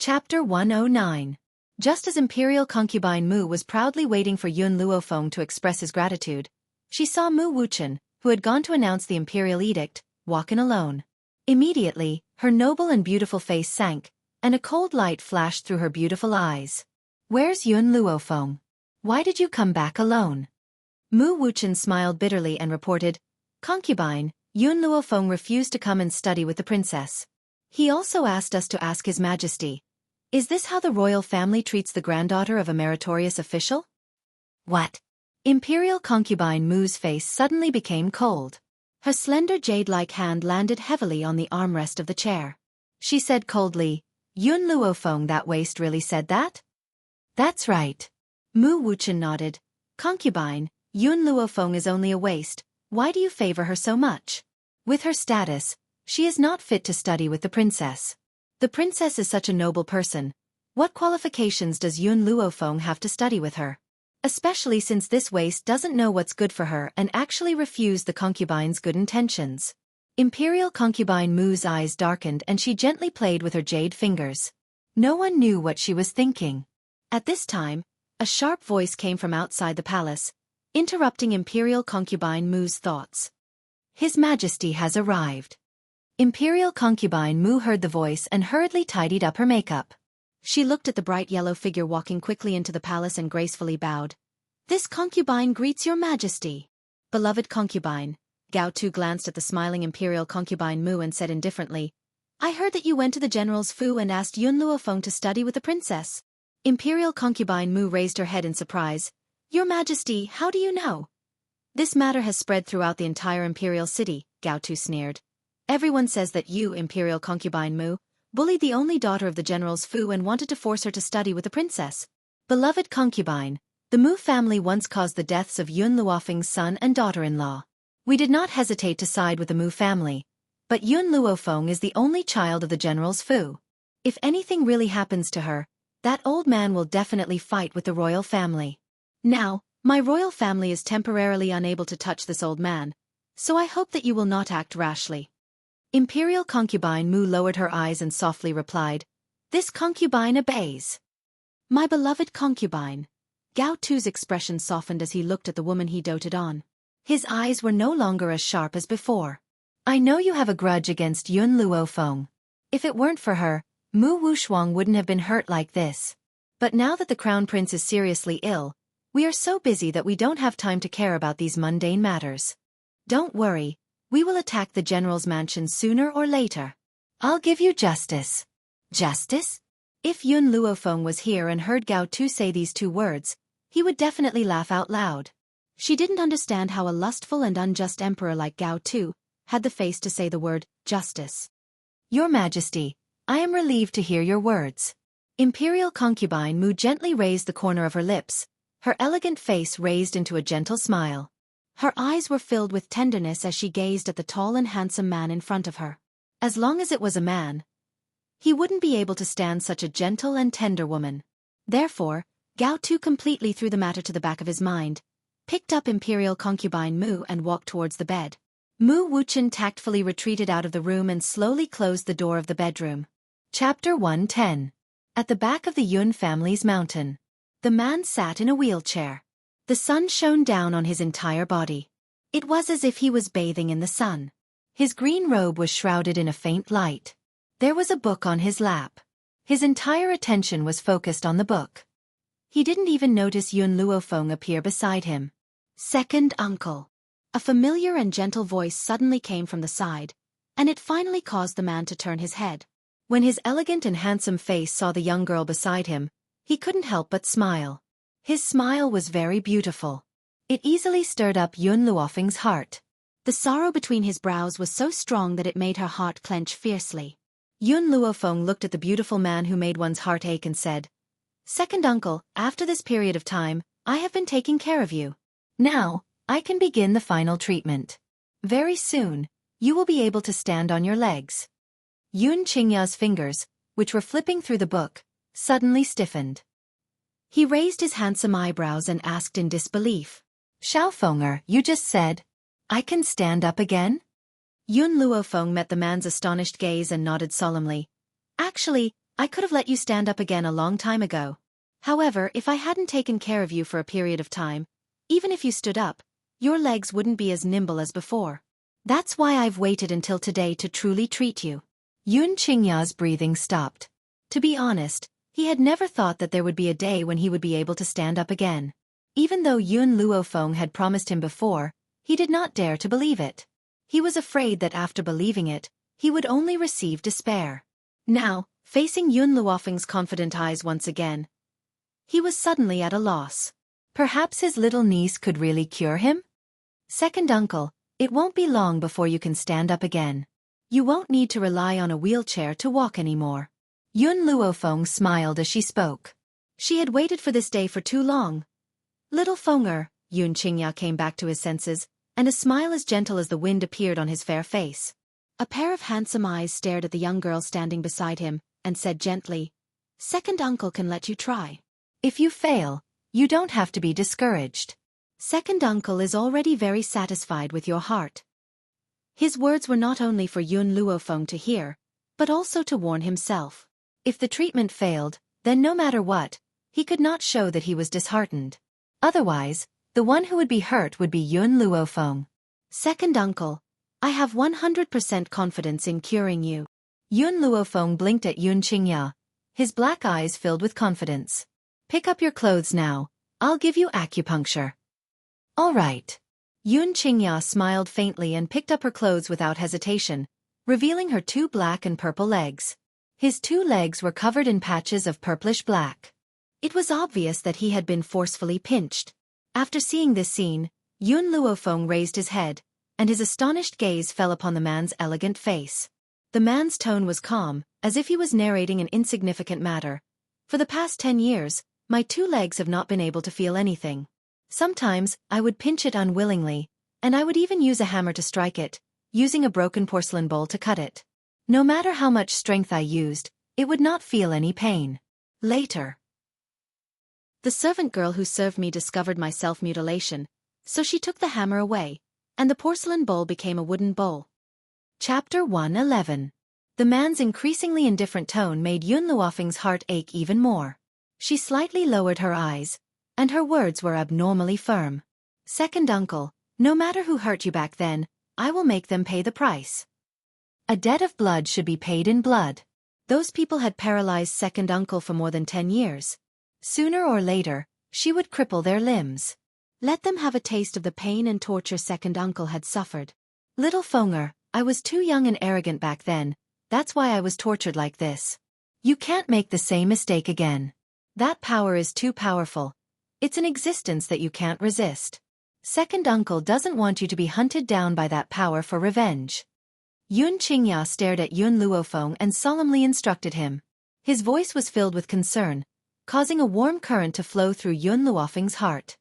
Chapter 109. Just as Imperial Concubine Mu was proudly waiting for Yun Luofeng to express his gratitude, she saw Mu Wuchen, who had gone to announce the imperial edict, walk in alone. Immediately, her noble and beautiful face sank, and a cold light flashed through her beautiful eyes. "Where's Yun Luofeng? Why did you come back alone?" Mu Wuchen smiled bitterly and reported, "Concubine, Yun Luofeng refused to come and study with the princess. He also asked us to ask His Majesty, is this how the royal family treats the granddaughter of a meritorious official?" "What?" Imperial Concubine Mu's face suddenly became cold. Her slender jade-like hand landed heavily on the armrest of the chair. She said coldly, "Yun Luofeng, that waste really said that?" "That's right." Mu Wuchen nodded. "Concubine, Yun Luofeng is only a waste. Why do you favor her so much? With her status, she is not fit to study with the princess. The princess is such a noble person. What qualifications does Yun Luofeng have to study with her? Especially since this waste doesn't know what's good for her and actually refused the concubine's good intentions." Imperial Concubine Mu's eyes darkened and she gently played with her jade fingers. No one knew what she was thinking. At this time, a sharp voice came from outside the palace, interrupting Imperial Concubine Mu's thoughts. "His Majesty has arrived." Imperial Concubine Mu heard the voice and hurriedly tidied up her makeup. She looked at the bright yellow figure walking quickly into the palace and gracefully bowed. "This concubine greets your Majesty." "Beloved concubine," Gao Tu glanced at the smiling Imperial Concubine Mu and said indifferently, "I heard that you went to the general's fu and asked Yun Luofeng to study with the princess." Imperial Concubine Mu raised her head in surprise. "Your Majesty, how do you know?" "This matter has spread throughout the entire imperial city," Gao Tu sneered. "Everyone says that you, Imperial Concubine Mu, bullied the only daughter of the general's fu and wanted to force her to study with the princess. Beloved concubine, the Mu family once caused the deaths of Yun Luofeng's son and daughter-in-law. We did not hesitate to side with the Mu family, but Yun Luofeng is the only child of the general's fu. If anything really happens to her, that old man will definitely fight with the royal family. Now, my royal family is temporarily unable to touch this old man, so I hope that you will not act rashly." Imperial Concubine Mu lowered her eyes and softly replied, "This concubine obeys." "My beloved concubine." Gao Tu's expression softened as he looked at the woman he doted on. His eyes were no longer as sharp as before. "I know you have a grudge against Yun Luofeng. If it weren't for her, Mu Wuxuang wouldn't have been hurt like this. But now that the crown prince is seriously ill, we are so busy that we don't have time to care about these mundane matters. Don't worry, we will attack the general's mansion sooner or later. I'll give you justice." "Justice?" If Yun Luofeng was here and heard Gao Tu say these two words, he would definitely laugh out loud. She didn't understand how a lustful and unjust emperor like Gao Tu had the face to say the word justice. "Your Majesty, I am relieved to hear your words." Imperial Concubine Mu gently raised the corner of her lips, her elegant face raised into a gentle smile. Her eyes were filled with tenderness as she gazed at the tall and handsome man in front of her. As long as it was a man, he wouldn't be able to stand such a gentle and tender woman. Therefore, Gao Tu completely threw the matter to the back of his mind, picked up Imperial Concubine Mu and walked towards the bed. Mu Wuchen tactfully retreated out of the room and slowly closed the door of the bedroom. Chapter 110. At the back of the Yun family's mountain, the man sat in a wheelchair. The sun shone down on his entire body. It was as if he was bathing in the sun. His green robe was shrouded in a faint light. There was a book on his lap. His entire attention was focused on the book. He didn't even notice Yun Luofeng appear beside him. "Second uncle." A familiar and gentle voice suddenly came from the side, and it finally caused the man to turn his head. When his elegant and handsome face saw the young girl beside him, he couldn't help but smile. His smile was very beautiful. It easily stirred up Yun Luofeng's heart. The sorrow between his brows was so strong that it made her heart clench fiercely. Yun Luofeng looked at the beautiful man who made one's heart ache and said, "Second uncle, after this period of time, I have been taking care of you. Now, I can begin the final treatment. Very soon, you will be able to stand on your legs." Yun Qingya's fingers, which were flipping through the book, suddenly stiffened. He raised his handsome eyebrows and asked in disbelief, "Xiaofenger, you just said, I can stand up again?" Yun Luofeng met the man's astonished gaze and nodded solemnly. "Actually, I could have let you stand up again a long time ago. However, if I hadn't taken care of you for a period of time, even if you stood up, your legs wouldn't be as nimble as before. That's why I've waited until today to truly treat you. Yun Qingya's breathing stopped. To be honest, he had never thought that there would be a day when he would be able to stand up again. Even though Yun Luofeng had promised him before, he did not dare to believe it. He was afraid that after believing it, he would only receive despair. Now, facing Yun Luofeng's confident eyes once again, he was suddenly at a loss. Perhaps his little niece could really cure him? Second uncle, it won't be long before you can stand up again. You won't need to rely on a wheelchair to walk anymore. Yun Luofeng smiled as she spoke. She had waited for this day for too long. Little Fenger, Yun Qingya came back to his senses, and a smile as gentle as the wind appeared on his fair face. A pair of handsome eyes stared at the young girl standing beside him, and said gently, "Second uncle can let you try. If you fail, you don't have to be discouraged. Second uncle is already very satisfied with your heart." His words were not only for Yun Luofeng to hear, but also to warn himself. If the treatment failed, then no matter what, he could not show that he was disheartened. Otherwise, the one who would be hurt would be Yun Luofeng. "Second uncle, I have 100% confidence in curing you." Yun Luofeng blinked at Yun Qingya, his black eyes filled with confidence. "Pick up your clothes now, I'll give you acupuncture." "All right." Yun Qingya smiled faintly and picked up her clothes without hesitation, revealing her 2 black and purple legs. His 2 legs were covered in patches of purplish black. It was obvious that he had been forcefully pinched. After seeing this scene, Yun Luofeng raised his head, and his astonished gaze fell upon the man's elegant face. The man's tone was calm, as if he was narrating an insignificant matter. "For the past 10 years, my 2 legs have not been able to feel anything. Sometimes, I would pinch it unwillingly, and I would even use a hammer to strike it, using a broken porcelain bowl to cut it. No matter how much strength I used, it would not feel any pain. Later, the servant girl who served me discovered my self-mutilation, so she took the hammer away, and the porcelain bowl became a wooden bowl." Chapter 111. The man's increasingly indifferent tone made Yun Luofeng's heart ache even more. She slightly lowered her eyes, and her words were abnormally firm. "Second uncle, no matter who hurt you back then, I will make them pay the price. A debt of blood should be paid in blood." Those people had paralyzed second uncle for more than 10 years. Sooner or later, she would cripple their limbs. Let them have a taste of the pain and torture second uncle had suffered. "Little Fenger, I was too young and arrogant back then, that's why I was tortured like this. You can't make the same mistake again. That power is too powerful. It's an existence that you can't resist. Second uncle doesn't want you to be hunted down by that power for revenge." Yun Qingya stared at Yun Luofeng and solemnly instructed him. His voice was filled with concern, causing a warm current to flow through Yun Luofeng's heart.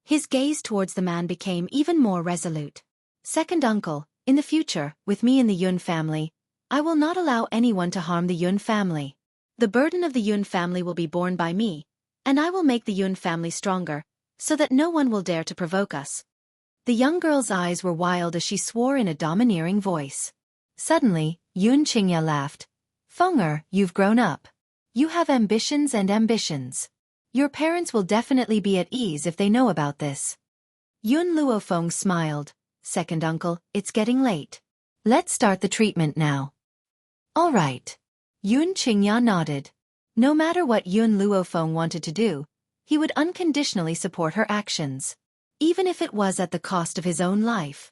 His gaze towards the man became even more resolute. "Second uncle, in the future, with me in the Yun family, I will not allow anyone to harm the Yun family. The burden of the Yun family will be borne by me, and I will make the Yun family stronger, so that no one will dare to provoke us." The young girl's eyes were wild as she swore in a domineering voice. Suddenly, Yun Qingya laughed. "Fenger, you've grown up. You have ambitions and ambitions. Your parents will definitely be at ease if they know about this." Yun Luofeng smiled. "Second uncle, it's getting late. Let's start the treatment now." "All right." Yun Qingya nodded. No matter what Yun Luofeng wanted to do, he would unconditionally support her actions, even if it was at the cost of his own life.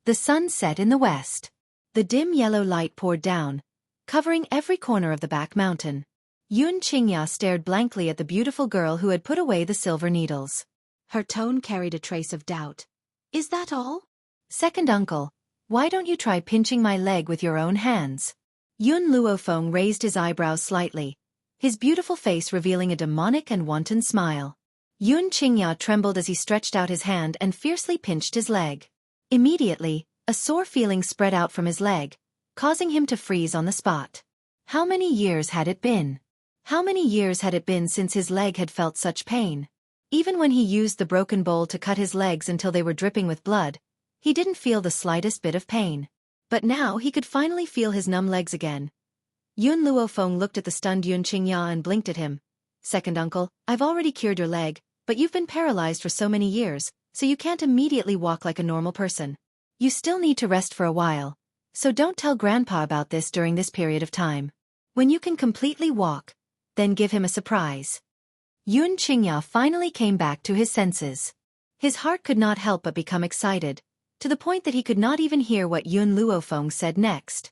The sun set in the west. The dim yellow light poured down, covering every corner of the back mountain. Yun Qingya stared blankly at the beautiful girl who had put away the silver needles. Her tone carried a trace of doubt. "Is that all?" "Second uncle, why don't you try pinching my leg with your own hands?" Yun Luofeng raised his eyebrows slightly, his beautiful face revealing a demonic and wanton smile. Yun Qingya trembled as he stretched out his hand and fiercely pinched his leg. Immediately, a sore feeling spread out from his leg, causing him to freeze on the spot. How many years had it been? How many years had it been since his leg had felt such pain? Even when he used the broken bowl to cut his legs until they were dripping with blood, he didn't feel the slightest bit of pain. But now he could finally feel his numb legs again. Yun Luofeng looked at the stunned Yun Qingya and blinked at him. Second uncle, I've already cured your leg, but you've been paralyzed for so many years, so you can't immediately walk like a normal person. You still need to rest for a while, so don't tell Grandpa about this during this period of time. When you can completely walk, then give him a surprise. Yun Qingya finally came back to his senses. His heart could not help but become excited, to the point that he could not even hear what Yun Luofeng said next.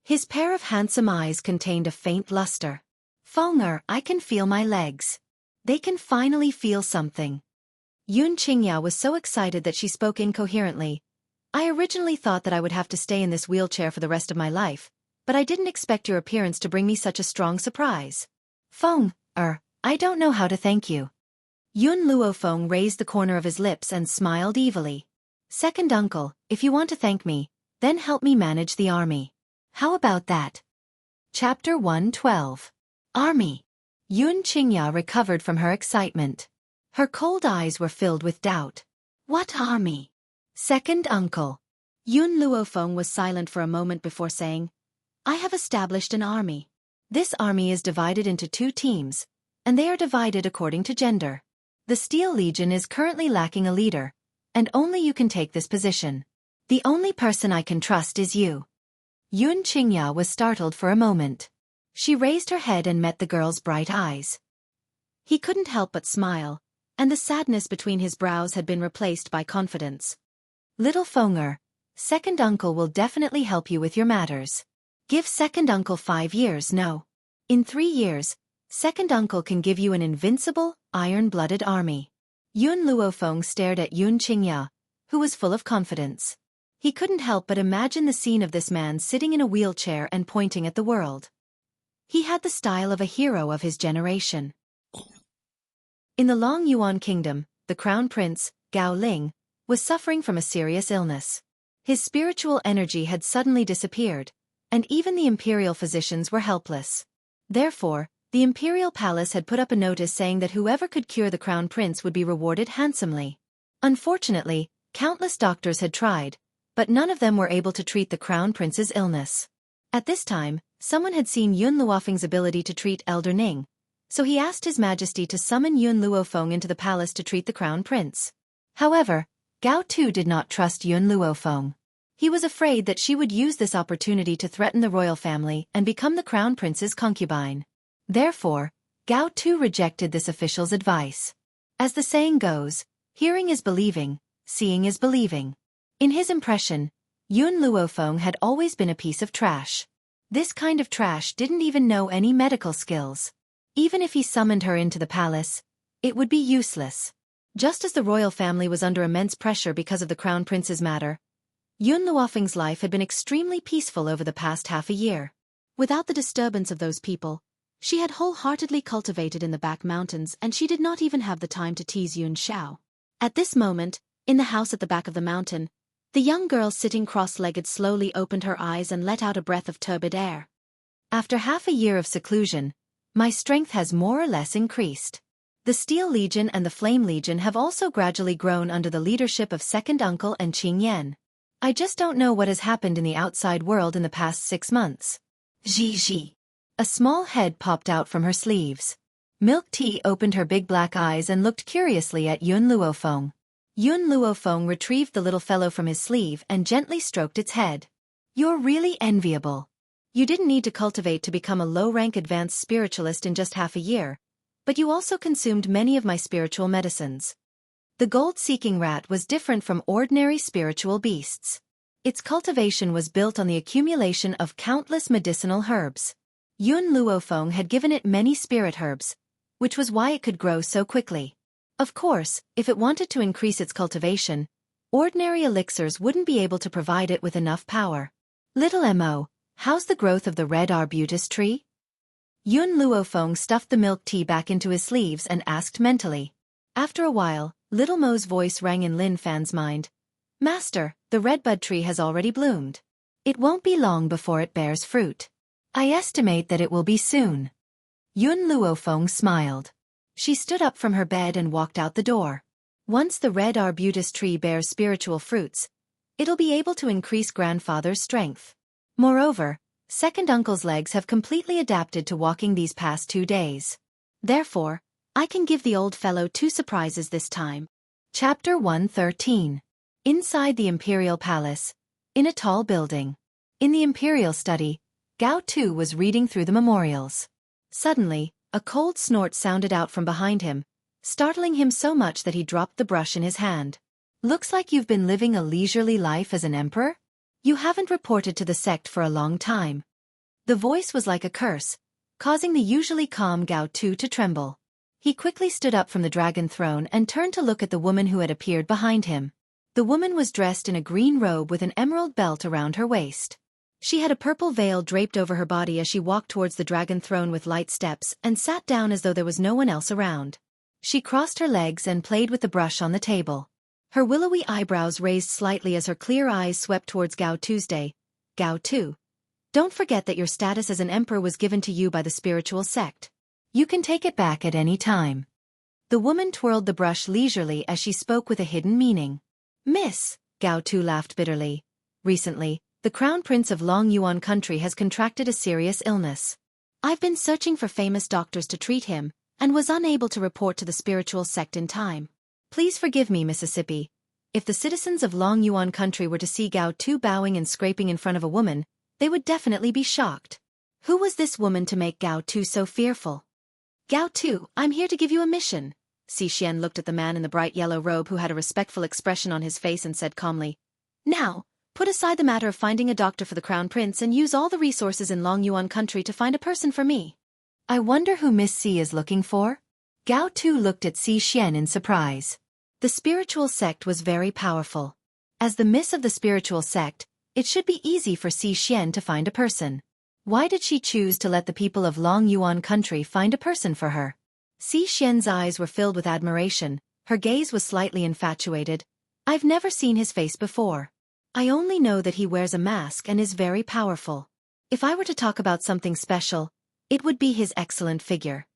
His pair of handsome eyes contained a faint luster. Fenger, I can feel my legs. They can finally feel something. Yun Qingya was so excited that she spoke incoherently. I originally thought that I would have to stay in this wheelchair for the rest of my life, but I didn't expect your appearance to bring me such a strong surprise. Fenger, I don't know how to thank you. Yun Luofeng raised the corner of his lips and smiled evilly. Second uncle, if you want to thank me, then help me manage the army. How about that? Chapter 112. Army. Yun Qingya recovered from her excitement. Her cold eyes were filled with doubt. What army? Second uncle. Yun Luofeng was silent for a moment before saying, I have established an army. This army is divided into 2 teams, and they are divided according to gender. The Steel Legion is currently lacking a leader, and only you can take this position. The only person I can trust is you. Yun Qingya was startled for a moment. She raised her head and met the girl's bright eyes. He couldn't help but smile, and the sadness between his brows had been replaced by confidence. Little Fenger, second uncle will definitely help you with your matters. Give second uncle 5 years, no. In 3 years, second uncle can give you an invincible, iron-blooded army. Yun Luofeng stared at Yun Qingya, who was full of confidence. He couldn't help but imagine the scene of this man sitting in a wheelchair and pointing at the world. He had the style of a hero of his generation. In the Long Yuan Kingdom, the crown prince, Gao Ling, was suffering from a serious illness. His spiritual energy had suddenly disappeared, and even the imperial physicians were helpless. Therefore, the imperial palace had put up a notice saying that whoever could cure the crown prince would be rewarded handsomely. Unfortunately, countless doctors had tried, but none of them were able to treat the crown prince's illness. At this time, someone had seen Yun Luofeng's ability to treat Elder Ning, so he asked His Majesty to summon Yun Luofeng into the palace to treat the crown prince. However, Gao too did not trust Yun Luofeng. He was afraid that she would use this opportunity to threaten the royal family and become the crown prince's concubine. Therefore, Gao too rejected this official's advice. As the saying goes, hearing is believing, seeing is believing. In his impression, Yun Luofeng had always been a piece of trash. This kind of trash didn't even know any medical skills. Even if he summoned her into the palace, it would be useless. Just as the royal family was under immense pressure because of the crown prince's matter, Yun Luofeng's life had been extremely peaceful over the past half a year. Without the disturbance of those people, she had wholeheartedly cultivated in the back mountains, and she did not even have the time to tease Yun Xiao. At this moment, in the house at the back of the mountain, the young girl sitting cross-legged slowly opened her eyes and let out a breath of turbid air. After half a year of seclusion, my strength has more or less increased. The Steel Legion and the Flame Legion have also gradually grown under the leadership of second uncle and Qing Yan. I just don't know what has happened in the outside world in the past 6 months. Ji. A small head popped out from her sleeves. Milk Tea opened her big black eyes and looked curiously at Yun Luofeng. Yun Luofeng retrieved the little fellow from his sleeve and gently stroked its head. You're really enviable. You didn't need to cultivate to become a low-rank advanced spiritualist in just half a year, but you also consumed many of my spiritual medicines. The gold-seeking rat was different from ordinary spiritual beasts. Its cultivation was built on the accumulation of countless medicinal herbs. Yun Luofeng had given it many spirit herbs, which was why it could grow so quickly. Of course, if it wanted to increase its cultivation, ordinary elixirs wouldn't be able to provide it with enough power. Little Mo, how's the growth of the red arbutus tree? Yun Luofeng stuffed the milk tea back into his sleeves and asked mentally. After a while, Little Mo's voice rang in Lin Fan's mind. Master, the redbud tree has already bloomed. It won't be long before it bears fruit. I estimate that it will be soon. Yun Luofeng smiled. She stood up from her bed and walked out the door. Once the red arbutus tree bears spiritual fruits, it'll be able to increase grandfather's strength. Moreover, Second uncle's legs have completely adapted to walking these past 2 days. Therefore, I can give the old fellow 2 surprises this time. Chapter 113. Inside the Imperial Palace. In a tall building. In the Imperial study, Gao Tu was reading through the memorials. Suddenly, a cold snort sounded out from behind him, startling him so much that he dropped the brush in his hand. Looks like you've been living a leisurely life as an emperor? You haven't reported to the sect for a long time. The voice was like a curse, causing the usually calm Gao Tu to tremble. He quickly stood up from the dragon throne and turned to look at the woman who had appeared behind him. The woman was dressed in a green robe with an emerald belt around her waist. She had a purple veil draped over her body as she walked towards the dragon throne with light steps and sat down as though there was no one else around. She crossed her legs and played with the brush on the table. Her willowy eyebrows raised slightly as her clear eyes swept towards Gao Tuesday. Gao Tu. Don't forget that your status as an emperor was given to you by the spiritual sect. You can take it back at any time. The woman twirled the brush leisurely as she spoke with a hidden meaning. Miss, Gao Tu laughed bitterly. Recently, the Crown Prince of Long Yuan Country has contracted a serious illness. I've been searching for famous doctors to treat him, and was unable to report to the spiritual sect in time. Please forgive me, Mississippi. If the citizens of Long Yuan Country were to see Gao Tu bowing and scraping in front of a woman, they would definitely be shocked. Who was this woman to make Gao Tu so fearful? Gao Tu, I'm here to give you a mission. Si Xian looked at the man in the bright yellow robe who had a respectful expression on his face and said calmly, Now, put aside the matter of finding a doctor for the Crown Prince and use all the resources in Long Yuan Country to find a person for me. I wonder who Miss Si is looking for? Gao Tu looked at Si Xian in surprise. The spiritual sect was very powerful. As the miss of the spiritual sect, it should be easy for Si Xian to find a person. Why did she choose to let the people of Long Yuan Country find a person for her? Si Xian's eyes were filled with admiration, her gaze was slightly infatuated. I've never seen his face before. I only know that he wears a mask and is very powerful. If I were to talk about something special, it would be his excellent figure.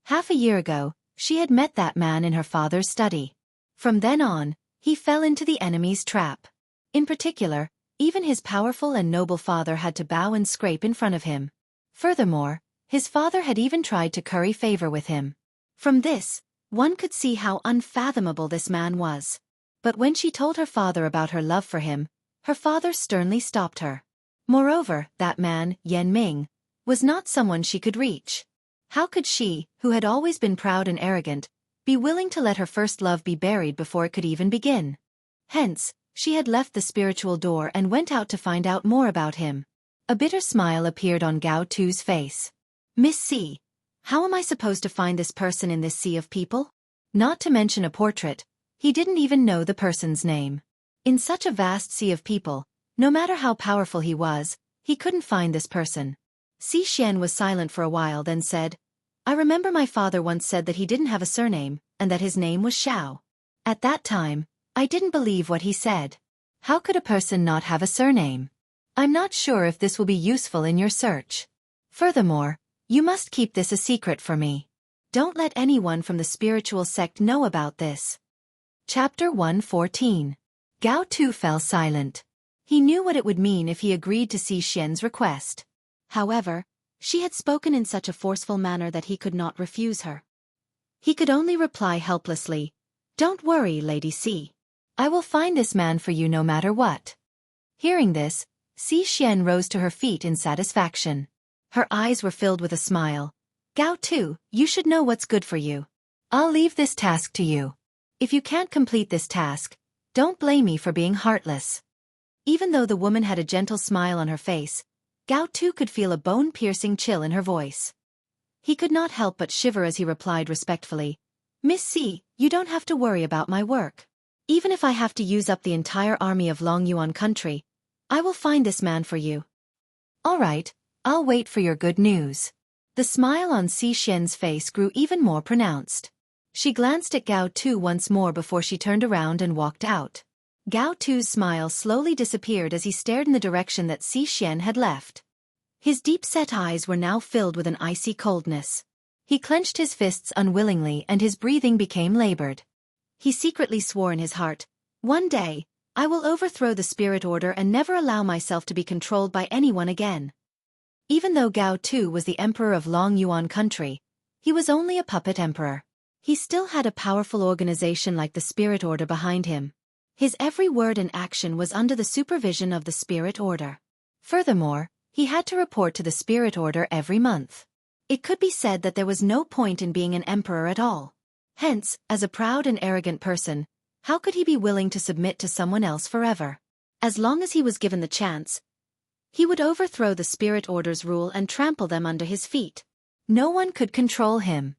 Half a year ago, she had met that man in her father's study. From then on, he fell into the enemy's trap. In particular, even his powerful and noble father had to bow and scrape in front of him. Furthermore, his father had even tried to curry favor with him. From this, one could see how unfathomable this man was. But when she told her father about her love for him, her father sternly stopped her. Moreover, that man, Yan Ming, was not someone she could reach. How could she, who had always been proud and arrogant, be willing to let her first love be buried before it could even begin? Hence, she had left the spiritual door and went out to find out more about him. A bitter smile appeared on Gao Tu's face. Miss Si, how am I supposed to find this person in this sea of people? Not to mention a portrait, he didn't even know the person's name. In such a vast sea of people, no matter how powerful he was, he couldn't find this person. Si Xian was silent for a while then said, I remember my father once said that he didn't have a surname, and that his name was Xiao. At that time, I didn't believe what he said. How could a person not have a surname? I'm not sure if this will be useful in your search. Furthermore, you must keep this a secret for me. Don't let anyone from the spiritual sect know about this. Chapter 114. Gao Tu fell silent. He knew what it would mean if he agreed to Si Xian's request. However, she had spoken in such a forceful manner that he could not refuse her. He could only reply helplessly, Don't worry, Lady Si. I will find this man for you no matter what. Hearing this, Si Xian rose to her feet in satisfaction. Her eyes were filled with a smile. Gao Tu, you should know what's good for you. I'll leave this task to you. If you can't complete this task, don't blame me for being heartless. Even though the woman had a gentle smile on her face, Gao Tu could feel a bone-piercing chill in her voice. He could not help but shiver as he replied respectfully, Miss Si, you don't have to worry about my work. Even if I have to use up the entire army of Long Yuan Country, I will find this man for you. All right, I'll wait for your good news. The smile on Si Xian's face grew even more pronounced. She glanced at Gao Tu once more before she turned around and walked out. Gao Tu's smile slowly disappeared as he stared in the direction that Si Xian had left. His deep-set eyes were now filled with an icy coldness. He clenched his fists unwillingly and his breathing became labored. He secretly swore in his heart, One day, I will overthrow the spirit order and never allow myself to be controlled by anyone again. Even though Gao Tu was the emperor of Long Yuan country, he was only a puppet emperor. He still had a powerful organization like the Spirit Order behind him. His every word and action was under the supervision of the Spirit Order. Furthermore, he had to report to the Spirit Order every month. It could be said that there was no point in being an emperor at all. Hence, as a proud and arrogant person, how could he be willing to submit to someone else forever? As long as he was given the chance, he would overthrow the Spirit Order's rule and trample them under his feet. No one could control him.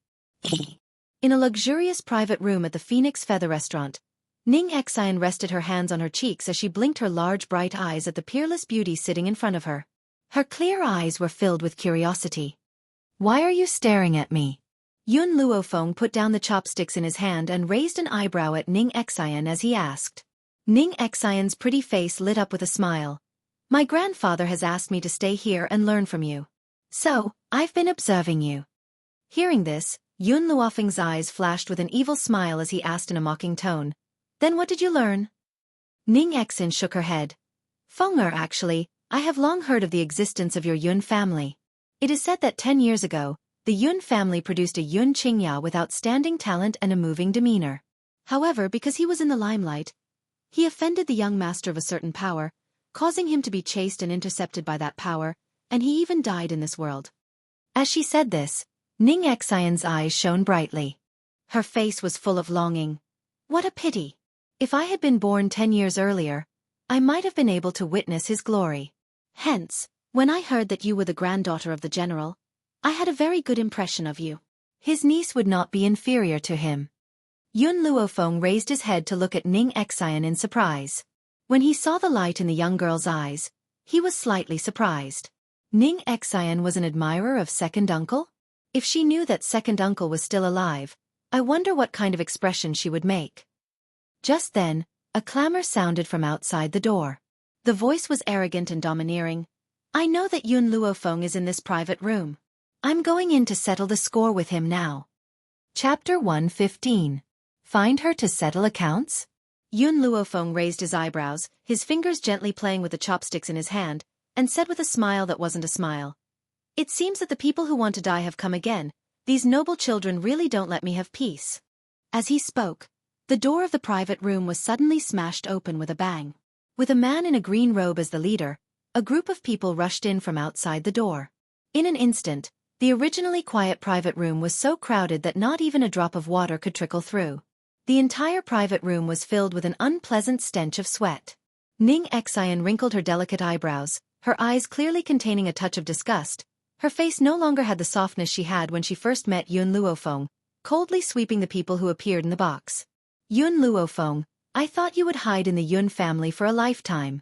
In a luxurious private room at the Phoenix Feather Restaurant, Ning Xian rested her hands on her cheeks as she blinked her large bright eyes at the peerless beauty sitting in front of her. Her clear eyes were filled with curiosity. "Why are you staring at me?" Yun Luofeng put down the chopsticks in his hand and raised an eyebrow at Ning Xian as he asked. Ning Xian's pretty face lit up with a smile. "My grandfather has asked me to stay here and learn from you. So, I've been observing you." Hearing this, Yun Luofeng's eyes flashed with an evil smile as he asked in a mocking tone, "Then what did you learn?" Ning Xian shook her head. "Fenger, actually, I have long heard of the existence of your Yun family. It is said that 10 years ago, the Yun family produced a Yun Qingya with outstanding talent and a moving demeanor. However, because he was in the limelight, he offended the young master of a certain power, causing him to be chased and intercepted by that power, and he even died in this world." As she said this, Ning Xian's eyes shone brightly. Her face was full of longing. What a pity! If I had been born 10 years earlier, I might have been able to witness his glory. Hence, when I heard that you were the granddaughter of the general, I had a very good impression of you. His niece would not be inferior to him. Yun Luofeng raised his head to look at Ning Xian in surprise. When he saw the light in the young girl's eyes, he was slightly surprised. Ning Xian was an admirer of second uncle? If she knew that second uncle was still alive, I wonder what kind of expression she would make. Just then, a clamor sounded from outside the door. The voice was arrogant and domineering. "I know that Yun Luofeng is in this private room. I'm going in to settle the score with him now." Chapter 115. Find her to settle accounts? Yun Luofeng raised his eyebrows, his fingers gently playing with the chopsticks in his hand, and said with a smile that wasn't a smile, "It seems that the people who want to die have come again. These noble children really don't let me have peace." As he spoke, the door of the private room was suddenly smashed open with a bang. With a man in a green robe as the leader, a group of people rushed in from outside the door. In an instant, the originally quiet private room was so crowded that not even a drop of water could trickle through. The entire private room was filled with an unpleasant stench of sweat. Ning Xian wrinkled her delicate eyebrows, her eyes clearly containing a touch of disgust. Her face no longer had the softness she had when she first met Yun Luofeng, coldly sweeping the people who appeared in the box. "Yun Luofeng, I thought you would hide in the Yun family for a lifetime."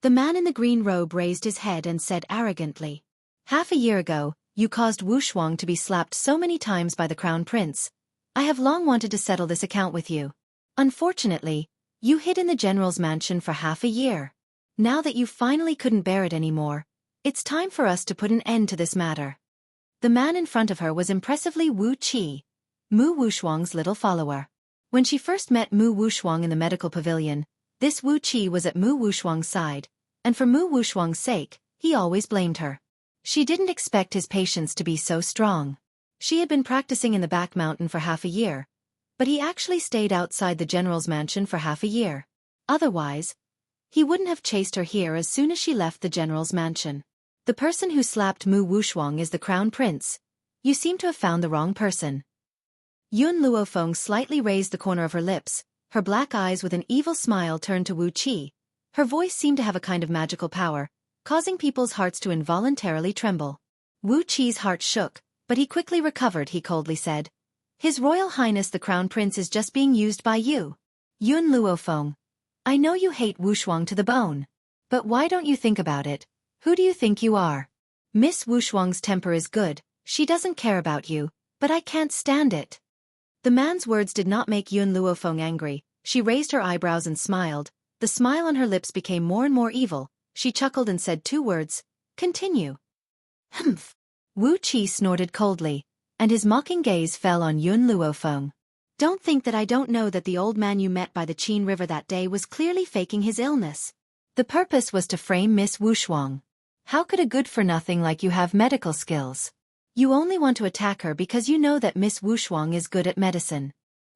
The man in the green robe raised his head and said arrogantly, "Half a year ago, you caused Wu Shuang to be slapped so many times by the crown prince. I have long wanted to settle this account with you. Unfortunately, you hid in the general's mansion for half a year. Now that you finally couldn't bear it anymore, it's time for us to put an end to this matter." The man in front of her was impressively Wu Qi, Mu Wushuang's little follower. When she first met Mu Wushuang in the medical pavilion, this Wu Qi was at Mu Wushuang's side, and for Mu Wushuang's sake, he always blamed her. She didn't expect his patience to be so strong. She had been practicing in the back mountain for half a year, but he actually stayed outside the general's mansion for half a year. Otherwise, he wouldn't have chased her here as soon as she left the general's mansion. "The person who slapped Mu Wushuang is the crown prince. You seem to have found the wrong person." Yun Luofeng slightly raised the corner of her lips, her black eyes with an evil smile turned to Wu Qi. Her voice seemed to have a kind of magical power, causing people's hearts to involuntarily tremble. Wu Qi's heart shook, but he quickly recovered. He coldly said, "His Royal Highness the Crown Prince is just being used by you." "Yun Luofeng, I know you hate Wu Shuang to the bone. But why don't you think about it? Who do you think you are? Miss Wu Shuang's temper is good, she doesn't care about you, but I can't stand it." The man's words did not make Yun Luofeng angry. She raised her eyebrows and smiled. The smile on her lips became more and more evil. She chuckled and said 2 words, "Continue." "Humph." Wu Qi snorted coldly, and his mocking gaze fell on Yun Luofeng. "Don't think that I don't know that the old man you met by the Qin River that day was clearly faking his illness. The purpose was to frame Miss Wu Shuang. How could a good-for-nothing like you have medical skills? You only want to attack her because you know that Miss Wushuang is good at medicine.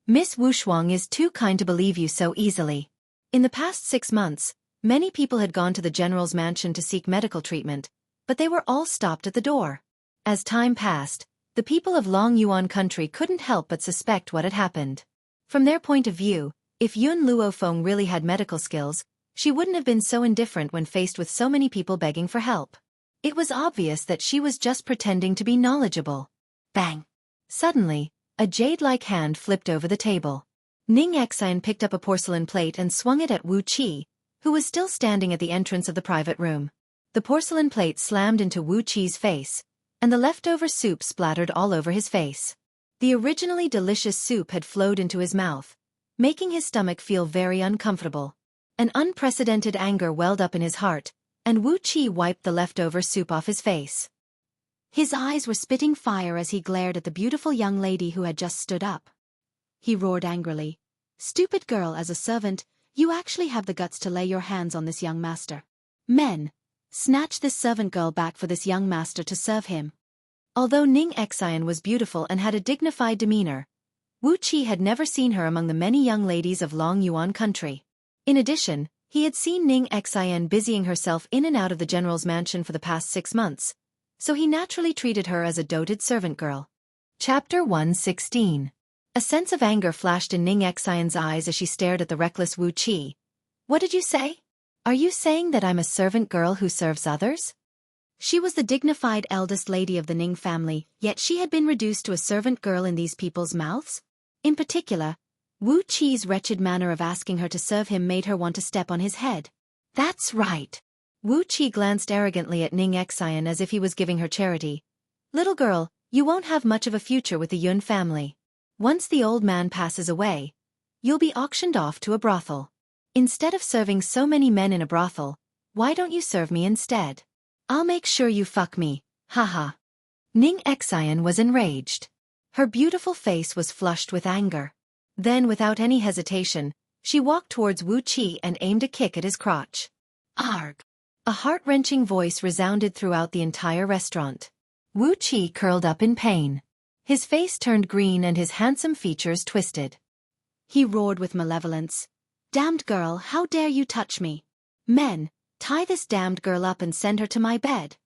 Miss Wushuang is too kind to believe you so easily. In the past 6 months, many people had gone to the general's mansion to seek medical treatment, but they were all stopped at the door. As time passed, the people of Long Yuan country couldn't help but suspect what had happened. From their point of view, if Yun Luofeng really had medical skills, she wouldn't have been so indifferent when faced with so many people begging for help. It was obvious that she was just pretending to be knowledgeable. Bang! Suddenly, a jade-like hand flipped over the table. Ning Exine picked up a porcelain plate and swung it at Wu Qi, who was still standing at the entrance of the private room. The porcelain plate slammed into Wu Qi's face, and the leftover soup splattered all over his face. The originally delicious soup had flowed into his mouth, making his stomach feel very uncomfortable. An unprecedented anger welled up in his heart, and Wu Qi wiped the leftover soup off his face. His eyes were spitting fire as he glared at the beautiful young lady who had just stood up. He roared angrily. "Stupid girl, as a servant, you actually have the guts to lay your hands on this young master. Men, snatch this servant girl back for this young master to serve him." Although Ning Exine was beautiful and had a dignified demeanor, Wu Qi had never seen her among the many young ladies of Long Yuan country. In addition, he had seen Ning Exine busying herself in and out of the general's mansion for the past 6 months, so he naturally treated her as a doted servant girl. Chapter 116. A sense of anger flashed in Ning Exine's eyes as she stared at the reckless Wu Qi. "What did you say? Are you saying that I'm a servant girl who serves others?" She was the dignified eldest lady of the Ning family, yet she had been reduced to a servant girl in these people's mouths? In particular, Wu Qi's wretched manner of asking her to serve him made her want to step on his head. "That's right." Wu Qi glanced arrogantly at Ning Exine as if he was giving her charity. "Little girl, you won't have much of a future with the Yun family. Once the old man passes away, you'll be auctioned off to a brothel. Instead of serving so many men in a brothel, why don't you serve me instead? I'll make sure you fuck me, haha." Ning Exine was enraged. Her beautiful face was flushed with anger. Then, without any hesitation, she walked towards Wu Qi and aimed a kick at his crotch. Arg! A heart-wrenching voice resounded throughout the entire restaurant. Wu Qi curled up in pain. His face turned green and his handsome features twisted. He roared with malevolence. "Damned girl, how dare you touch me? Men, tie this damned girl up and send her to my bed."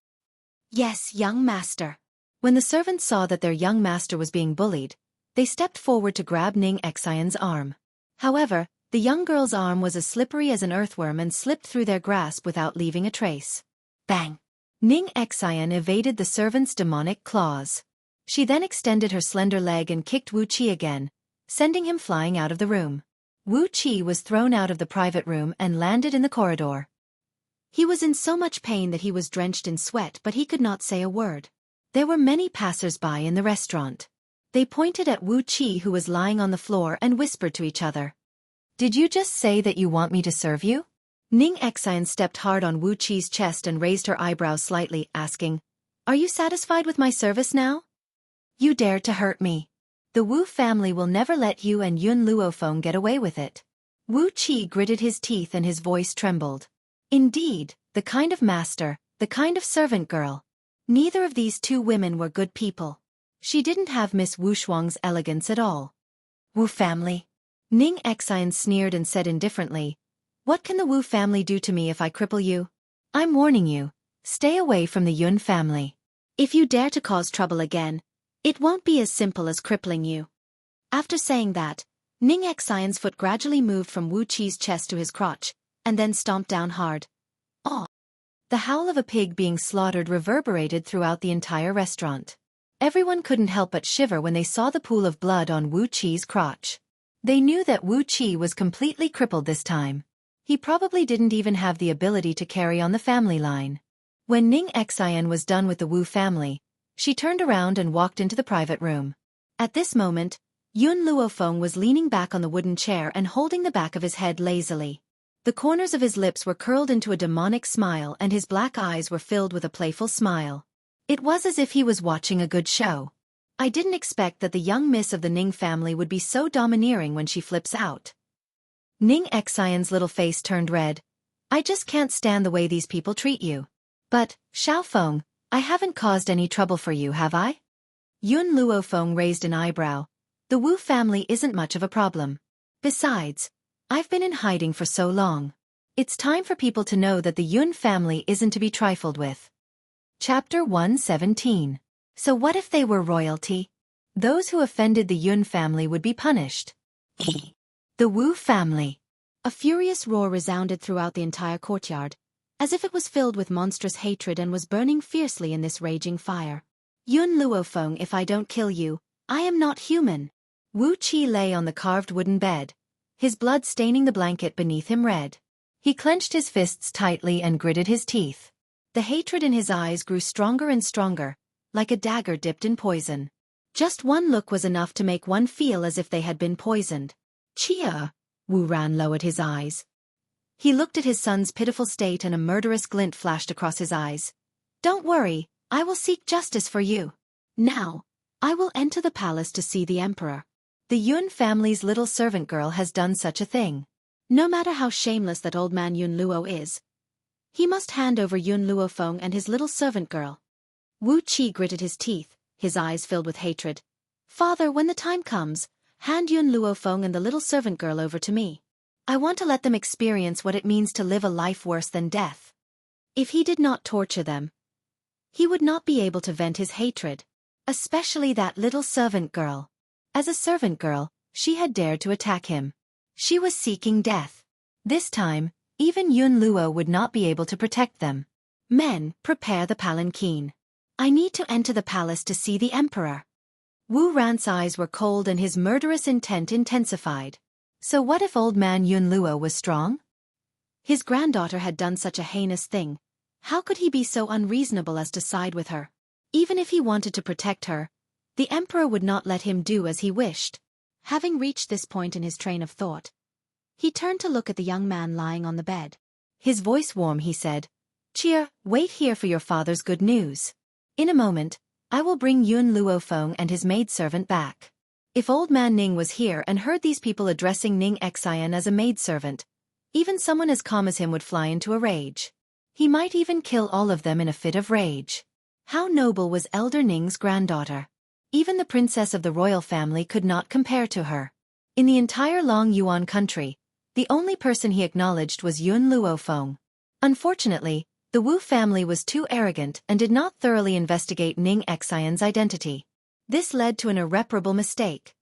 "Yes, young master." When the servants saw that their young master was being bullied, they stepped forward to grab Ning Exine's arm. However, the young girl's arm was as slippery as an earthworm and slipped through their grasp without leaving a trace. Bang! Ning Exine evaded the servant's demonic claws. She then extended her slender leg and kicked Wu Qi again, sending him flying out of the room. Wu Qi was thrown out of the private room and landed in the corridor. He was in so much pain that he was drenched in sweat, but he could not say a word. There were many passers-by in the restaurant. They pointed at Wu Qi, who was lying on the floor, and whispered to each other. "Did you just say that you want me to serve you?" Ning Exine stepped hard on Wu Qi's chest and raised her eyebrows slightly, asking, "Are you satisfied with my service now? You dare to hurt me. The Wu family will never let you and Yun Luofeng get away with it." Wu Qi gritted his teeth and his voice trembled. Indeed, the kind of master, the kind of servant girl. Neither of these two women were good people. She didn't have Miss Wushuang's elegance at all. "Wu family?" Ning Exine sneered and said indifferently, "What can the Wu family do to me if I cripple you? I'm warning you, stay away from the Yun family. If you dare to cause trouble again, it won't be as simple as crippling you." After saying that, Ning Exine's foot gradually moved from Wu Qi's chest to his crotch, and then stomped down hard. "Aw!" The howl of a pig being slaughtered reverberated throughout the entire restaurant. Everyone couldn't help but shiver when they saw the pool of blood on Wu Qi's crotch. They knew that Wu Qi was completely crippled this time. He probably didn't even have the ability to carry on the family line. When Ning Exine was done with the Wu family, she turned around and walked into the private room. At this moment, Yun Luofeng was leaning back on the wooden chair and holding the back of his head lazily. The corners of his lips were curled into a demonic smile and his black eyes were filled with a playful smile. It was as if he was watching a good show. I didn't expect that the young miss of the Ning family would be so domineering when she flips out. Ning Exine's little face turned red. "I just can't stand the way these people treat you. But, Xiaofeng, I haven't caused any trouble for you, have I? Yun Luofeng raised an eyebrow. The Wu family isn't much of a problem. Besides, I've been in hiding for so long. It's time for people to know that the Yun family isn't to be trifled with. Chapter 117. So what if they were royalty? Those who offended the Yun family would be punished. The Wu family. A furious roar resounded throughout the entire courtyard, as if it was filled with monstrous hatred and was burning fiercely in this raging fire. Yun Luofeng, if I don't kill you, I am not human. Wu Qi lay on the carved wooden bed, his blood staining the blanket beneath him red. He clenched his fists tightly and gritted his teeth. The hatred in his eyes grew stronger and stronger, like a dagger dipped in poison. Just one look was enough to make one feel as if they had been poisoned. Chia! Wu Ran lowered his eyes. He looked at his son's pitiful state and a murderous glint flashed across his eyes. Don't worry, I will seek justice for you. Now, I will enter the palace to see the emperor. The Yun family's little servant girl has done such a thing. No matter how shameless that old man Yun Luo is, he must hand over Yun Luofeng and his little servant girl. Wu Qi gritted his teeth, his eyes filled with hatred. Father, when the time comes, hand Yun Luofeng and the little servant girl over to me. I want to let them experience what it means to live a life worse than death. If he did not torture them, he would not be able to vent his hatred, especially that little servant girl. As a servant girl, she had dared to attack him. She was seeking death. This time, even Yun Luo would not be able to protect them. Men, prepare the palanquin. I need to enter the palace to see the emperor. Wu Ran's eyes were cold and his murderous intent intensified. So what if old man Yun Luo was strong? His granddaughter had done such a heinous thing. How could he be so unreasonable as to side with her? Even if he wanted to protect her, the emperor would not let him do as he wished. Having reached this point in his train of thought, he turned to look at the young man lying on the bed. His voice warm, he said, Chia, wait here for your father's good news. In a moment, I will bring Yun Luofeng and his maidservant back. If old man Ning was here and heard these people addressing Ning Xian as a maidservant, even someone as calm as him would fly into a rage. He might even kill all of them in a fit of rage. How noble was Elder Ning's granddaughter. Even the princess of the royal family could not compare to her. In the entire Long Yuan country, the only person he acknowledged was Yun Luofeng. Unfortunately, the Wu family was too arrogant and did not thoroughly investigate Ning Xian's identity. This led to an irreparable mistake.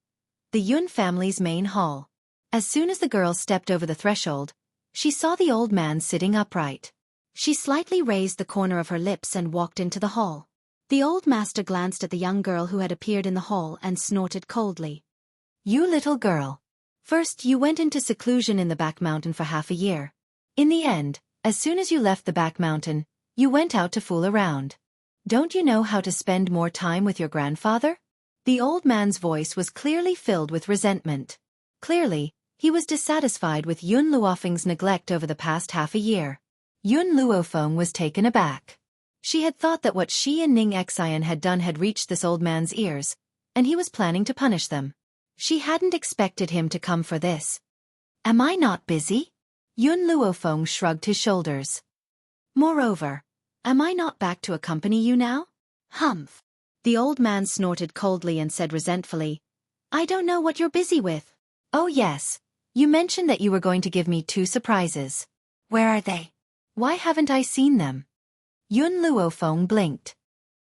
The Yun family's main hall. As soon as the girl stepped over the threshold, she saw the old man sitting upright. She slightly raised the corner of her lips and walked into the hall. The old master glanced at the young girl who had appeared in the hall and snorted coldly. You little girl. First you went into seclusion in the back mountain for half a year. In the end, as soon as you left the back mountain, you went out to fool around. Don't you know how to spend more time with your grandfather? The old man's voice was clearly filled with resentment. Clearly, he was dissatisfied with Yun Luofeng's neglect over the past half a year. Yun Luofeng was taken aback. She had thought that what she and Ning Xian had done had reached this old man's ears, and he was planning to punish them. She hadn't expected him to come for this. Am I not busy? Yun Luofeng shrugged his shoulders. Moreover, am I not back to accompany you now? Humph. The old man snorted coldly and said resentfully, I don't know what you're busy with. Oh yes, you mentioned that you were going to give me 2 surprises. Where are they? Why haven't I seen them? Yun Luofeng blinked.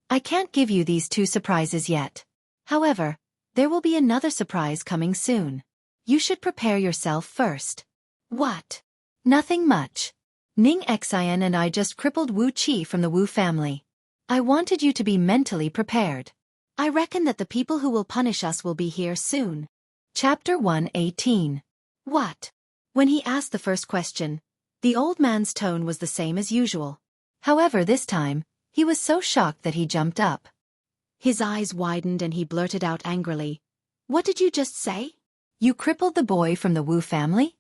I can't give you these 2 surprises yet. However, there will be another surprise coming soon. You should prepare yourself first. What? Nothing much. Ning Xian and I just crippled Wu Qi from the Wu family. I wanted you to be mentally prepared. I reckon that the people who will punish us will be here soon. Chapter 118. What? When he asked the first question, the old man's tone was the same as usual. However, this time, he was so shocked that he jumped up. His eyes widened and he blurted out angrily, What did you just say? You crippled the boy from the Wu family?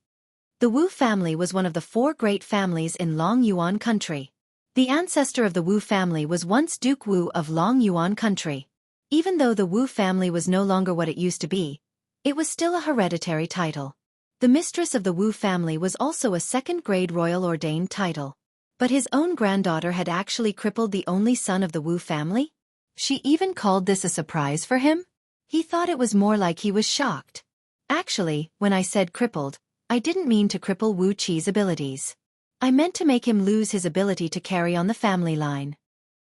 The Wu family was one of the 4 great families in Long Yuan country. The ancestor of the Wu family was once Duke Wu of Long Yuan country. Even though the Wu family was no longer what it used to be, it was still a hereditary title. The mistress of the Wu family was also a 2nd-grade royal ordained title. But his own granddaughter had actually crippled the only son of the Wu family? She even called this a surprise for him? He thought it was more like he was shocked. Actually, when I said crippled, I didn't mean to cripple Wu Qi's abilities. I meant to make him lose his ability to carry on the family line.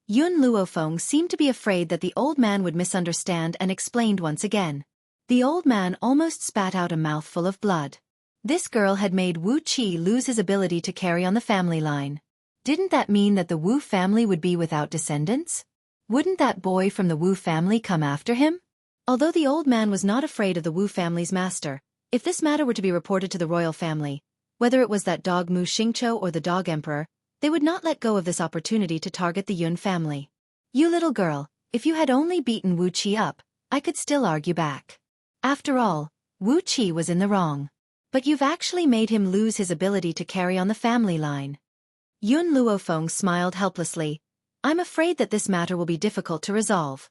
Yun Luofeng seemed to be afraid that the old man would misunderstand and explained once again. The old man almost spat out a mouthful of blood. This girl had made Wu Qi lose his ability to carry on the family line. Didn't that mean that the Wu family would be without descendants? Wouldn't that boy from the Wu family come after him? Although the old man was not afraid of the Wu family's master, if this matter were to be reported to the royal family, whether it was that dog Mu Xingqiu or the dog emperor, they would not let go of this opportunity to target the Yun family. You little girl, if you had only beaten Wu Qi up, I could still argue back. After all, Wu Qi was in the wrong. But you've actually made him lose his ability to carry on the family line. Yun Luofeng smiled helplessly. I'm afraid that this matter will be difficult to resolve.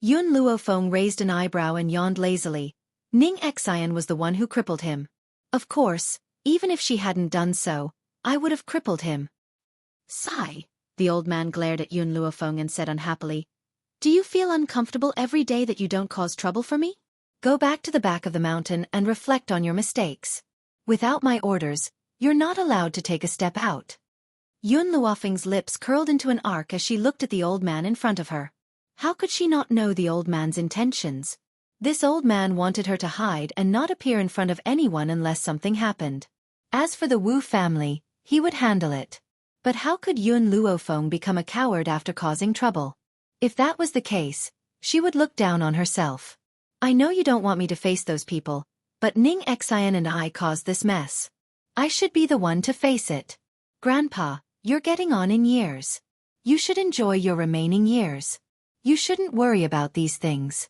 Yun Luofeng raised an eyebrow and yawned lazily. Ning Xian was the one who crippled him. Of course, even if she hadn't done so, I would have crippled him. Sigh. The old man glared at Yun Luofeng and said unhappily, Do you feel uncomfortable every day that you don't cause trouble for me? Go back to the back of the mountain and reflect on your mistakes. Without my orders, you're not allowed to take a step out. Yun Luofeng's lips curled into an arc as she looked at the old man in front of her. How could she not know the old man's intentions? This old man wanted her to hide and not appear in front of anyone unless something happened. As for the Wu family, he would handle it. But how could Yun Luofeng become a coward after causing trouble? If that was the case, she would look down on herself. I know you don't want me to face those people, but Ning Xian and I caused this mess. I should be the one to face it. Grandpa, you're getting on in years. You should enjoy your remaining years. You shouldn't worry about these things.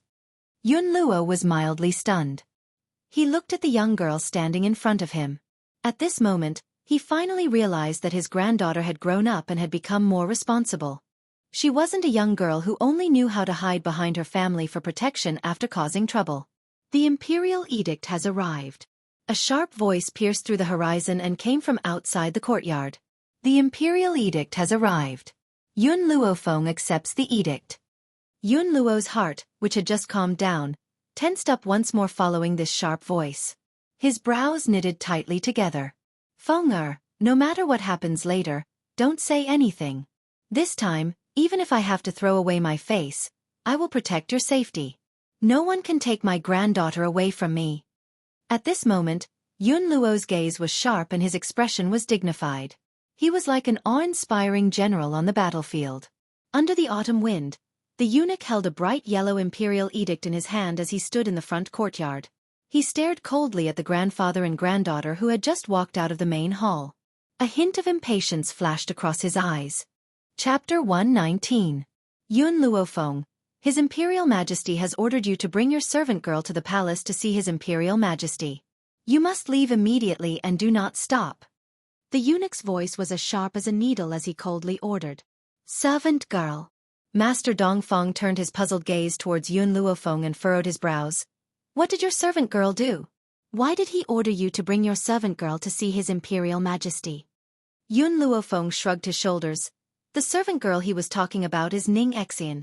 Yun Luo was mildly stunned. He looked at the young girl standing in front of him. At this moment, he finally realized that his granddaughter had grown up and had become more responsible. She wasn't a young girl who only knew how to hide behind her family for protection after causing trouble. The imperial edict has arrived. A sharp voice pierced through the horizon and came from outside the courtyard. The imperial edict has arrived. Yun Luofeng accepts the edict. Yun Luo's heart, which had just calmed down, tensed up once more following this sharp voice. His brows knitted tightly together. Feng no matter what happens later, don't say anything. This time, even if I have to throw away my face, I will protect your safety. No one can take my granddaughter away from me. At this moment, Yun Luo's gaze was sharp and his expression was dignified. He was like an awe-inspiring general on the battlefield. Under the autumn wind, the eunuch held a bright yellow imperial edict in his hand as he stood in the front courtyard. He stared coldly at the grandfather and granddaughter who had just walked out of the main hall. A hint of impatience flashed across his eyes. Chapter 119. Yun Luofeng, His Imperial Majesty has ordered you to bring your servant girl to the palace to see His Imperial Majesty. You must leave immediately and do not stop. The eunuch's voice was as sharp as a needle as he coldly ordered. Servant girl. Master Dongfeng turned his puzzled gaze towards Yun Luofeng and furrowed his brows. What did your servant girl do? Why did he order you to bring your servant girl to see His Imperial Majesty? Yun Luofeng shrugged his shoulders. The servant girl he was talking about is Ning Xian.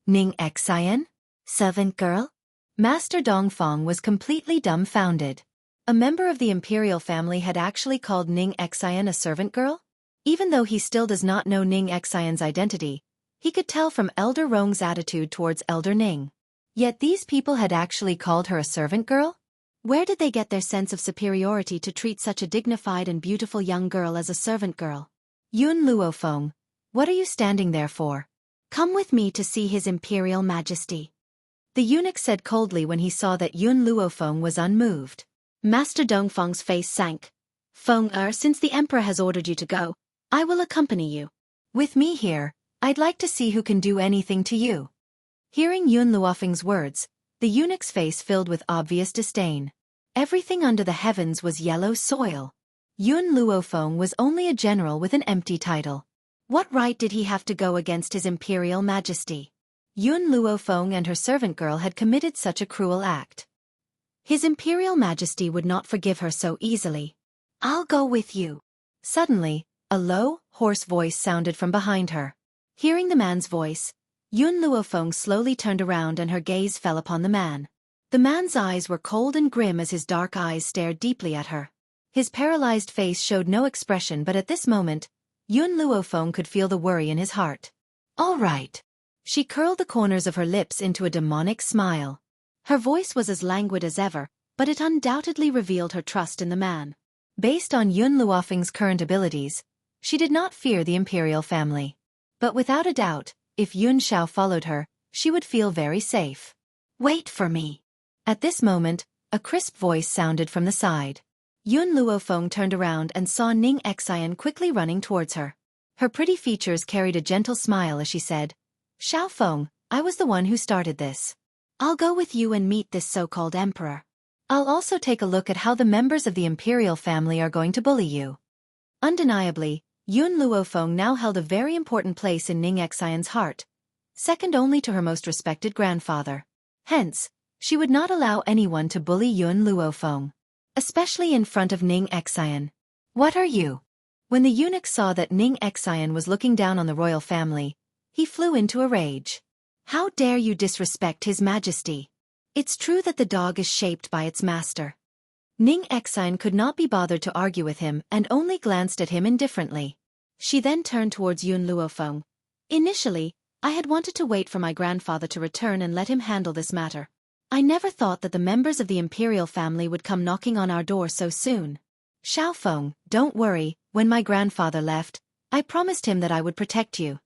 Ning Xian? Servant girl? Master Dongfeng was completely dumbfounded. A member of the imperial family had actually called Ning Xian a servant girl? Even though he still does not know Ning Xian's identity, he could tell from Elder Rong's attitude towards Elder Ning. Yet these people had actually called her a servant girl? Where did they get their sense of superiority to treat such a dignified and beautiful young girl as a servant girl? Yun Luofeng, what are you standing there for? Come with me to see His Imperial Majesty. The eunuch said coldly when he saw that Yun Luofeng was unmoved. Master Dongfeng's face sank. Feng since the Emperor has ordered you to go, I will accompany you. With me here, I'd like to see who can do anything to you. Hearing Yun Luofeng's words, the eunuch's face filled with obvious disdain. Everything under the heavens was yellow soil. Yun Luofeng was only a general with an empty title. What right did he have to go against His Imperial Majesty? Yun Luofeng and her servant girl had committed such a cruel act. His Imperial Majesty would not forgive her so easily. I'll go with you. Suddenly, A low, hoarse voice sounded from behind her. Hearing the man's voice, Yun Luofeng slowly turned around and her gaze fell upon the man. The man's eyes were cold and grim as his dark eyes stared deeply at her. His paralyzed face showed no expression, but at this moment, Yun Luofeng could feel the worry in his heart. "All right." She curled the corners of her lips into a demonic smile. Her voice was as languid as ever, but it undoubtedly revealed her trust in the man. Based on Yun Luofeng's current abilities, she did not fear the imperial family. But without a doubt, if Yun Xiao followed her, she would feel very safe. "Wait for me." At this moment, a crisp voice sounded from the side. Yun Luofeng turned around and saw Ning Xian quickly running towards her. Her pretty features carried a gentle smile as she said, "Xiao Feng, I was the one who started this. I'll go with you and meet this so-called emperor. I'll also take a look at how the members of the imperial family are going to bully you." Undeniably, Yun Luofeng now held a very important place in Ning Xian's heart, second only to her most respected grandfather. Hence, she would not allow anyone to bully Yun Luofeng, especially in front of Ning Xian. "What are you?" When the eunuch saw that Ning Xian was looking down on the royal family, he flew into a rage. "How dare you disrespect His Majesty? It's true that the dog is shaped by its master." Ning Xian could not be bothered to argue with him and only glanced at him indifferently. She then turned towards Yun Luofeng. "Initially, I had wanted to wait for my grandfather to return and let him handle this matter. I never thought that the members of the imperial family would come knocking on our door so soon. Xiao Feng, don't worry, when my grandfather left, I promised him that I would protect you."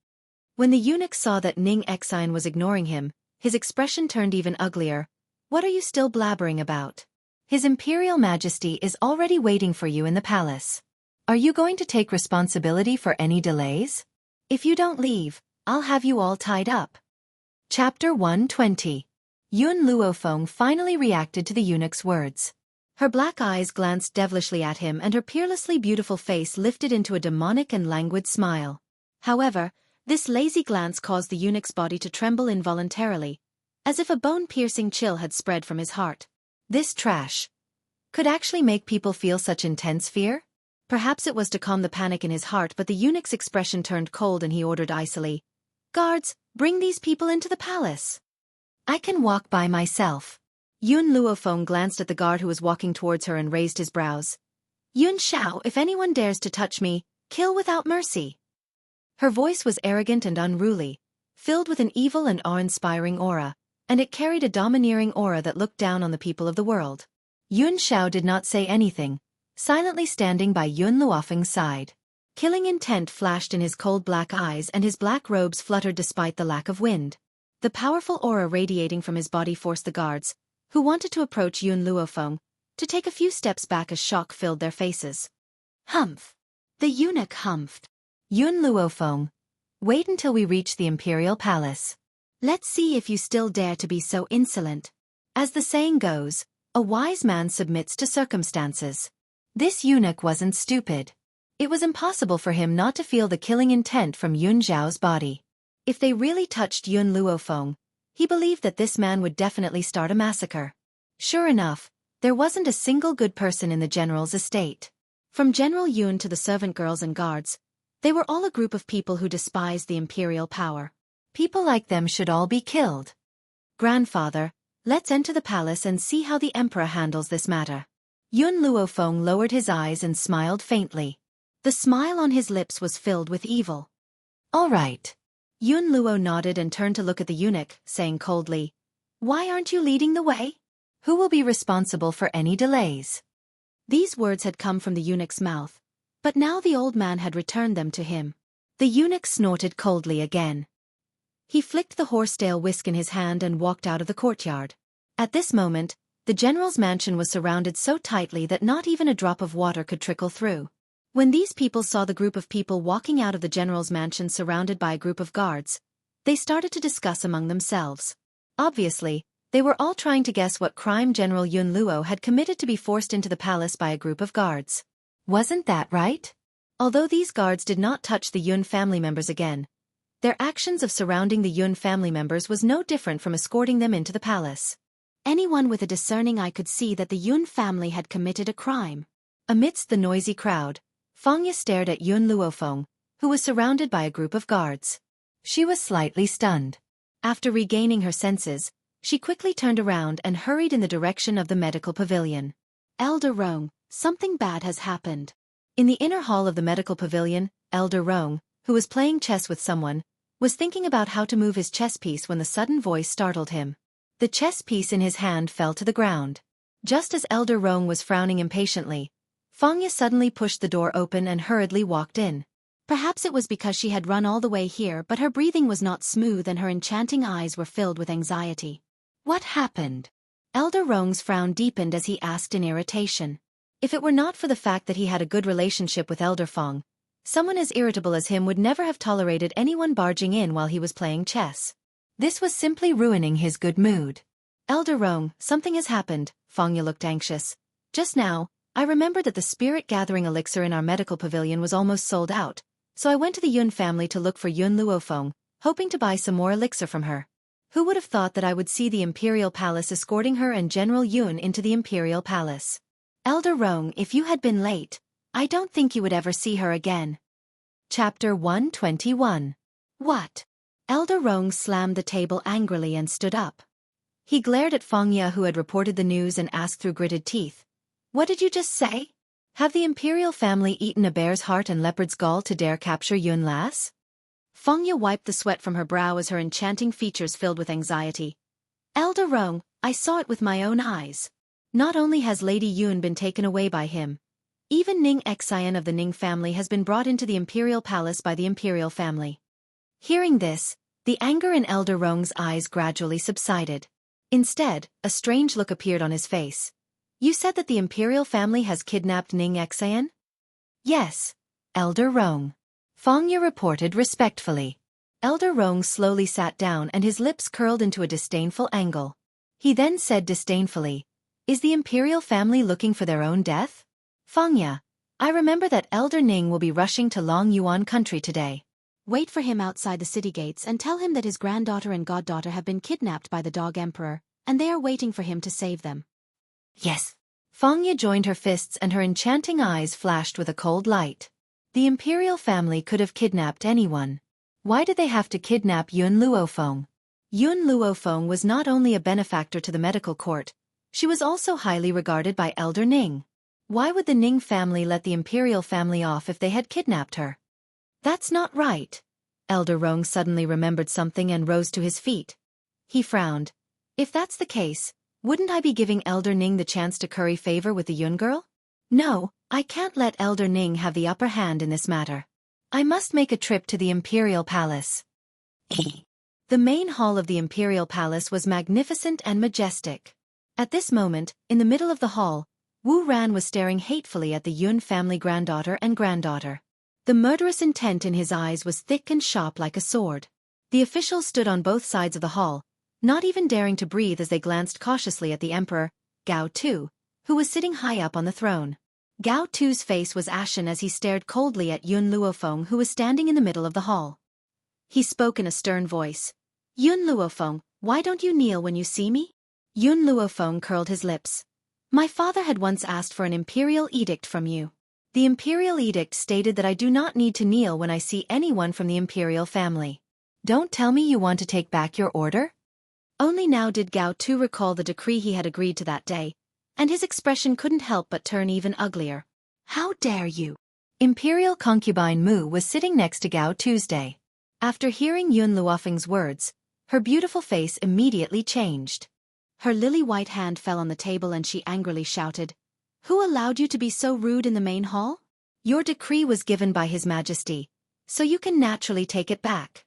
When the eunuch saw that Ning Xian was ignoring him, his expression turned even uglier. "What are you still blabbering about? His Imperial Majesty is already waiting for you in the palace. Are you going to take responsibility for any delays? If you don't leave, I'll have you all tied up." Chapter 120. Yun Luofeng finally reacted to the eunuch's words. Her black eyes glanced devilishly at him and her peerlessly beautiful face lifted into a demonic and languid smile. However, this lazy glance caused the eunuch's body to tremble involuntarily, as if a bone-piercing chill had spread from his heart. This trash could actually make people feel such intense fear? Perhaps it was to calm the panic in his heart, but the eunuch's expression turned cold and he ordered icily, "Guards, bring these people into the palace. I can walk by myself." Yun Luofeng glanced at the guard who was walking towards her and raised his brows. "Yun Xiao, if anyone dares to touch me, kill without mercy." Her voice was arrogant and unruly, filled with an evil and awe-inspiring aura, and it carried a domineering aura that looked down on the people of the world. Yun Xiao did not say anything, silently standing by Yun Luofeng's side. Killing intent flashed in his cold black eyes and his black robes fluttered despite the lack of wind. The powerful aura radiating from his body forced the guards, who wanted to approach Yun Luofeng, to take a few steps back as shock filled their faces. "Humph!" The eunuch humphed. "Yun Luofeng, wait until we reach the imperial palace. Let's see if you still dare to be so insolent. As the saying goes, a wise man submits to circumstances." This eunuch wasn't stupid. It was impossible for him not to feel the killing intent from Yun Zhao's body. If they really touched Yun Luofeng, he believed that this man would definitely start a massacre. Sure enough, there wasn't a single good person in the general's estate. From General Yun to the servant girls and guards, they were all a group of people who despised the imperial power. People like them should all be killed. "Grandfather, let's enter the palace and see how the emperor handles this matter." Yun Luofeng lowered his eyes and smiled faintly. The smile on his lips was filled with evil. "All right." Yun Luo nodded and turned to look at the eunuch, saying coldly, "Why aren't you leading the way? Who will be responsible for any delays?" These words had come from the eunuch's mouth, but now the old man had returned them to him. The eunuch snorted coldly again. He flicked the horsetail whisk in his hand and walked out of the courtyard. At this moment, the general's mansion was surrounded so tightly that not even a drop of water could trickle through. When these people saw the group of people walking out of the general's mansion surrounded by a group of guards, they started to discuss among themselves. Obviously, they were all trying to guess what crime General Yun Luo had committed to be forced into the palace by a group of guards. Wasn't that right? Although these guards did not touch the Yun family members again, their actions of surrounding the Yun family members was no different from escorting them into the palace. Anyone with a discerning eye could see that the Yun family had committed a crime. Amidst the noisy crowd, Fangya stared at Yun Luofeng, who was surrounded by a group of guards. She was slightly stunned. After regaining her senses, she quickly turned around and hurried in the direction of the medical pavilion. Elder Rong, something bad has happened. In the inner hall of the medical pavilion, Elder Rong, who was playing chess with someone, was thinking about how to move his chess piece when the sudden voice startled him. The chess piece in his hand fell to the ground. Just as Elder Rong was frowning impatiently, Fangya suddenly pushed the door open and hurriedly walked in. Perhaps it was because she had run all the way here, but her breathing was not smooth and her enchanting eyes were filled with anxiety. What happened? Elder Rong's frown deepened as he asked in irritation. If it were not for the fact that he had a good relationship with Elder Fong, someone as irritable as him would never have tolerated anyone barging in while he was playing chess. This was simply ruining his good mood. Elder Rong, something has happened. Fangya looked anxious. Just now, I remembered that the spirit-gathering elixir in our medical pavilion was almost sold out, so I went to the Yun family to look for Yun Luofeng, hoping to buy some more elixir from her. Who would have thought that I would see the Imperial Palace escorting her and General Yun into the Imperial Palace? Elder Rong, if you had been late, I don't think you would ever see her again. Chapter 121. What? Elder Rong slammed the table angrily and stood up. He glared at Fangya, who had reported the news, and asked through gritted teeth. What did you just say? Have the Imperial family eaten a bear's heart and leopard's gall to dare capture Yun Lass? Fangya wiped the sweat from her brow as her enchanting features filled with anxiety. Elder Rong, I saw it with my own eyes. Not only has Lady Yun been taken away by him, even Ning Xian of the Ning family has been brought into the Imperial Palace by the Imperial family. Hearing this, the anger in Elder Rong's eyes gradually subsided. Instead, a strange look appeared on his face. You said that the Imperial family has kidnapped Ning Xian? Yes, Elder Rong. Fangya reported respectfully. Elder Rong slowly sat down and his lips curled into a disdainful angle. He then said disdainfully, Is the Imperial family looking for their own death? Fangya, I remember that Elder Ning will be rushing to Long Yuan country today. Wait for him outside the city gates and tell him that his granddaughter and goddaughter have been kidnapped by the Dog Emperor, and they are waiting for him to save them. Yes. Fangya joined her fists and her enchanting eyes flashed with a cold light. The Imperial family could have kidnapped anyone. Why did they have to kidnap Yun Luofeng? Yun Luofeng was not only a benefactor to the medical court, she was also highly regarded by Elder Ning. Why would the Ning family let the Imperial family off if they had kidnapped her? That's not right. Elder Rong suddenly remembered something and rose to his feet. He frowned. If that's the case, wouldn't I be giving Elder Ning the chance to curry favor with the Yun girl? No, I can't let Elder Ning have the upper hand in this matter. I must make a trip to the Imperial Palace. The main hall of the Imperial Palace was magnificent and majestic. At this moment, in the middle of the hall, Wu Ran was staring hatefully at the Yun family granddaughter and granddaughter. The murderous intent in his eyes was thick and sharp like a sword. The officials stood on both sides of the hall, not even daring to breathe as they glanced cautiously at the Emperor, Gao Tu, who was sitting high up on the throne. Gao Tu's face was ashen as he stared coldly at Yun Luofeng, who was standing in the middle of the hall. He spoke in a stern voice. Yun Luofeng, why don't you kneel when you see me? Yun Luofeng curled his lips. My father had once asked for an imperial edict from you. The imperial edict stated that I do not need to kneel when I see anyone from the imperial family. Don't tell me you want to take back your order? Only now did Gao Tu recall the decree he had agreed to that day, and his expression couldn't help but turn even uglier. How dare you? Imperial concubine Mu was sitting next to Gao Tuesday. After hearing Yun Luofeng's words, her beautiful face immediately changed. Her lily-white hand fell on the table and she angrily shouted, Who allowed you to be so rude in the main hall? Your decree was given by His Majesty, so you can naturally take it back.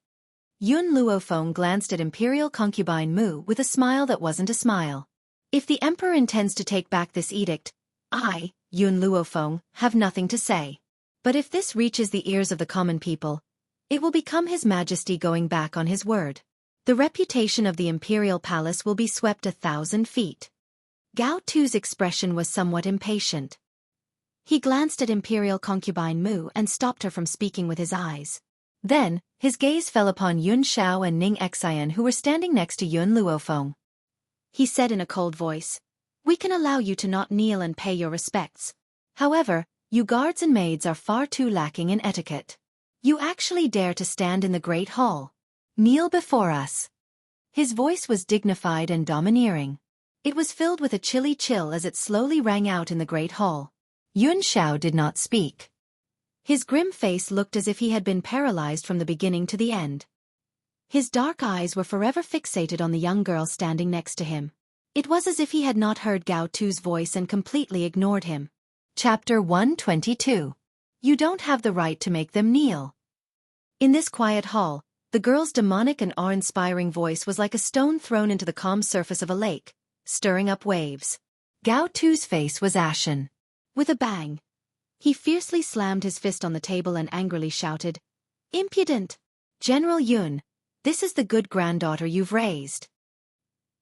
Yun Luofeng glanced at Imperial concubine Mu with a smile that wasn't a smile. If the Emperor intends to take back this edict, I, Yun Luofeng, have nothing to say. But if this reaches the ears of the common people, it will become His Majesty going back on his word. The reputation of the Imperial Palace will be swept 1,000 feet. Gao Tu's expression was somewhat impatient. He glanced at Imperial concubine Mu and stopped her from speaking with his eyes. Then, his gaze fell upon Yun Shao and Ning Xian, who were standing next to Yun Luofeng. He said in a cold voice, We can allow you to not kneel and pay your respects. However, You guards and maids are far too lacking in etiquette. You actually dare to stand in the Great Hall. Kneel before us. His voice was dignified and domineering. It was filled with a chilly chill as it slowly rang out in the Great Hall. Yun Xiao did not speak. His grim face looked as if he had been paralyzed from the beginning to the end. His dark eyes were forever fixated on the young girl standing next to him. It was as if he had not heard Gao Tu's voice and completely ignored him. Chapter 122. You don't have the right to make them kneel. In this quiet hall, the girl's demonic and awe-inspiring voice was like a stone thrown into the calm surface of a lake, stirring up waves. Gao Tu's face was ashen. With a bang, he fiercely slammed his fist on the table and angrily shouted, "Impudent! General Yun, this is the good granddaughter you've raised."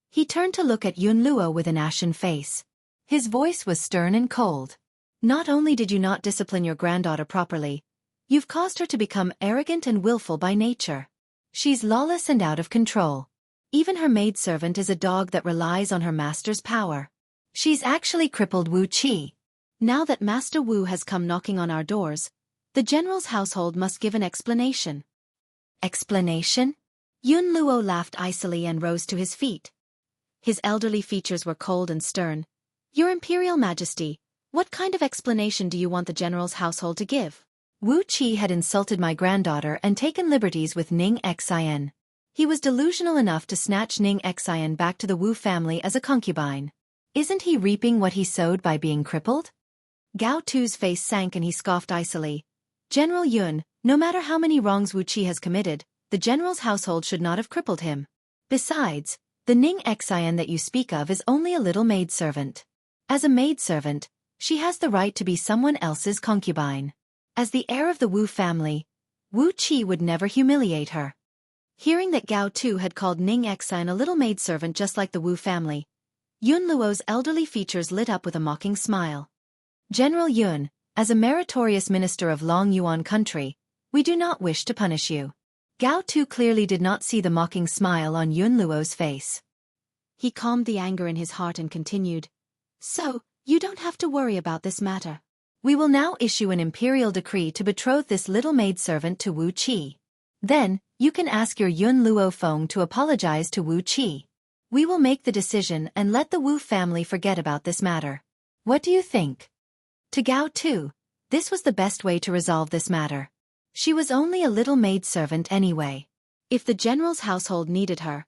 He turned to look at Yun Luo with an ashen face. His voice was stern and cold. Not only did you not discipline your granddaughter properly, you've caused her to become arrogant and willful by nature. She's lawless and out of control. Even her maidservant is a dog that relies on her master's power. She's actually crippled Wu Qi. Now that Master Wu has come knocking on our doors, the general's household must give an explanation. Explanation? Yun Luo laughed icily and rose to his feet. His elderly features were cold and stern. Your Imperial Majesty, what kind of explanation do you want the general's household to give? Wu Qi had insulted my granddaughter and taken liberties with Ning Xian. He was delusional enough to snatch Ning Xian back to the Wu family as a concubine. Isn't he reaping what he sowed by being crippled? Gao Tu's face sank and he scoffed icily. General Yun, no matter how many wrongs Wu Qi has committed, the general's household should not have crippled him. Besides, the Ning Xian that you speak of is only a little maidservant. As a maidservant, she has the right to be someone else's concubine. As the heir of the Wu family, Wu Qi would never humiliate her. Hearing that Gao Tu had called Ning Xian a little maidservant just like the Wu family, Yun Luo's elderly features lit up with a mocking smile. General Yun, as a meritorious minister of Long Yuan country, we do not wish to punish you. Gao Tu clearly did not see the mocking smile on Yun Luo's face. He calmed the anger in his heart and continued, So, you don't have to worry about this matter. We will now issue an imperial decree to betroth this little maidservant to Wu Qi. Then, you can ask your Yun Luo Feng to apologize to Wu Qi. We will make the decision and let the Wu family forget about this matter. What do you think? To Gao Tu, this was the best way to resolve this matter. She was only a little maidservant anyway. If the general's household needed her,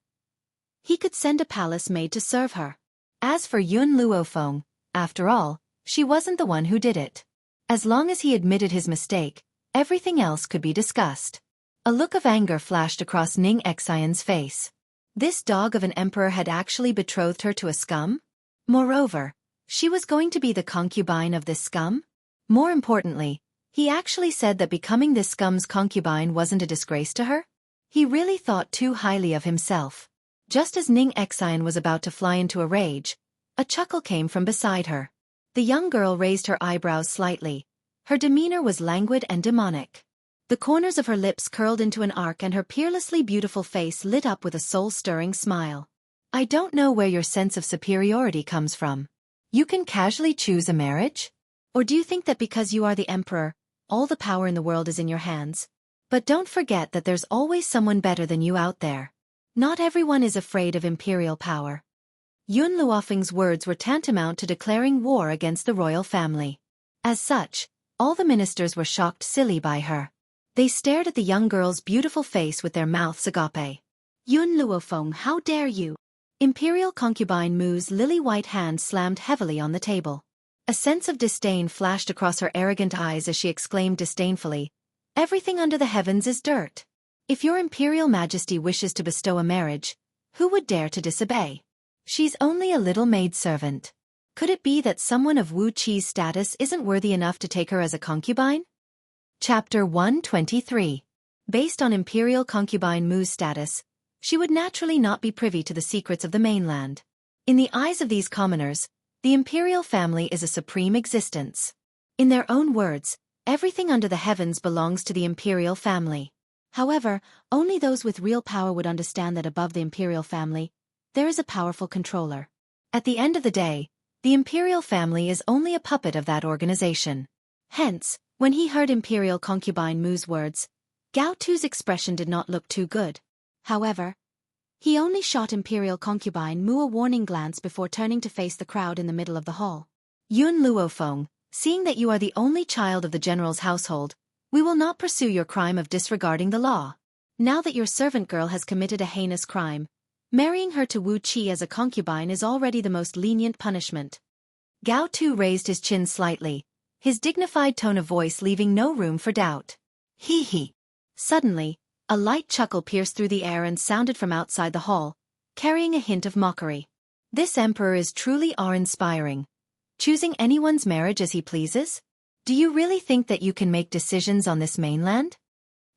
he could send a palace maid to serve her. As for Yun Luo Feng, after all, she wasn't the one who did it. As long as he admitted his mistake, everything else could be discussed. A look of anger flashed across Ning Xian's face. This dog of an emperor had actually betrothed her to a scum? Moreover, she was going to be the concubine of this scum? More importantly, he actually said that becoming this scum's concubine wasn't a disgrace to her? He really thought too highly of himself. Just as Ning Xian was about to fly into a rage, a chuckle came from beside her. The young girl raised her eyebrows slightly. Her demeanor was languid and demonic. The corners of her lips curled into an arc and her peerlessly beautiful face lit up with a soul-stirring smile. I don't know where your sense of superiority comes from. You can casually choose a marriage? Or do you think that because you are the emperor, all the power in the world is in your hands? But don't forget that there's always someone better than you out there. Not everyone is afraid of imperial power. Yun Luofeng's words were tantamount to declaring war against the royal family. As such, all the ministers were shocked silly by her. They stared at the young girl's beautiful face with their mouths agape. Yun Luofeng, how dare you? Imperial concubine Mu's lily-white hand slammed heavily on the table. A sense of disdain flashed across her arrogant eyes as she exclaimed disdainfully, Everything under the heavens is dirt. If your Imperial Majesty wishes to bestow a marriage, who would dare to disobey? She's only a little maidservant. Could it be that someone of Wu Qi's status isn't worthy enough to take her as a concubine? Chapter 123. Based on Imperial concubine Mu's status, she would naturally not be privy to the secrets of the mainland. In the eyes of these commoners, the Imperial family is a supreme existence. In their own words, everything under the heavens belongs to the Imperial family. However, only those with real power would understand that above the Imperial family, there is a powerful controller. At the end of the day, the Imperial family is only a puppet of that organization. Hence, when he heard Imperial concubine Mu's words, Gao Tu's expression did not look too good. However, he only shot Imperial concubine Mu a warning glance before turning to face the crowd in the middle of the hall. Yun Luofeng, seeing that you are the only child of the general's household, we will not pursue your crime of disregarding the law. Now that your servant girl has committed a heinous crime, marrying her to Wu Qi as a concubine is already the most lenient punishment. Gao Tu raised his chin slightly, his dignified tone of voice leaving no room for doubt. Hee hee. Suddenly, a light chuckle pierced through the air and sounded from outside the hall, carrying a hint of mockery. This emperor is truly awe-inspiring. Choosing anyone's marriage as he pleases? Do you really think that you can make decisions on this mainland?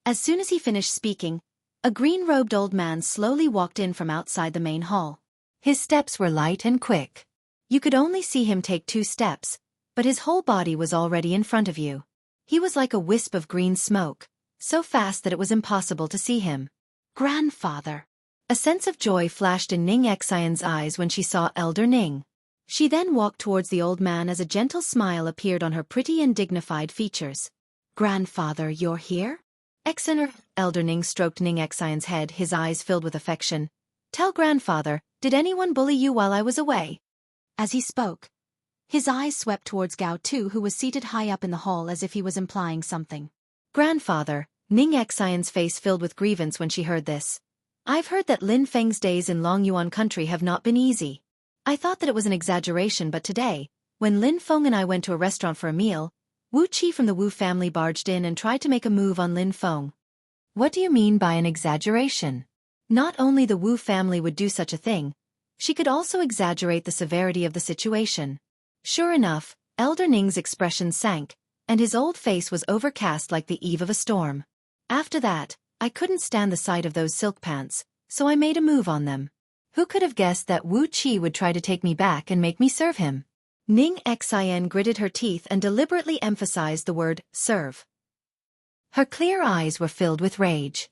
As soon as he finished speaking, a green-robed old man slowly walked in from outside the main hall. His steps were light and quick. You could only see him take 2 steps, but his whole body was already in front of you. He was like a wisp of green smoke, so fast that it was impossible to see him. Grandfather! A sense of joy flashed in Ning Xian's eyes when she saw Elder Ning. She then walked towards the old man as a gentle smile appeared on her pretty and dignified features. Grandfather, you're here? Exener, Elder Ning stroked Ning Xian's head, his eyes filled with affection. Tell grandfather, did anyone bully you while I was away? As he spoke, his eyes swept towards Gao Tu, who was seated high up in the hall as if he was implying something. Grandfather, Ning Xian's face filled with grievance when she heard this. I've heard that Lin Feng's days in Long Yuan country have not been easy. I thought that it was an exaggeration, but today, when Lin Feng and I went to a restaurant for a meal, Wu Qi from the Wu family barged in and tried to make a move on Lin Feng. What do you mean by an exaggeration? Not only the Wu family would do such a thing, she could also exaggerate the severity of the situation. Sure enough, Elder Ning's expression sank, and his old face was overcast like the eve of a storm. After that, I couldn't stand the sight of those silk pants, so I made a move on them. Who could have guessed that Wu Qi would try to take me back and make me serve him? Ning Xian gritted her teeth and deliberately emphasized the word, serve. Her clear eyes were filled with rage.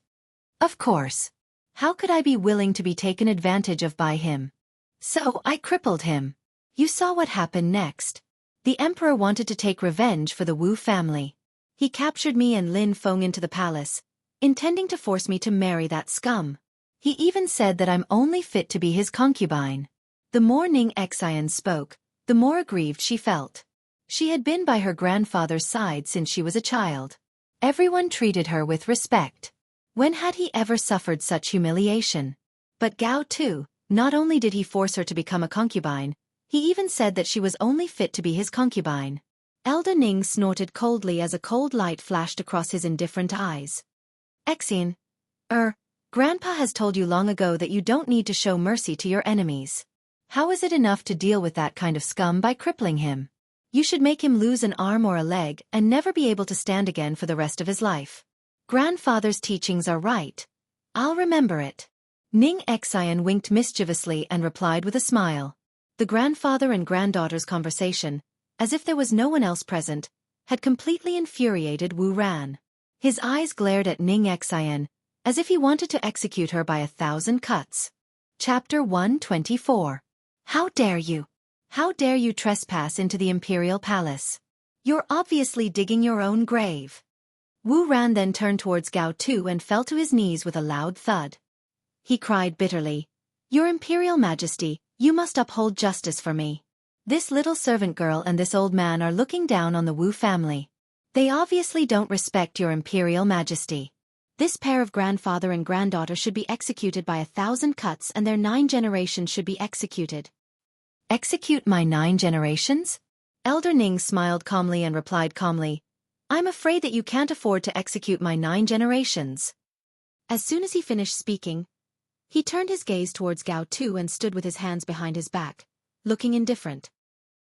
Of course. How could I be willing to be taken advantage of by him? So I crippled him. You saw what happened next. The emperor wanted to take revenge for the Wu family. He captured me and Lin Feng into the palace, intending to force me to marry that scum. He even said that I'm only fit to be his concubine. The more Ning Xian spoke, the more aggrieved she felt. She had been by her grandfather's side since she was a child. Everyone treated her with respect. When had he ever suffered such humiliation? But Gao Tu, not only did he force her to become a concubine, he even said that she was only fit to be his concubine. Elder Ning snorted coldly as a cold light flashed across his indifferent eyes. Xian, Grandpa has told you long ago that you don't need to show mercy to your enemies. How is it enough to deal with that kind of scum by crippling him? You should make him lose an arm or a leg and never be able to stand again for the rest of his life. Grandfather's teachings are right. I'll remember it. Ning Xian winked mischievously and replied with a smile. The grandfather and granddaughter's conversation, as if there was no one else present, had completely infuriated Wu Ran. His eyes glared at Ning Xian, as if he wanted to execute her by 1,000 cuts. Chapter 124. How dare you? How dare you trespass into the imperial palace? You're obviously digging your own grave. Wu Ran then turned towards Gao Tu and fell to his knees with a loud thud. He cried bitterly, Your Imperial Majesty, you must uphold justice for me. This little servant girl and this old man are looking down on the Wu family. They obviously don't respect your Imperial Majesty. This pair of grandfather and granddaughter should be executed by 1,000 cuts and their 9 generations should be executed. Execute my 9 generations? Elder Ning smiled calmly and replied calmly, I'm afraid that you can't afford to execute my 9 generations. As soon as he finished speaking, he turned his gaze towards Gao Tu and stood with his hands behind his back, looking indifferent.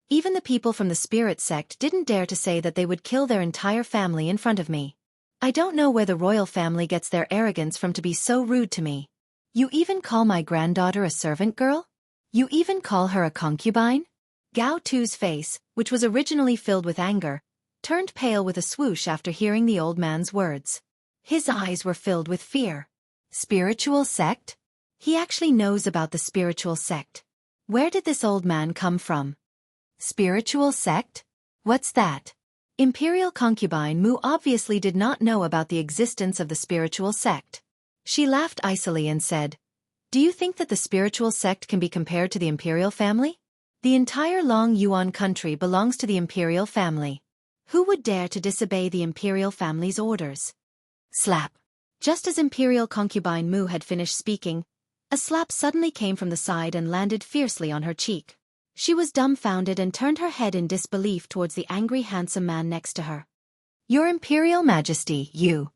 Even the people from the spirit sect didn't dare to say that they would kill their entire family in front of me. I don't know where the royal family gets their arrogance from to be so rude to me. You even call my granddaughter a servant girl? You even call her a concubine? Gao Tu's face, which was originally filled with anger, turned pale with a swoosh after hearing the old man's words. His eyes were filled with fear. Spiritual sect? He actually knows about the spiritual sect. Where did this old man come from? Spiritual sect? What's that? Imperial concubine Mu obviously did not know about the existence of the spiritual sect. She laughed icily and said, "Do you think that the spiritual sect can be compared to the imperial family? The entire Long Yuan country belongs to the imperial family. Who would dare to disobey the imperial family's orders?" Slap. Just as imperial concubine Mu had finished speaking, a slap suddenly came from the side and landed fiercely on her cheek. She was dumbfounded and turned her head in disbelief towards the angry handsome man next to her. "Your Imperial Majesty, you."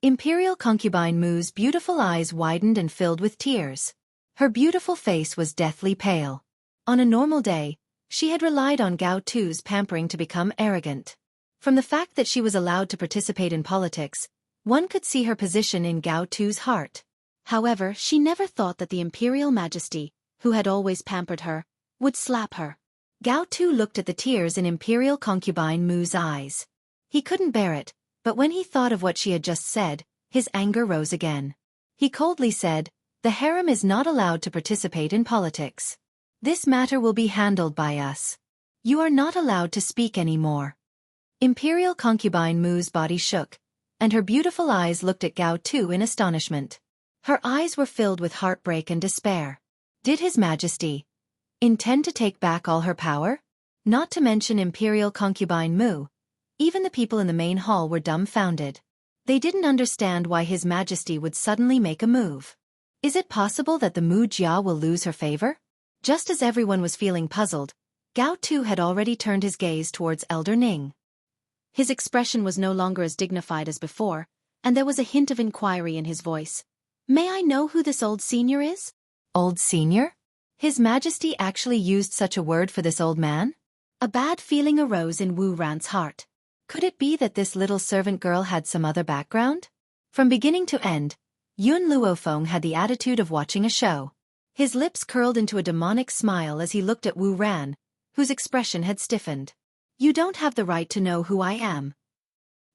Imperial concubine Mu's beautiful eyes widened and filled with tears. Her beautiful face was deathly pale. On a normal day, she had relied on Gao Tu's pampering to become arrogant. From the fact that she was allowed to participate in politics, one could see her position in Gao Tu's heart. However, she never thought that the Imperial Majesty, who had always pampered her, would slap her. Gao Tu looked at the tears in Imperial concubine Mu's eyes. He couldn't bear it, but when he thought of what she had just said, his anger rose again. He coldly said, "The harem is not allowed to participate in politics. This matter will be handled by us. You are not allowed to speak anymore." Imperial concubine Mu's body shook, and her beautiful eyes looked at Gao Tu in astonishment. Her eyes were filled with heartbreak and despair. Did His Majesty intend to take back all her power? Not to mention Imperial concubine Mu. Even the people in the main hall were dumbfounded. They didn't understand why His Majesty would suddenly make a move. Is it possible that the Mu Jia will lose her favor? Just as everyone was feeling puzzled, Gao Tu had already turned his gaze towards Elder Ning. His expression was no longer as dignified as before, and there was a hint of inquiry in his voice. "May I know who this old senior is?" Old senior? His Majesty actually used such a word for this old man? A bad feeling arose in Wu Ran's heart. Could it be that this little servant girl had some other background? From beginning to end, Yun Luofeng had the attitude of watching a show. His lips curled into a demonic smile as he looked at Wu Ran, whose expression had stiffened. "You don't have the right to know who I am."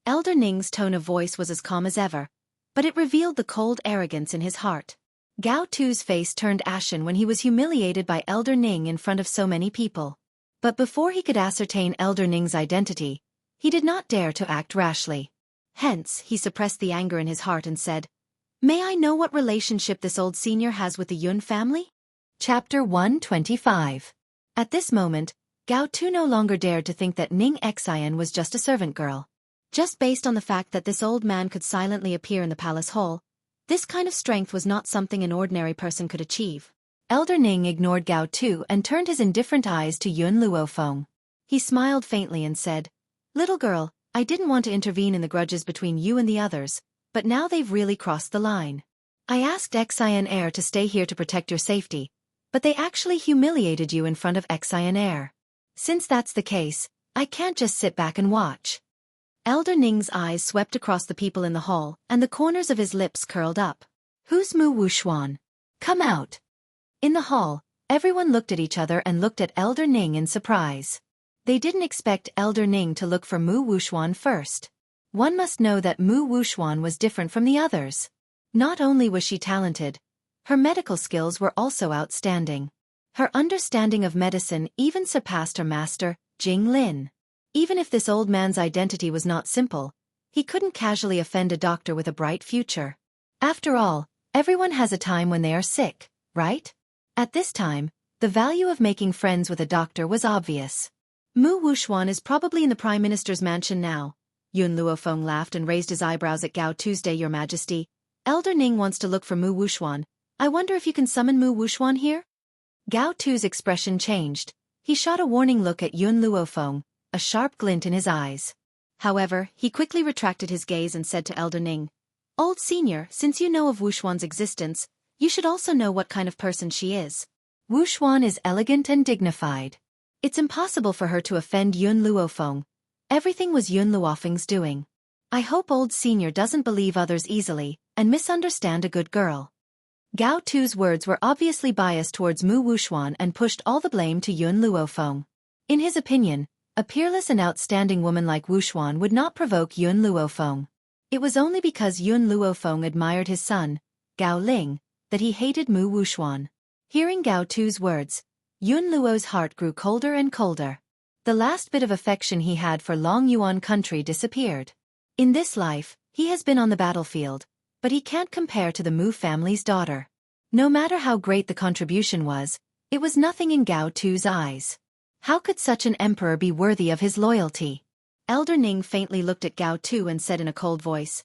Elder Ning's tone of voice was as calm as ever, but it revealed the cold arrogance in his heart. Gao Tu's face turned ashen when he was humiliated by Elder Ning in front of so many people. But before he could ascertain Elder Ning's identity, he did not dare to act rashly. Hence, he suppressed the anger in his heart and said, "May I know what relationship this old senior has with the Yun family?" Chapter 125. At this moment, Gao Tu no longer dared to think that Ning Xian was just a servant girl. Just based on the fact that this old man could silently appear in the palace hall, this kind of strength was not something an ordinary person could achieve. Elder Ning ignored Gao Tu and turned his indifferent eyes to Yun Luofeng. He smiled faintly and said, "Little girl, I didn't want to intervene in the grudges between you and the others, but now they've really crossed the line. I asked Xian Heir to stay here to protect your safety, but they actually humiliated you in front of Xian Heir. Since that's the case, I can't just sit back and watch." Elder Ning's eyes swept across the people in the hall, and the corners of his lips curled up. "Who's Mu Wuxuan? Come out." In the hall, everyone looked at each other and looked at Elder Ning in surprise. They didn't expect Elder Ning to look for Mu Wuxuan first. One must know that Mu Wuxuan was different from the others. Not only was she talented, her medical skills were also outstanding. Her understanding of medicine even surpassed her master, Jing Lin. Even if this old man's identity was not simple, he couldn't casually offend a doctor with a bright future. After all, everyone has a time when they are sick, right? At this time, the value of making friends with a doctor was obvious. "Mu Wuxuan is probably in the Prime Minister's mansion now." Yun Luofeng laughed and raised his eyebrows at Gao Tuesday. "Your Majesty, Elder Ning wants to look for Mu Wuxuan. I wonder if you can summon Mu Wuxuan here?" Gao Tu's expression changed. He shot a warning look at Yun Luofeng, a sharp glint in his eyes. However, he quickly retracted his gaze and said to Elder Ning, "Old senior, since you know of Wuxuan's existence, you should also know what kind of person she is. Wuxuan is elegant and dignified. It's impossible for her to offend Yun Luofeng. Everything was Yun Luofeng's doing. I hope old senior doesn't believe others easily and misunderstand a good girl." Gao Tu's words were obviously biased towards Mu Wuxuan and pushed all the blame to Yun Luofeng. In his opinion, a peerless and outstanding woman like Wuxuan would not provoke Yun Luofeng. It was only because Yun Luofeng admired his son, Gao Ling, that he hated Mu Wuxuan. Hearing Gao Tu's words, Yun Luo's heart grew colder and colder. The last bit of affection he had for Long Yuan country disappeared. In this life, he has been on the battlefield, but he can't compare to the Mu family's daughter. No matter how great the contribution was, it was nothing in Gao Tu's eyes. How could such an emperor be worthy of his loyalty? Elder Ning faintly looked at Gao Tu and said in a cold voice,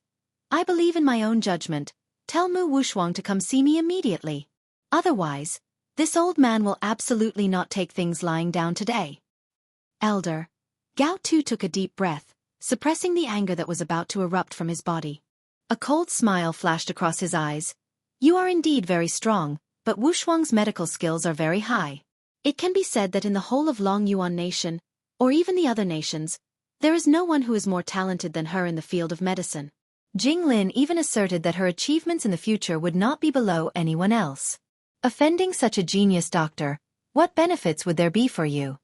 "I believe in my own judgment. Tell Mu Wushuang to come see me immediately. Otherwise, this old man will absolutely not take things lying down today." Elder. Gao Tu took a deep breath, suppressing the anger that was about to erupt from his body. A cold smile flashed across his eyes. "You are indeed very strong, but Wushuang's medical skills are very high. It can be said that in the whole of Long Yuan Nation, or even the other nations, there is no one who is more talented than her in the field of medicine." Jing Lin even asserted that her achievements in the future would not be below anyone else. Offending such a genius doctor, what benefits would there be for you?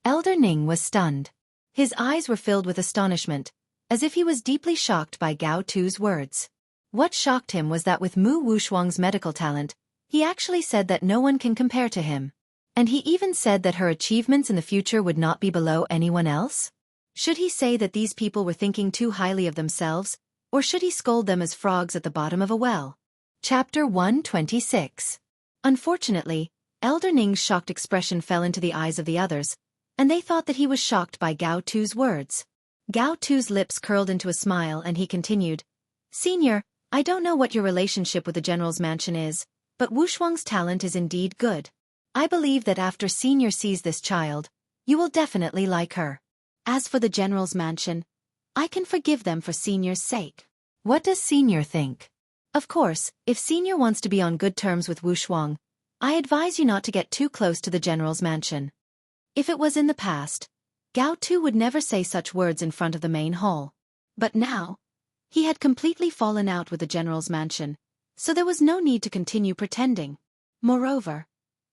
Elder Ning was stunned. His eyes were filled with astonishment, as if he was deeply shocked by Gao Tu's words. What shocked him was that with Mu Wushuang's medical talent, he actually said that no one can compare to him. And he even said that her achievements in the future would not be below anyone else? Should he say that these people were thinking too highly of themselves, or should he scold them as frogs at the bottom of a well? Chapter 126. Unfortunately, Elder Ning's shocked expression fell into the eyes of the others, and they thought that he was shocked by Gao Tu's words. Gao Tu's lips curled into a smile and he continued, "Senior, I don't know what your relationship with the general's mansion is, but Wushuang's talent is indeed good. I believe that after Senior sees this child, you will definitely like her. As for the general's mansion, I can forgive them for Senior's sake." What does Senior think? Of course, if Senior wants to be on good terms with Wushuang, I advise you not to get too close to the general's mansion. If it was in the past, Gao Tu would never say such words in front of the main hall. But now, he had completely fallen out with the general's mansion, so there was no need to continue pretending. Moreover,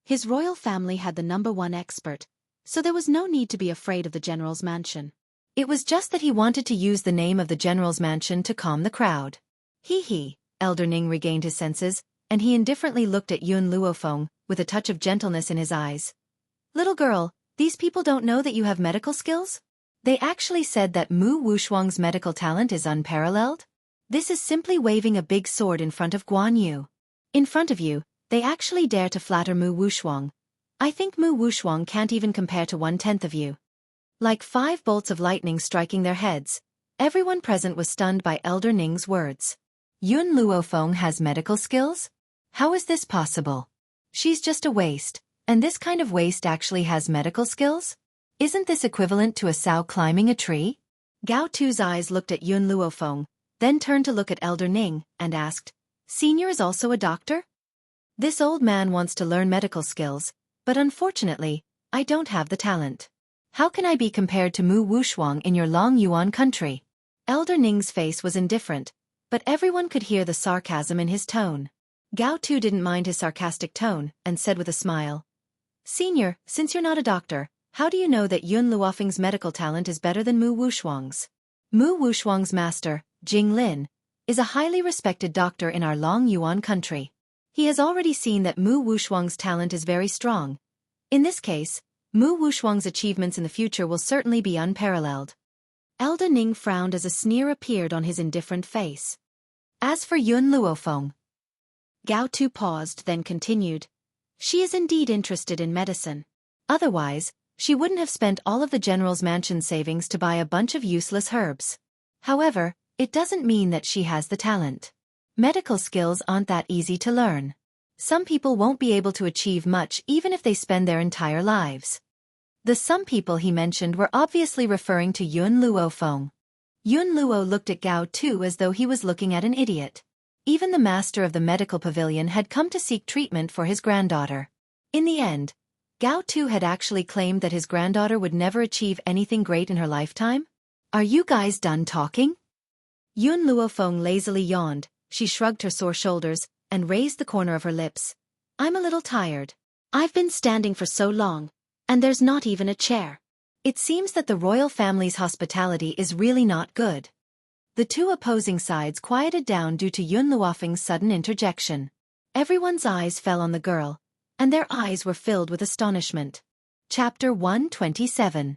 his royal family had the #1 expert, so there was no need to be afraid of the general's mansion. It was just that he wanted to use the name of the general's mansion to calm the crowd. He. Elder Ning regained his senses, and he indifferently looked at Yun Luofeng, with a touch of gentleness in his eyes. "Little girl, these people don't know that you have medical skills? They actually said that Mu Wushuang's medical talent is unparalleled? This is simply waving a big sword in front of Guan Yu. In front of you, they actually dare to flatter Mu Wushuang. I think Mu Wushuang can't even compare to 1/10 of you." Like 5 bolts of lightning striking their heads, everyone present was stunned by Elder Ning's words. Yun Luofeng has medical skills? How is this possible? She's just a waste, and this kind of waste actually has medical skills? Isn't this equivalent to a sow climbing a tree? Gao Tu's eyes looked at Yun Luofeng, then turned to look at Elder Ning, and asked, "Senior is also a doctor?" "This old man wants to learn medical skills, but unfortunately, I don't have the talent. How can I be compared to Mu Wushuang in your Long Yuan country?" Elder Ning's face was indifferent, but everyone could hear the sarcasm in his tone. Gao Tu didn't mind his sarcastic tone, and said with a smile, "Senior, since you're not a doctor, how do you know that Yun Luofeng's medical talent is better than Mu Wushuang's?" Mu Wushuang's master, Jing Lin, is a highly respected doctor in our Long Yuan country. He has already seen that Mu Wushuang's talent is very strong. In this case, Mu Wushuang's achievements in the future will certainly be unparalleled. Elder Ning frowned as a sneer appeared on his indifferent face. As for Yun Luofeng, Gao Tu paused, then continued, "She is indeed interested in medicine. Otherwise, she wouldn't have spent all of the general's mansion savings to buy a bunch of useless herbs. However, it doesn't mean that she has the talent. Medical skills aren't that easy to learn. Some people won't be able to achieve much even if they spend their entire lives." The some people he mentioned were obviously referring to Yun Luofeng. Yun Luo looked at Gao Tu as though he was looking at an idiot. Even the master of the medical pavilion had come to seek treatment for his granddaughter. In the end, Gao Tu had actually claimed that his granddaughter would never achieve anything great in her lifetime? "Are you guys done talking?" Yun Luofeng lazily yawned, she shrugged her sore shoulders, and raised the corner of her lips. "I'm a little tired. I've been standing for so long, and there's not even a chair. It seems that the royal family's hospitality is really not good." The two opposing sides quieted down due to Yun Luofeng's sudden interjection. Everyone's eyes fell on the girl, and their eyes were filled with astonishment. Chapter 127.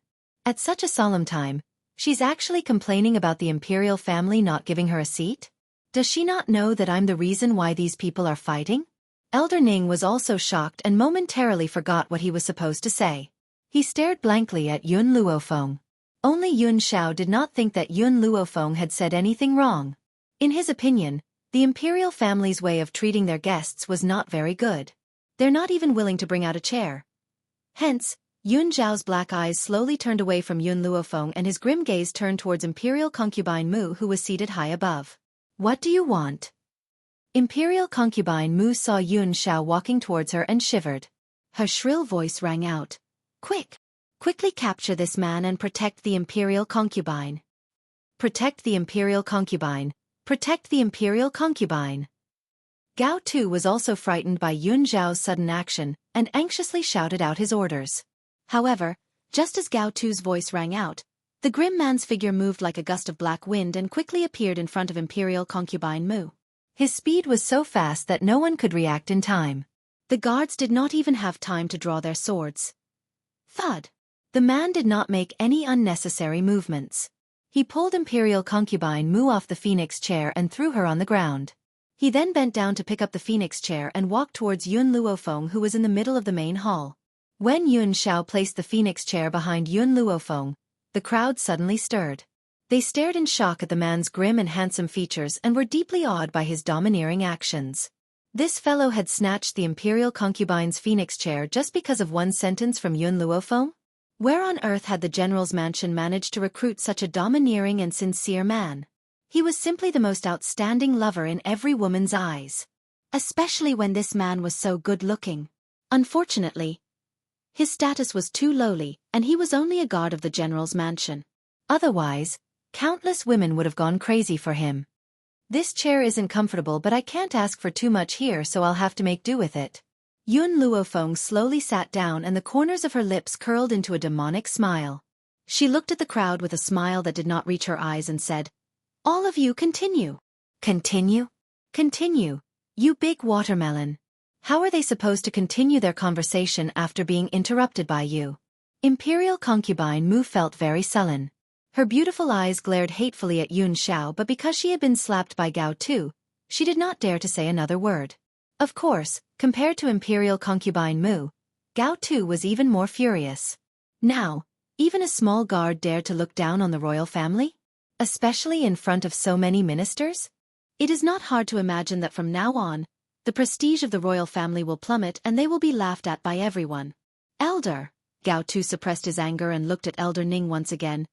At such a solemn time, she's actually complaining about the imperial family not giving her a seat? Does she not know that I'm the reason why these people are fighting? Elder Ning was also shocked and momentarily forgot what he was supposed to say. He stared blankly at Yun Luofeng. Only Yun Xiao did not think that Yun Luofeng had said anything wrong. In his opinion, the imperial family's way of treating their guests was not very good. They're not even willing to bring out a chair. Hence, Yun Zhao's black eyes slowly turned away from Yun Luofeng and his grim gaze turned towards imperial concubine Mu, who was seated high above. What do you want? Imperial concubine Mu saw Yun Xiao walking towards her and shivered. Her shrill voice rang out. Quick! Quickly capture this man and protect the imperial concubine. Protect the imperial concubine. Protect the imperial concubine. Gao Tu was also frightened by Yun Zhao's sudden action and anxiously shouted out his orders. However, just as Gao Tu's voice rang out, the grim man's figure moved like a gust of black wind and quickly appeared in front of imperial concubine Mu. His speed was so fast that no one could react in time. The guards did not even have time to draw their swords. Thud! The man did not make any unnecessary movements. He pulled imperial concubine Mu off the phoenix chair and threw her on the ground. He then bent down to pick up the phoenix chair and walked towards Yun Luofeng, who was in the middle of the main hall. When Yun Xiao placed the phoenix chair behind Yun Luofeng, the crowd suddenly stirred. They stared in shock at the man's grim and handsome features and were deeply awed by his domineering actions. This fellow had snatched the imperial concubine's phoenix chair just because of one sentence from Yun Luofeng? Where on earth had the general's mansion managed to recruit such a domineering and sincere man? He was simply the most outstanding lover in every woman's eyes. Especially when this man was so good-looking. Unfortunately, his status was too lowly, and he was only a guard of the general's mansion. Otherwise, countless women would have gone crazy for him. This chair isn't comfortable, but I can't ask for too much here, so I'll have to make do with it. Yun Luofeng slowly sat down and the corners of her lips curled into a demonic smile. She looked at the crowd with a smile that did not reach her eyes and said, "All of you continue. Continue? Continue, you big watermelon. How are they supposed to continue their conversation after being interrupted by you?" Imperial concubine Mu felt very sullen. Her beautiful eyes glared hatefully at Yun Xiao, but because she had been slapped by Gao Tu, she did not dare to say another word. Of course, compared to imperial concubine Mu, Gao Tu was even more furious. Now, even a small guard dared to look down on the royal family? Especially in front of so many ministers? It is not hard to imagine that from now on, the prestige of the royal family will plummet and they will be laughed at by everyone. Elder, Gao Tu suppressed his anger and looked at Elder Ning once again.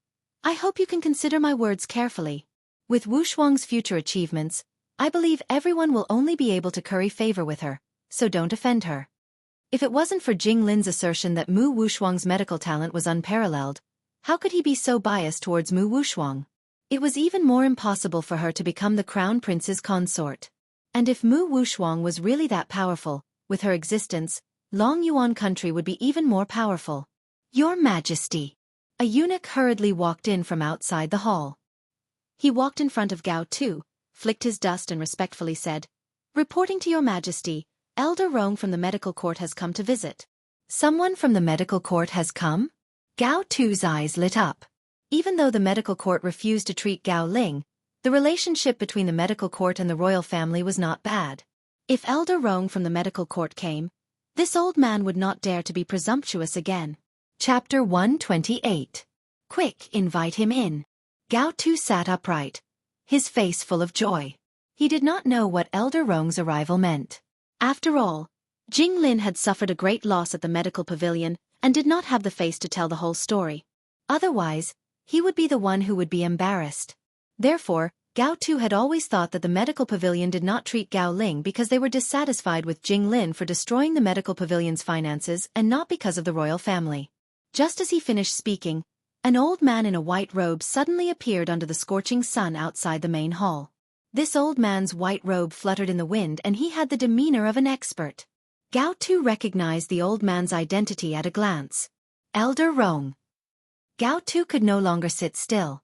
I hope you can consider my words carefully. With Wu Shuang's future achievements, I believe everyone will only be able to curry favor with her, so don't offend her. If it wasn't for Jing Lin's assertion that Mu Wushuang's medical talent was unparalleled, how could he be so biased towards Mu Wushuang? It was even more impossible for her to become the crown prince's consort. And if Mu Wushuang was really that powerful, with her existence, Long Yuan country would be even more powerful. Your Majesty. A eunuch hurriedly walked in from outside the hall. He walked in front of Gao Tu, flicked his dust and respectfully said, "Reporting to your Majesty, Elder Rong from the medical court has come to visit." Someone from the medical court has come? Gao Tu's eyes lit up. Even though the medical court refused to treat Gao Ling, the relationship between the medical court and the royal family was not bad. If Elder Rong from the medical court came, this old man would not dare to be presumptuous again. Chapter 128. Quick, invite him in. Gao Tu sat upright, his face full of joy. He did not know what Elder Rong's arrival meant. After all, Jing Lin had suffered a great loss at the medical pavilion and did not have the face to tell the whole story. Otherwise, he would be the one who would be embarrassed. Therefore, Gao Tu had always thought that the medical pavilion did not treat Gao Ling because they were dissatisfied with Jing Lin for destroying the medical pavilion's finances and not because of the royal family. Just as he finished speaking, an old man in a white robe suddenly appeared under the scorching sun outside the main hall. This old man's white robe fluttered in the wind and he had the demeanor of an expert. Gao Tu recognized the old man's identity at a glance. Elder Rong. Gao Tu could no longer sit still.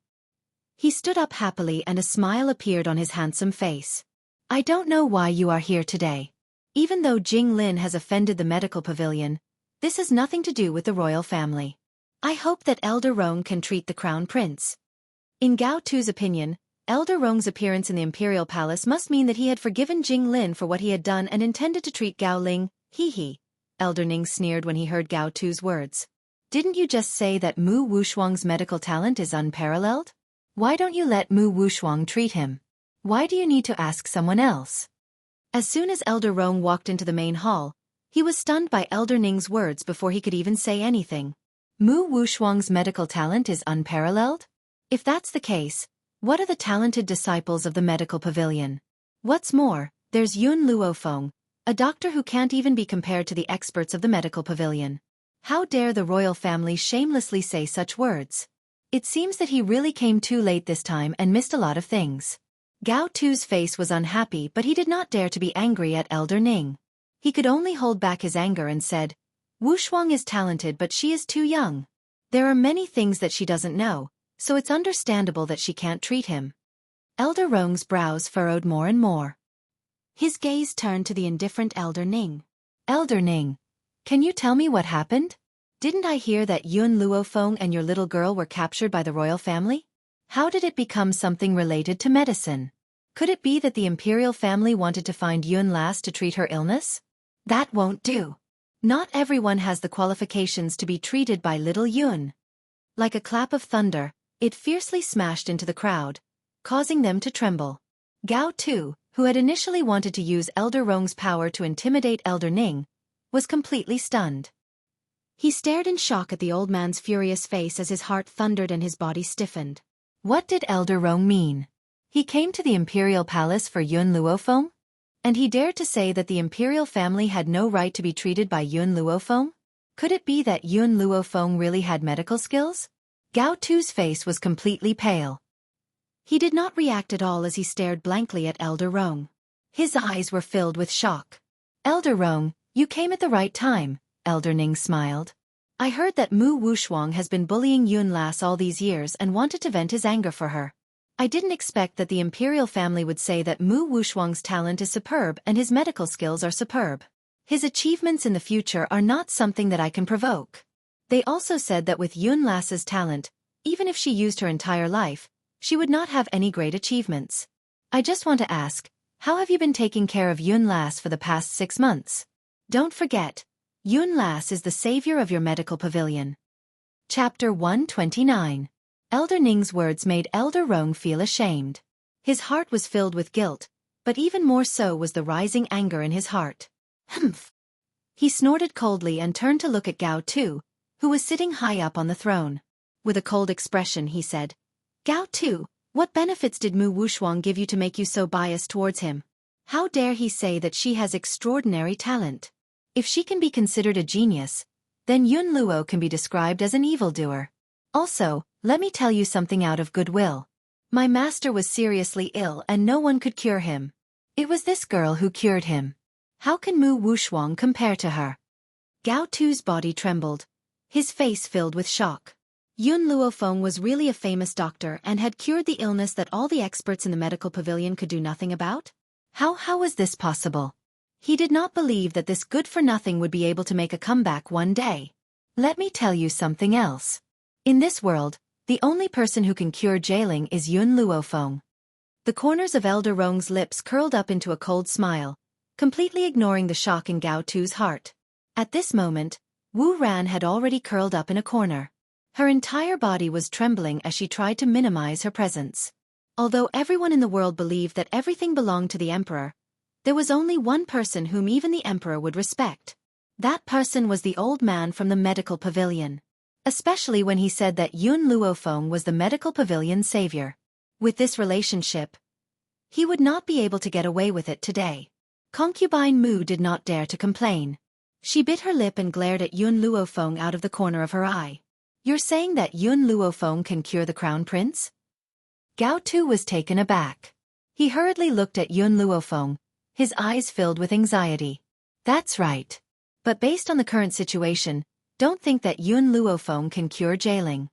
He stood up happily and a smile appeared on his handsome face. "I don't know why you are here today. Even though Jing Lin has offended the medical pavilion, this has nothing to do with the royal family. I hope that Elder Rong can treat the crown prince. In Gao Tu's opinion, Elder Rong's appearance in the imperial palace must mean that he had forgiven Jing Lin for what he had done and intended to treat Gao Ling. Hee. Elder Ning sneered when he heard Gao Tu's words. Didn't you just say that Mu Wushuang's medical talent is unparalleled? Why don't you let Mu Wushuang treat him? Why do you need to ask someone else? As soon as Elder Rong walked into the main hall, he was stunned by Elder Ning's words before he could even say anything. Mu Wushuang's medical talent is unparalleled? If that's the case, what are the talented disciples of the medical pavilion? What's more, there's Yun Luofeng, a doctor who can't even be compared to the experts of the medical pavilion. How dare the royal family shamelessly say such words? It seems that he really came too late this time and missed a lot of things. Gao Tu's face was unhappy, but he did not dare to be angry at Elder Ning. He could only hold back his anger and said, Wushuang is talented but she is too young. There are many things that she doesn't know, so it's understandable that she can't treat him. Elder Rong's brows furrowed more and more. His gaze turned to the indifferent Elder Ning. Elder Ning, can you tell me what happened? Didn't I hear that Yun Luofeng and your little girl were captured by the royal family? How did it become something related to medicine? Could it be that the imperial family wanted to find Yun Las to treat her illness? That won't do. Not everyone has the qualifications to be treated by little Yun. Like a clap of thunder, it fiercely smashed into the crowd, causing them to tremble. Gao Tu, who had initially wanted to use Elder Rong's power to intimidate Elder Ning, was completely stunned. He stared in shock at the old man's furious face as his heart thundered and his body stiffened. What did Elder Rong mean? He came to the imperial palace for Yun Luofeng? And he dared to say that the imperial family had no right to be treated by Yun Luofeng? Could it be that Yun Luofeng really had medical skills? Gao Tu's face was completely pale. He did not react at all as he stared blankly at Elder Rong. His eyes were filled with shock. Elder Rong, you came at the right time, Elder Ning smiled. I heard that Mu Wushuang has been bullying Yun Las all these years and wanted to vent his anger for her. I didn't expect that the imperial family would say that Mu Wushuang's talent is superb and his medical skills are superb. His achievements in the future are not something that I can provoke. They also said that with Yun Las's talent, even if she used her entire life, she would not have any great achievements. I just want to ask, how have you been taking care of Yun Las for the past 6 months? Don't forget, Yun Las is the savior of your medical pavilion. Chapter 129. Elder Ning's words made Elder Rong feel ashamed. His heart was filled with guilt, but even more so was the rising anger in his heart. Humph! He snorted coldly and turned to look at Gao Tu, who was sitting high up on the throne. With a cold expression he said, Gao Tu, what benefits did Mu Wushuang give you to make you so biased towards him? How dare he say that she has extraordinary talent? If she can be considered a genius, then Yun Luo can be described as an evildoer. Also, let me tell you something out of goodwill. My master was seriously ill and no one could cure him. It was this girl who cured him. How can Mu Wushuang compare to her? Gao Tu's body trembled, his face filled with shock. Yun Luofeng was really a famous doctor and had cured the illness that all the experts in the medical pavilion could do nothing about? How was this possible? He did not believe that this good-for-nothing would be able to make a comeback one day. Let me tell you something else. In this world, the only person who can cure jailing is Yun Luofeng. The corners of Elder Rong's lips curled up into a cold smile, completely ignoring the shock in Gao Tu's heart. At this moment, Wu Ran had already curled up in a corner. Her entire body was trembling as she tried to minimize her presence. Although everyone in the world believed that everything belonged to the emperor, there was only one person whom even the emperor would respect. That person was the old man from the medical pavilion. Especially when he said that Yun Luofeng was the medical pavilion's savior. With this relationship, he would not be able to get away with it today. Concubine Mu did not dare to complain. She bit her lip and glared at Yun Luofeng out of the corner of her eye. You're saying that Yun Luofeng can cure the crown prince? Gao Tu was taken aback. He hurriedly looked at Yun Luofeng, his eyes filled with anxiety. That's right. But based on the current situation, don't think that Yun Luofeng can cure jailing.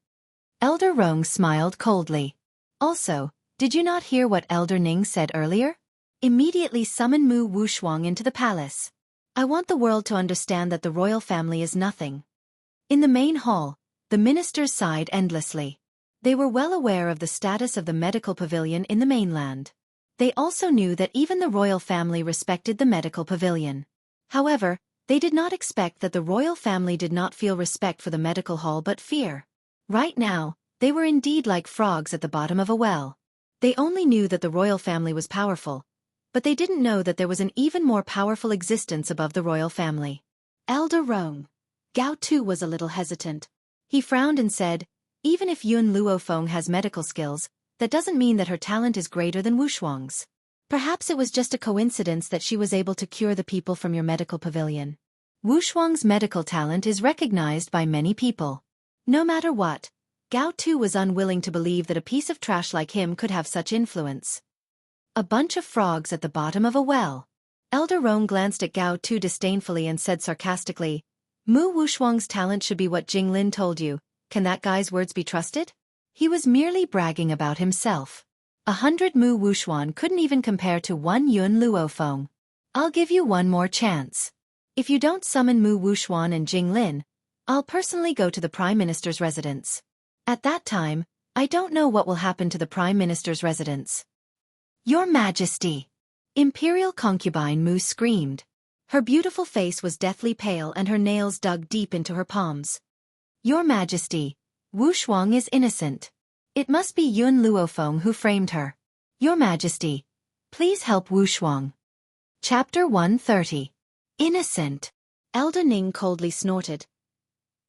Elder Rong smiled coldly. Also, did you not hear what Elder Ning said earlier? Immediately summon Mu Wushuang into the palace. I want the world to understand that the royal family is nothing. In the main hall, The ministers sighed endlessly. They were well aware of the status of the medical pavilion in the mainland. They also knew that even the royal family respected the medical pavilion. However, they did not expect that the royal family did not feel respect for the medical hall but fear. Right now, they were indeed like frogs at the bottom of a well. They only knew that the royal family was powerful, but they didn't know that there was an even more powerful existence above the royal family. Elder Rong. Gao Tu was a little hesitant. He frowned and said, even if Yun Luofeng has medical skills, that doesn't mean that her talent is greater than Wu Shuang's. Perhaps it was just a coincidence that she was able to cure the people from your medical pavilion. Wu Shuang's medical talent is recognized by many people. No matter what, Gao Tu was unwilling to believe that a piece of trash like him could have such influence. A bunch of frogs at the bottom of a well. Elder Rong glanced at Gao Tu disdainfully and said sarcastically, Mu Wushuang's talent should be what Jinglin told you. Can that guy's words be trusted? He was merely bragging about himself. 100 Mu Wushuan couldn't even compare to 1 Yun Luofeng. I'll give you one more chance. If you don't summon Mu Wushuan and Jinglin, I'll personally go to the Prime Minister's residence. At that time, I don't know what will happen to the Prime Minister's residence. Your Majesty! Imperial concubine Mu screamed. Her beautiful face was deathly pale and her nails dug deep into her palms. Your Majesty, Wu Shuang is innocent. It must be Yun Luofeng who framed her. Your Majesty, please help Wu Shuang. Chapter 130. Innocent. Elder Ning coldly snorted.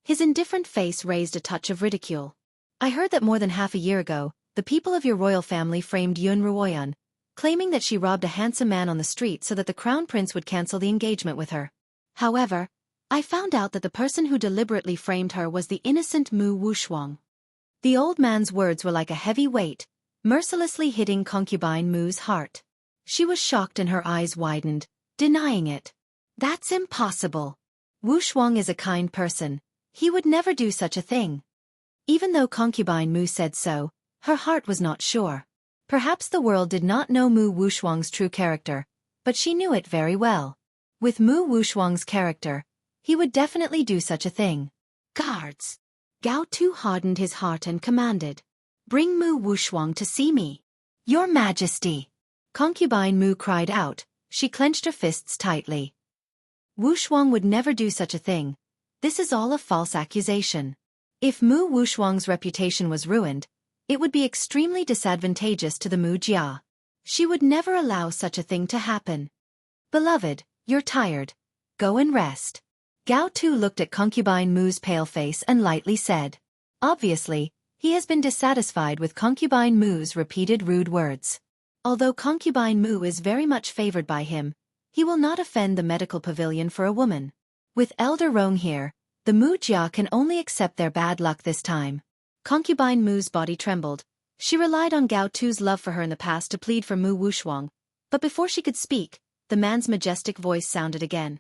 His indifferent face raised a touch of ridicule. I heard that more than half a year ago, the people of your royal family framed Yun Ruoyan, claiming that she robbed a handsome man on the street so that the crown prince would cancel the engagement with her. However, I found out that the person who deliberately framed her was the innocent Mu Wushuang. The old man's words were like a heavy weight, mercilessly hitting concubine Mu's heart. She was shocked and her eyes widened, denying it. That's impossible. Wu Shuang is a kind person. He would never do such a thing. Even though concubine Mu said so, her heart was not sure. Perhaps the world did not know Mu Wushuang's true character, but she knew it very well. With Mu Wushuang's character, he would definitely do such a thing. Guards! Gao Tu hardened his heart and commanded. Bring Mu Wushuang to see me. Your Majesty! Concubine Mu cried out, she clenched her fists tightly. Wu Shuang would never do such a thing. This is all a false accusation. If Mu Wushuang's reputation was ruined, it would be extremely disadvantageous to the Mu Jia. She would never allow such a thing to happen. Beloved, you're tired. Go and rest. Gao Tu looked at concubine Mu's pale face and lightly said. Obviously, he has been dissatisfied with concubine Mu's repeated rude words. Although concubine Mu is very much favored by him, he will not offend the medical pavilion for a woman. With Elder Rong here, the Mu Jia can only accept their bad luck this time. Concubine Mu's body trembled. She relied on Gao Tu's love for her in the past to plead for Mu Wushuang, but before she could speak, the man's majestic voice sounded again.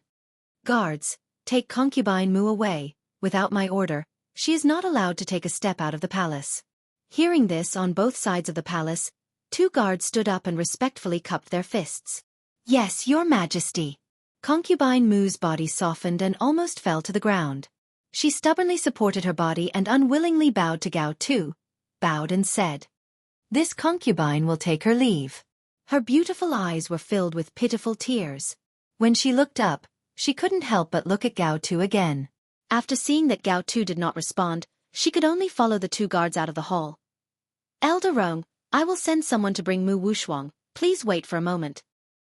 Guards, take concubine Mu away. Without my order, she is not allowed to take a step out of the palace. Hearing this on both sides of the palace, 2 guards stood up and respectfully cupped their fists. Yes, your Majesty. Concubine Mu's body softened and almost fell to the ground. She stubbornly supported her body and unwillingly bowed to Gao Tu, bowed and said, This concubine will take her leave. Her beautiful eyes were filled with pitiful tears. When she looked up, she couldn't help but look at Gao Tu again. After seeing that Gao Tu did not respond, she could only follow the 2 guards out of the hall. Elder Rong, I will send someone to bring Mu Wushuang. Please wait for a moment.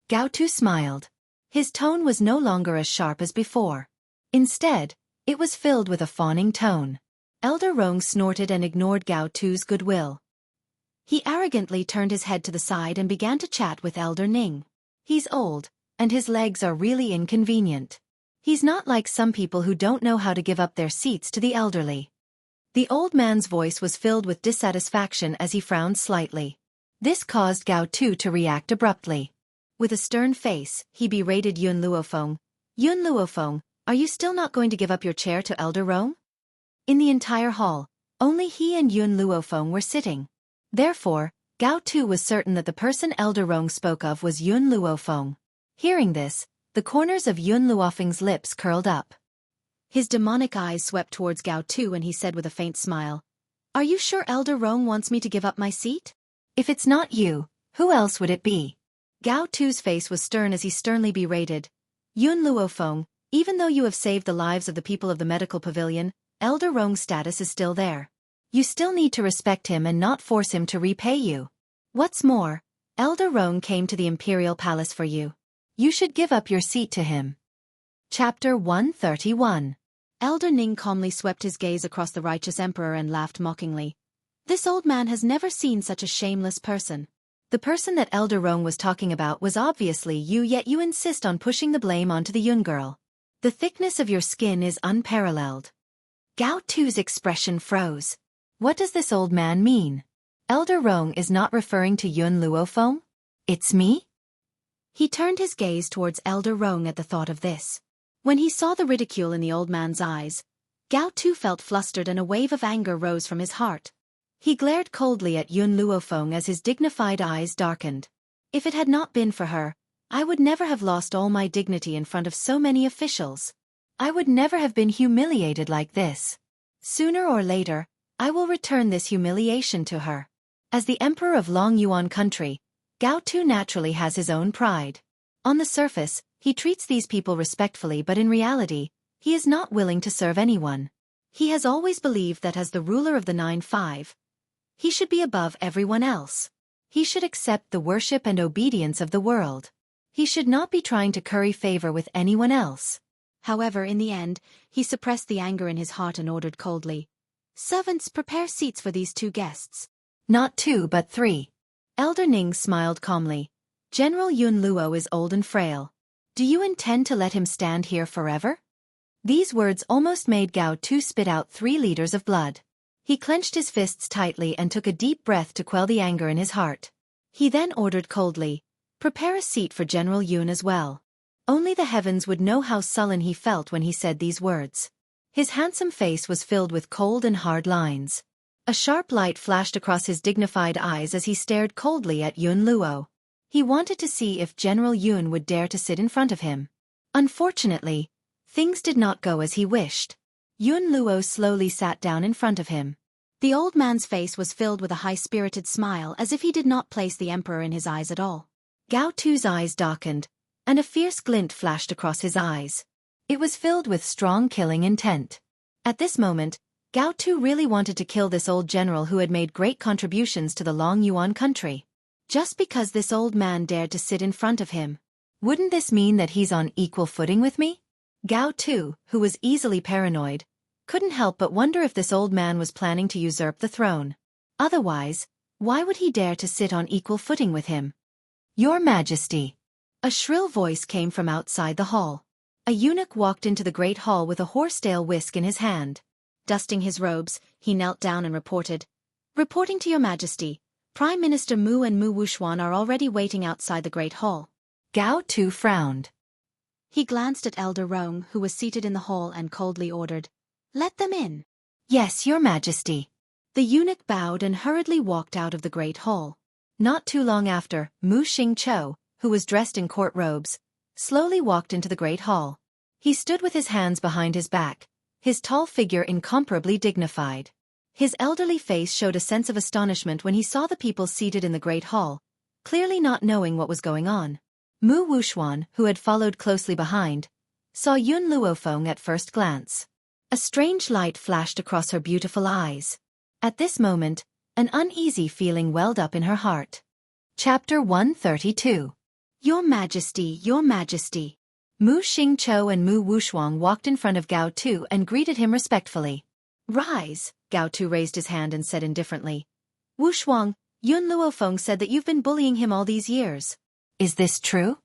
Gao Tu smiled. His tone was no longer as sharp as before. Instead, it was filled with a fawning tone. Elder Rong snorted and ignored Gao Tu's goodwill. He arrogantly turned his head to the side and began to chat with Elder Ning. He's old, and his legs are really inconvenient. He's not like some people who don't know how to give up their seats to the elderly. The old man's voice was filled with dissatisfaction as he frowned slightly. This caused Gao Tu to react abruptly. With a stern face, he berated Yun Luofeng. Yun Luofeng, are you still not going to give up your chair to Elder Rong? In the entire hall, only he and Yun Luofeng were sitting. Therefore, Gao Tu was certain that the person Elder Rong spoke of was Yun Luofeng. Hearing this, the corners of Yun Luofeng's lips curled up. His demonic eyes swept towards Gao Tu and he said with a faint smile, "Are you sure Elder Rong wants me to give up my seat? If it's not you, who else would it be?" Gao Tu's face was stern as he sternly berated, "Yun Luofeng, even though you have saved the lives of the people of the medical pavilion, Elder Rong's status is still there. You still need to respect him and not force him to repay you. What's more, Elder Rong came to the Imperial Palace for you. You should give up your seat to him." Chapter 131. Elder Ning calmly swept his gaze across the righteous emperor and laughed mockingly. This old man has never seen such a shameless person. The person that Elder Rong was talking about was obviously you, yet you insist on pushing the blame onto the Yun girl. The thickness of your skin is unparalleled. Gao Tu's expression froze. What does this old man mean? Elder Rong is not referring to Yun Luofeng? It's me? He turned his gaze towards Elder Rong at the thought of this. When he saw the ridicule in the old man's eyes, Gao Tu felt flustered and a wave of anger rose from his heart. He glared coldly at Yun Luofeng as his dignified eyes darkened. If it had not been for her, I would never have lost all my dignity in front of so many officials. I would never have been humiliated like this. Sooner or later, I will return this humiliation to her. As the emperor of Long Yuan country, Gao Tu naturally has his own pride. On the surface, he treats these people respectfully, but in reality, he is not willing to serve anyone. He has always believed that as the ruler of the 9-5, he should be above everyone else. He should accept the worship and obedience of the world. He should not be trying to curry favor with anyone else. However, in the end, he suppressed the anger in his heart and ordered coldly, "Servants, prepare seats for these 2 guests. Not 2 but 3. Elder Ning smiled calmly. General Yun Luo is old and frail. Do you intend to let him stand here forever? These words almost made Gao Tu spit out 3 liters of blood. He clenched his fists tightly and took a deep breath to quell the anger in his heart. He then ordered coldly, "Prepare a seat for General Yun as well." Only the heavens would know how sullen he felt when he said these words. His handsome face was filled with cold and hard lines. A sharp light flashed across his dignified eyes as he stared coldly at Yun Luo. He wanted to see if General Yun would dare to sit in front of him. Unfortunately, things did not go as he wished. Yun Luo slowly sat down in front of him. The old man's face was filled with a high-spirited smile as if he did not place the emperor in his eyes at all. Gao Tu's eyes darkened, and a fierce glint flashed across his eyes. It was filled with strong killing intent. At this moment, Gao Tu really wanted to kill this old general who had made great contributions to the Long Yuan country. Just because this old man dared to sit in front of him. Wouldn't this mean that he's on equal footing with me? Gao Tu, who was easily paranoid, couldn't help but wonder if this old man was planning to usurp the throne. Otherwise, why would he dare to sit on equal footing with him? "Your Majesty." A shrill voice came from outside the hall. A eunuch walked into the great hall with a horsetail whisk in his hand. Dusting his robes, he knelt down and reported, "Reporting to your Majesty, Prime Minister Mu and Mu Wuxuan are already waiting outside the great hall." Gao Tu frowned. He glanced at Elder Rong, who was seated in the hall, and coldly ordered, "Let them in." "Yes, your Majesty." The eunuch bowed and hurriedly walked out of the great hall. Not too long after, Mu Xingqiu, who was dressed in court robes, slowly walked into the great hall. He stood with his hands behind his back, his tall figure incomparably dignified. His elderly face showed a sense of astonishment when he saw the people seated in the great hall, clearly not knowing what was going on. Mu Wuxuan, who had followed closely behind, saw Yun Luofeng at first glance. A strange light flashed across her beautiful eyes. At this moment, an uneasy feeling welled up in her heart. Chapter 132. "Your Majesty, Your Majesty." Mu Xingqiu and Mu Wuxuan walked in front of Gao Tu and greeted him respectfully. "Rise." Gao Tu raised his hand and said indifferently, "Wuxuan, Yun Luofeng said that you've been bullying him all these years. Is this true?"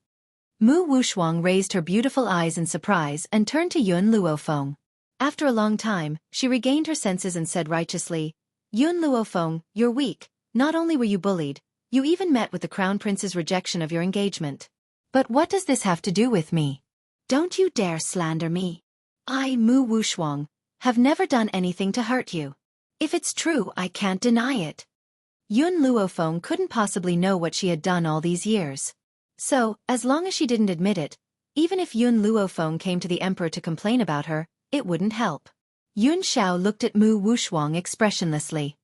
Mu Wuxuan raised her beautiful eyes in surprise and turned to Yun Luofeng. After a long time, she regained her senses and said righteously, "Yun Luofeng, you're weak. Not only were you bullied, you even met with the Crown Prince's rejection of your engagement. But what does this have to do with me? Don't you dare slander me. I, Mu Wuxuan, have never done anything to hurt you. If it's true, I can't deny it." Yun Luofeng couldn't possibly know what she had done all these years. So, as long as she didn't admit it, even if Yun Luofeng came to the emperor to complain about her, it wouldn't help. Yun Xiao looked at Mu Wuxuang expressionlessly.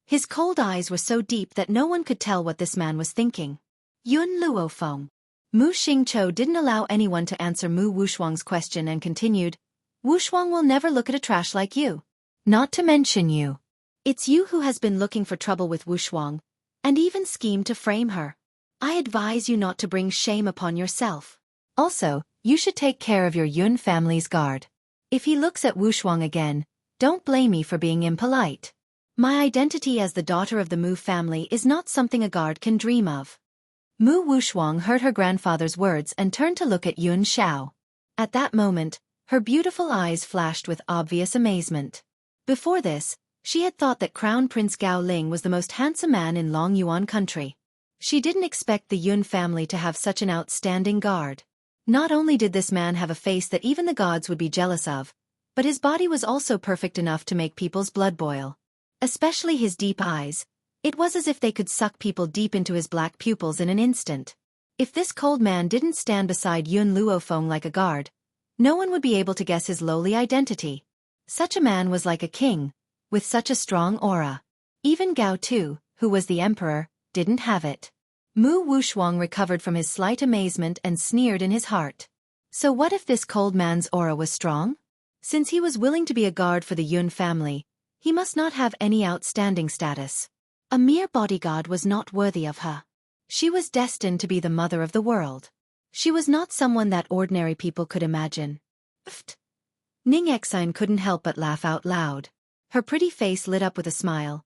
His cold eyes were so deep that no one could tell what this man was thinking. Yun Luofeng. Mu Xingqiu didn't allow anyone to answer Mu Wuxuang's question and continued, Wuxuang will never look at a trash like you. Not to mention you. It's you who has been looking for trouble with Wuxuang, and even schemed to frame her. I advise you not to bring shame upon yourself. Also, you should take care of your Yun family's guard. If he looks at Wuxuang again, don't blame me for being impolite. My identity as the daughter of the Mu family is not something a guard can dream of. Mu Wuxuang heard her grandfather's words and turned to look at Yun Xiao. At that moment, her beautiful eyes flashed with obvious amazement. Before this, she had thought that Crown Prince Gao Ling was the most handsome man in Long Yuan country. She didn't expect the Yun family to have such an outstanding guard. Not only did this man have a face that even the gods would be jealous of, but his body was also perfect enough to make people's blood boil. Especially his deep eyes. It was as if they could suck people deep into his black pupils in an instant. If this cold man didn't stand beside Yun Luofeng like a guard, no one would be able to guess his lowly identity. Such a man was like a king, with such a strong aura. Even Gao Tu, who was the emperor, didn't have it. Mu Wuxuang recovered from his slight amazement and sneered in his heart. So what if this cold man's aura was strong? Since he was willing to be a guard for the Yun family, he must not have any outstanding status. A mere bodyguard was not worthy of her. She was destined to be the mother of the world. She was not someone that ordinary people could imagine. Pfft. Ning Exine couldn't help but laugh out loud. Her pretty face lit up with a smile.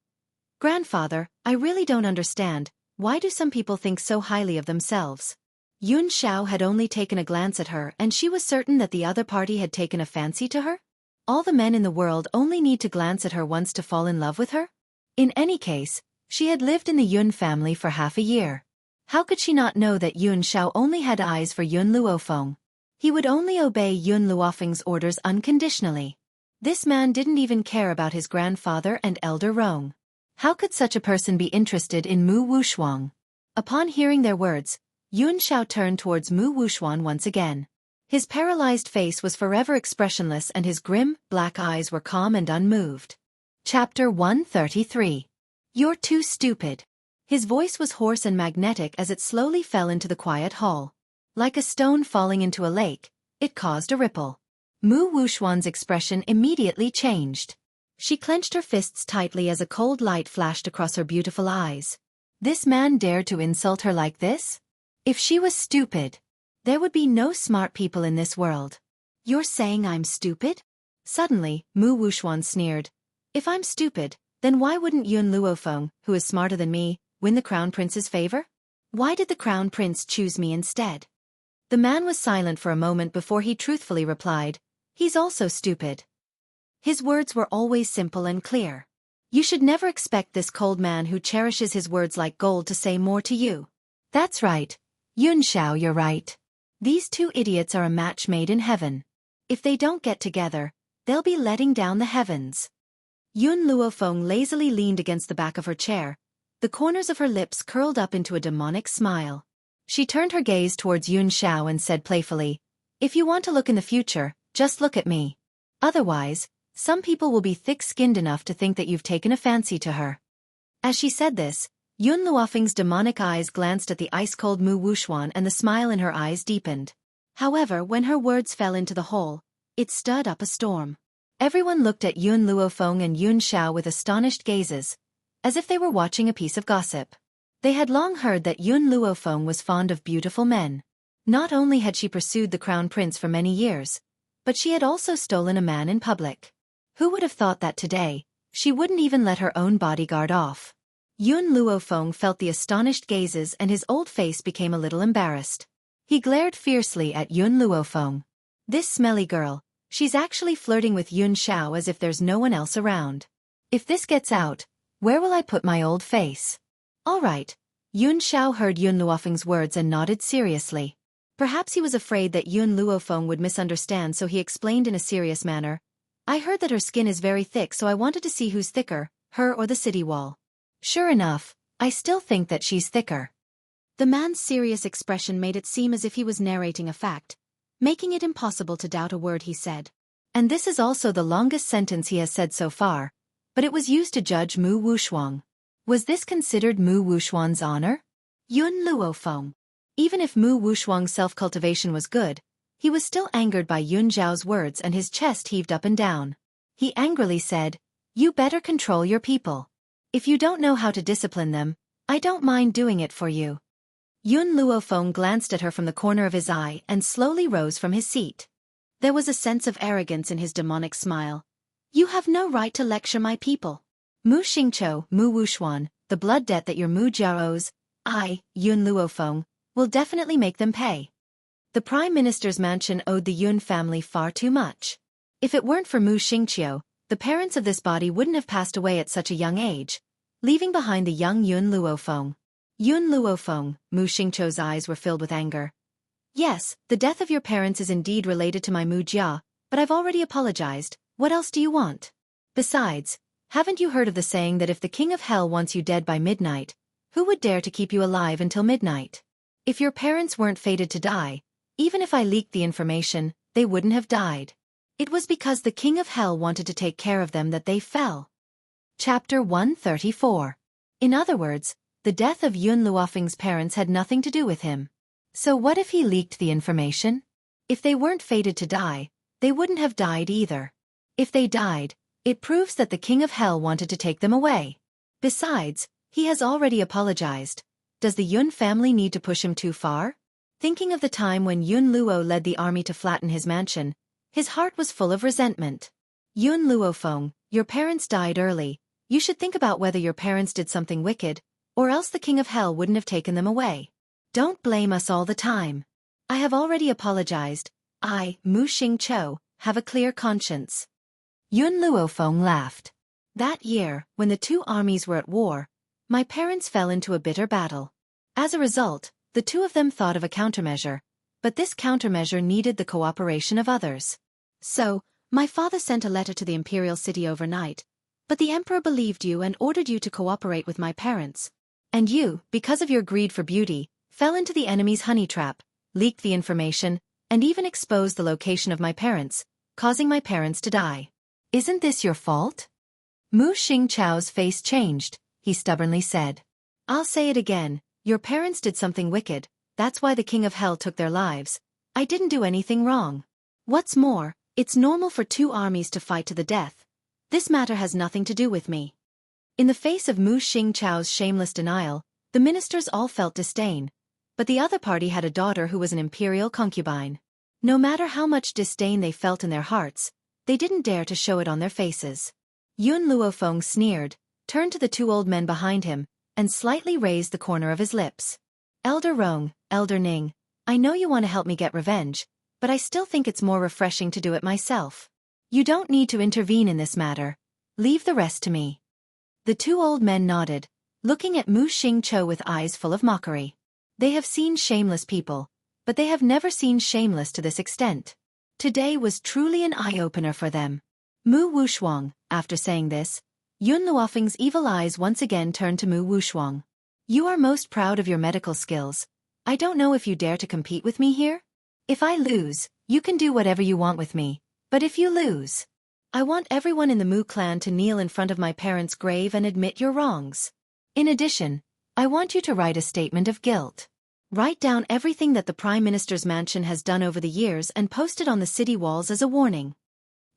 Grandfather, I really don't understand, why do some people think so highly of themselves? Yun Xiao had only taken a glance at her and she was certain that the other party had taken a fancy to her? All the men in the world only need to glance at her once to fall in love with her? In any case, she had lived in the Yun family for half a year. How could she not know that Yun Xiao only had eyes for Yun Luofeng? He would only obey Yun Luofeng's orders unconditionally. This man didn't even care about his grandfather and elder Rong. How could such a person be interested in Mu Wuxuang? Upon hearing their words, Yun Xiao turned towards Mu Wuxuang once again. His paralyzed face was forever expressionless and his grim, black eyes were calm and unmoved. Chapter 133. You're too stupid. His voice was hoarse and magnetic as it slowly fell into the quiet hall. Like a stone falling into a lake, it caused a ripple. Mu Wuxuan's expression immediately changed. She clenched her fists tightly as a cold light flashed across her beautiful eyes. This man dared to insult her like this? If she was stupid, there would be no smart people in this world. You're saying I'm stupid? Suddenly, Mu Wuxuan sneered. If I'm stupid, then why wouldn't Yun Luofeng, who is smarter than me, win the Crown Prince's favor? Why did the Crown Prince choose me instead? The man was silent for a moment before he truthfully replied, he's also stupid. His words were always simple and clear. You should never expect this cold man who cherishes his words like gold to say more to you. That's right. Yun Xiao, you're right. These two idiots are a match made in heaven. If they don't get together, they'll be letting down the heavens. Yun Luofeng lazily leaned against the back of her chair. The corners of her lips curled up into a demonic smile. She turned her gaze towards Yun Xiao and said playfully, if you want to look in the future, just look at me. Otherwise, some people will be thick-skinned enough to think that you've taken a fancy to her. As she said this, Yun Luofeng's demonic eyes glanced at the ice-cold Mu Wuxuan and the smile in her eyes deepened. However, when her words fell into the hole, it stirred up a storm. Everyone looked at Yun Luofeng and Yun Xiao with astonished gazes, as if they were watching a piece of gossip. They had long heard that Yun Luofeng was fond of beautiful men. Not only had she pursued the Crown Prince for many years, but she had also stolen a man in public. Who would have thought that today, she wouldn't even let her own bodyguard off? Yun Luofeng felt the astonished gazes and his old face became a little embarrassed. He glared fiercely at Yun Luofeng. This smelly girl, she's actually flirting with Yun Xiao as if there's no one else around. If this gets out, where will I put my old face? All right. Yun Xiao heard Yun Luofeng's words and nodded seriously. Perhaps he was afraid that Yun Luofeng would misunderstand, so he explained in a serious manner. I heard that her skin is very thick, so I wanted to see who's thicker, her or the city wall. Sure enough, I still think that she's thicker. The man's serious expression made it seem as if he was narrating a fact, making it impossible to doubt a word he said. And this is also the longest sentence he has said so far, but it was used to judge Mu Wuxuang. Was this considered Mu Wuxuan's honor? Yun Luofeng. Even if Mu Wuxuang's self-cultivation was good, he was still angered by Yun Zhao's words and his chest heaved up and down. He angrily said, "You better control your people. If you don't know how to discipline them, I don't mind doing it for you." Yun Luofeng glanced at her from the corner of his eye and slowly rose from his seat. There was a sense of arrogance in his demonic smile. "You have no right to lecture my people. Mu Xingqiu, Mu Wuxuan, the blood debt that your Mu Jiao owes, I, Yun Luofeng, will definitely make them pay." The Prime Minister's mansion owed the Yun family far too much. If it weren't for Mu Xingqiu, the parents of this body wouldn't have passed away at such a young age, leaving behind the young Yun Luofeng. Yun Luofeng, Mu Xingqiu's eyes were filled with anger. "Yes, the death of your parents is indeed related to my Mu Jia, but I've already apologized. What else do you want? Besides, haven't you heard of the saying that if the King of Hell wants you dead by midnight, who would dare to keep you alive until midnight? If your parents weren't fated to die, even if I leaked the information, they wouldn't have died. It was because the King of Hell wanted to take care of them that they fell." Chapter 134. In other words, the death of Yun Luofeng's parents had nothing to do with him. So what if he leaked the information? If they weren't fated to die, they wouldn't have died either. If they died, it proves that the King of Hell wanted to take them away. Besides, he has already apologized. Does the Yun family need to push him too far? Thinking of the time when Yun Luo led the army to flatten his mansion, his heart was full of resentment. "Yun Luofeng, your parents died early. You should think about whether your parents did something wicked, or else the King of Hell wouldn't have taken them away. Don't blame us all the time. I have already apologized. I, Mu Xingqiu, have a clear conscience." Yun Luofeng laughed. "That year, when the two armies were at war, my parents fell into a bitter battle. As a result, the two of them thought of a countermeasure, but this countermeasure needed the cooperation of others. So, my father sent a letter to the imperial city overnight, but the emperor believed you and ordered you to cooperate with my parents. And you, because of your greed for beauty, fell into the enemy's honey trap, leaked the information, and even exposed the location of my parents, causing my parents to die. Isn't this your fault?" Mu Xingqiu's face changed. He stubbornly said, "I'll say it again. Your parents did something wicked, that's why the King of Hell took their lives. I didn't do anything wrong. What's more, it's normal for two armies to fight to the death. This matter has nothing to do with me." In the face of Mu Xingqiu's shameless denial, the ministers all felt disdain, but the other party had a daughter who was an imperial concubine. No matter how much disdain they felt in their hearts, they didn't dare to show it on their faces. Yun Luofeng sneered, turned to the two old men behind him, and slightly raised the corner of his lips. "Elder Rong, Elder Ning, I know you want to help me get revenge, but I still think it's more refreshing to do it myself. You don't need to intervene in this matter. Leave the rest to me." The two old men nodded, looking at Mu Xingqiu with eyes full of mockery. They have seen shameless people, but they have never seen shameless to this extent. Today was truly an eye-opener for them. Mu Wuxuang, after saying this, Yun Luofeng's evil eyes once again turned to Mu Wuxuang. "You are most proud of your medical skills. I don't know if you dare to compete with me here? If I lose, you can do whatever you want with me, but if you lose, I want everyone in the Mu clan to kneel in front of my parents' grave and admit your wrongs. In addition, I want you to write a statement of guilt. Write down everything that the Prime Minister's mansion has done over the years and post it on the city walls as a warning."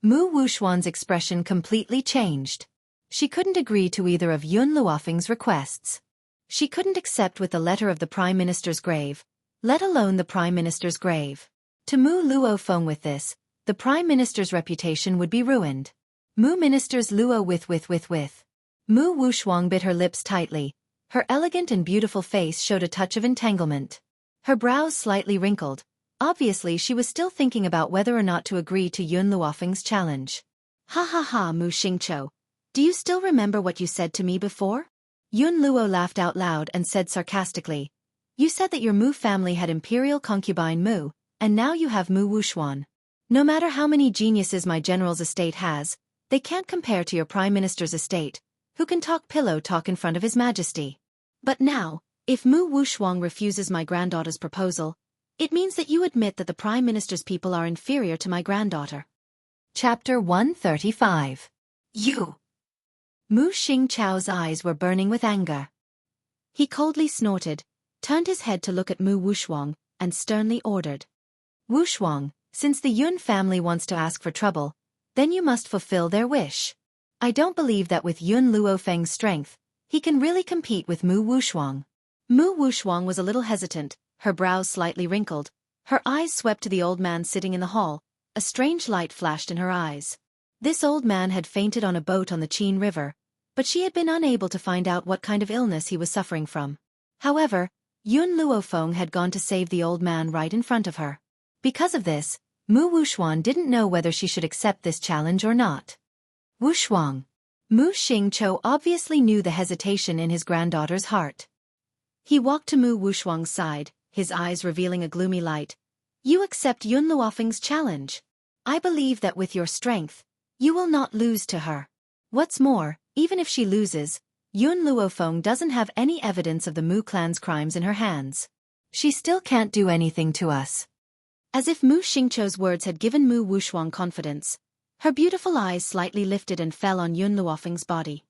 Mu Wuxuan's expression completely changed. She couldn't agree to either of Yun Luofeng's requests. She couldn't accept with the letter of the Prime Minister's grave, let alone the Prime Minister's grave. To Mu Luofeng with this, the Prime Minister's reputation would be ruined. Mu Minister's Luo with. Mu Wuxuang bit her lips tightly. Her elegant and beautiful face showed a touch of entanglement. Her brows slightly wrinkled. Obviously she was still thinking about whether or not to agree to Yun Luofeng's challenge. "Ha ha ha, Mu Xingqiu. Do you still remember what you said to me before?" Yun Luo laughed out loud and said sarcastically, "You said that your Mu family had imperial concubine Mu, and now you have Mu Wuxuan. No matter how many geniuses my general's estate has, they can't compare to your Prime Minister's estate, who can talk pillow talk in front of His Majesty. But now, if Mu Wuxuang refuses my granddaughter's proposal, it means that you admit that the Prime Minister's people are inferior to my granddaughter." Chapter 135. You. Mu Xingqiao's eyes were burning with anger. He coldly snorted, turned his head to look at Mu Wushuang, and sternly ordered. Wushuang, since the Yun family wants to ask for trouble, then you must fulfill their wish. I don't believe that with Yun Luofeng's strength, he can really compete with Mu Wushuang. Mu Wushuang was a little hesitant, her brows slightly wrinkled, her eyes swept to the old man sitting in the hall. A strange light flashed in her eyes. This old man had fainted on a boat on the Qin River, but she had been unable to find out what kind of illness he was suffering from. However, Yun Luofeng had gone to save the old man right in front of her. Because of this, Mu Wushuang didn't know whether she should accept this challenge or not. Wushuang. Mu Xingqiao obviously knew the hesitation in his granddaughter's heart. He walked to Mu Wushuang's side, his eyes revealing a gloomy light. You accept Yun Luofeng's challenge. I believe that with your strength, you will not lose to her. What's more, even if she loses, Yun Luofeng doesn't have any evidence of the Mu clan's crimes in her hands. She still can't do anything to us. As if Mu Xingqiao's words had given Mu Wushuang confidence, her beautiful eyes slightly lifted and fell on Yun Luofeng's body.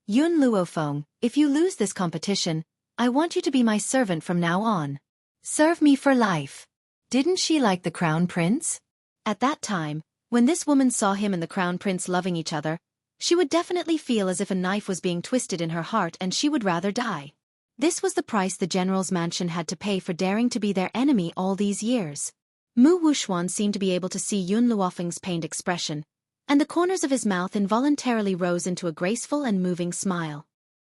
Yun Luofeng, if you lose this competition, I want you to be my servant from now on. Serve me for life. Didn't she like the crown prince? At that time, when this woman saw him and the crown prince loving each other, she would definitely feel as if a knife was being twisted in her heart and she would rather die. This was the price the general's mansion had to pay for daring to be their enemy all these years. Mu Wushuang seemed to be able to see Yun Luofeng's pained expression, and the corners of his mouth involuntarily rose into a graceful and moving smile.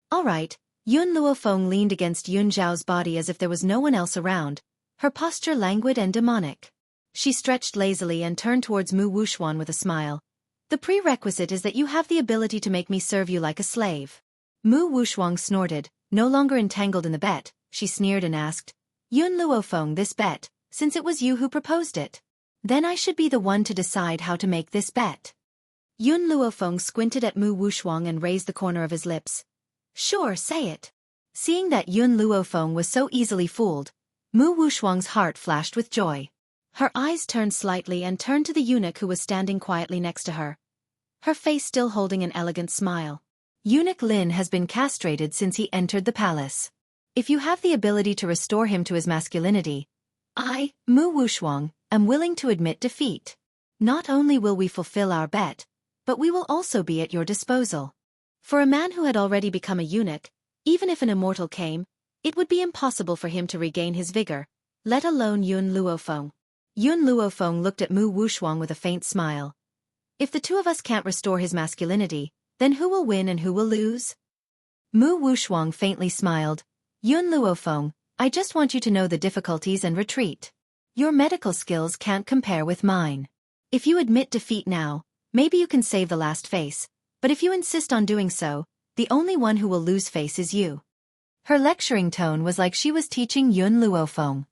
All right, Yun Luofeng leaned against Yun Zhao's body as if there was no one else around, her posture languid and demonic. She stretched lazily and turned towards Mu Wushuang with a smile. The prerequisite is that you have the ability to make me serve you like a slave. Mu Wushuang snorted, no longer entangled in the bet. She sneered and asked, Yun Luofeng, this bet, since it was you who proposed it. Then I should be the one to decide how to make this bet. Yun Luofeng squinted at Mu Wushuang and raised the corner of his lips. Sure, say it. Seeing that Yun Luofeng was so easily fooled, Mu Wushuang's heart flashed with joy. Her eyes turned slightly and turned to the eunuch who was standing quietly next to her, her face still holding an elegant smile. Eunuch Lin has been castrated since he entered the palace. If you have the ability to restore him to his masculinity, I, Mu Wushuang, am willing to admit defeat. Not only will we fulfill our bet, but we will also be at your disposal. For a man who had already become a eunuch, even if an immortal came, it would be impossible for him to regain his vigor, let alone Yun Luofeng. Yun Luofeng looked at Mu Wushuang with a faint smile. If the two of us can't restore his masculinity, then who will win and who will lose? Mu Wushuang faintly smiled. Yun Luofeng, I just want you to know the difficulties and retreat. Your medical skills can't compare with mine. If you admit defeat now, maybe you can save the last face, but if you insist on doing so, the only one who will lose face is you. Her lecturing tone was like she was teaching Yun Luofeng.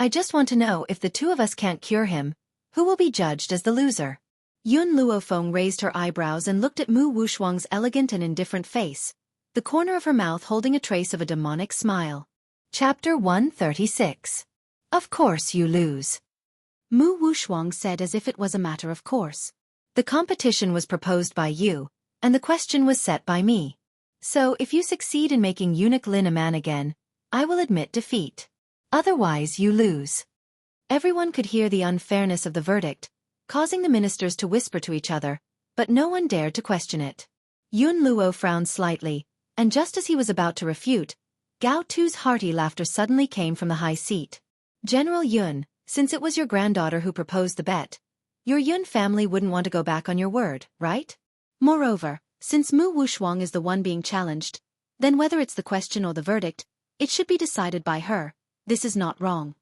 I just want to know if the two of us can't cure him, who will be judged as the loser? Yun Luofeng raised her eyebrows and looked at Mu Wushuang's elegant and indifferent face, the corner of her mouth holding a trace of a demonic smile. Chapter 136. Of course you lose. Mu Wushuang said as if it was a matter of course. The competition was proposed by you, and the question was set by me. So if you succeed in making Eunuch Lin a man again, I will admit defeat. Otherwise you lose. Everyone could hear the unfairness of the verdict, causing the ministers to whisper to each other, but no one dared to question it. Yun Luo frowned slightly, and just as he was about to refute, Gao Tu's hearty laughter suddenly came from the high seat. General Yun, since it was your granddaughter who proposed the bet, your Yun family wouldn't want to go back on your word, right? Moreover, since Mu Wushuang is the one being challenged, then whether it's the question or the verdict, it should be decided by her. This is not wrong.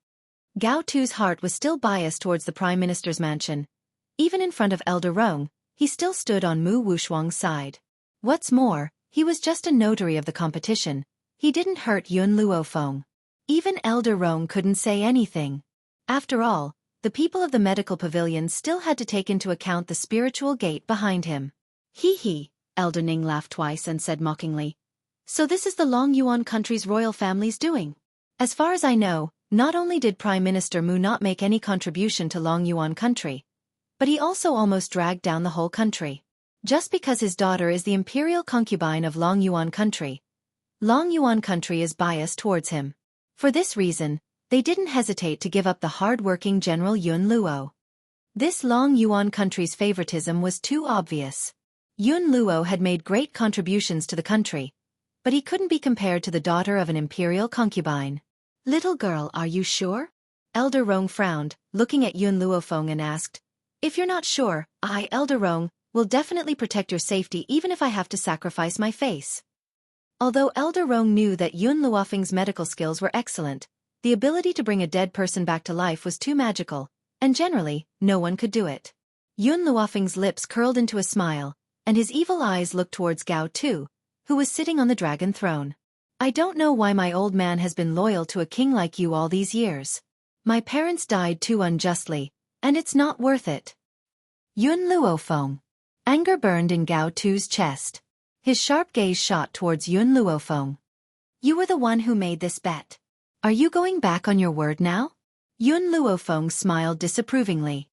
Gao Tu's heart was still biased towards the Prime Minister's mansion. Even in front of Elder Rong, he still stood on Mu Wushuang's side. What's more, he was just a notary of the competition. He didn't hurt Yun Luofeng. Even Elder Rong couldn't say anything. After all, the people of the medical pavilion still had to take into account the spiritual gate behind him. Hee, Elder Ning laughed twice and said mockingly. So this is the Long Yuan country's royal family's doing. As far as I know, not only did Prime Minister Mu not make any contribution to Long Yuan country, But he also almost dragged down the whole country. Just because his daughter is the imperial concubine of Long Yuan country, Long Yuan country is biased towards him. For this reason, they didn't hesitate to give up the hard-working General Yun Luo. This Long Yuan country's favoritism was too obvious. Yun Luo had made great contributions to the country, but he couldn't be compared to the daughter of an imperial concubine. Little girl, are you sure? Elder Rong frowned, looking at Yun Luofeng and asked, If you're not sure, I, Elder Rong, will definitely protect your safety even if I have to sacrifice my face. Although Elder Rong knew that Yun Luofeng's medical skills were excellent, the ability to bring a dead person back to life was too magical, and generally, no one could do it. Yun Luofeng's lips curled into a smile, and his evil eyes looked towards Gao Tu, who was sitting on the dragon throne. I don't know why my old man has been loyal to a king like you all these years. My parents died too unjustly, and it's not worth it. Yun Luofeng. Anger burned in Gao Tu's chest. His sharp gaze shot towards Yun Luofeng. You were the one who made this bet. Are you going back on your word now? Yun Luofeng smiled disapprovingly.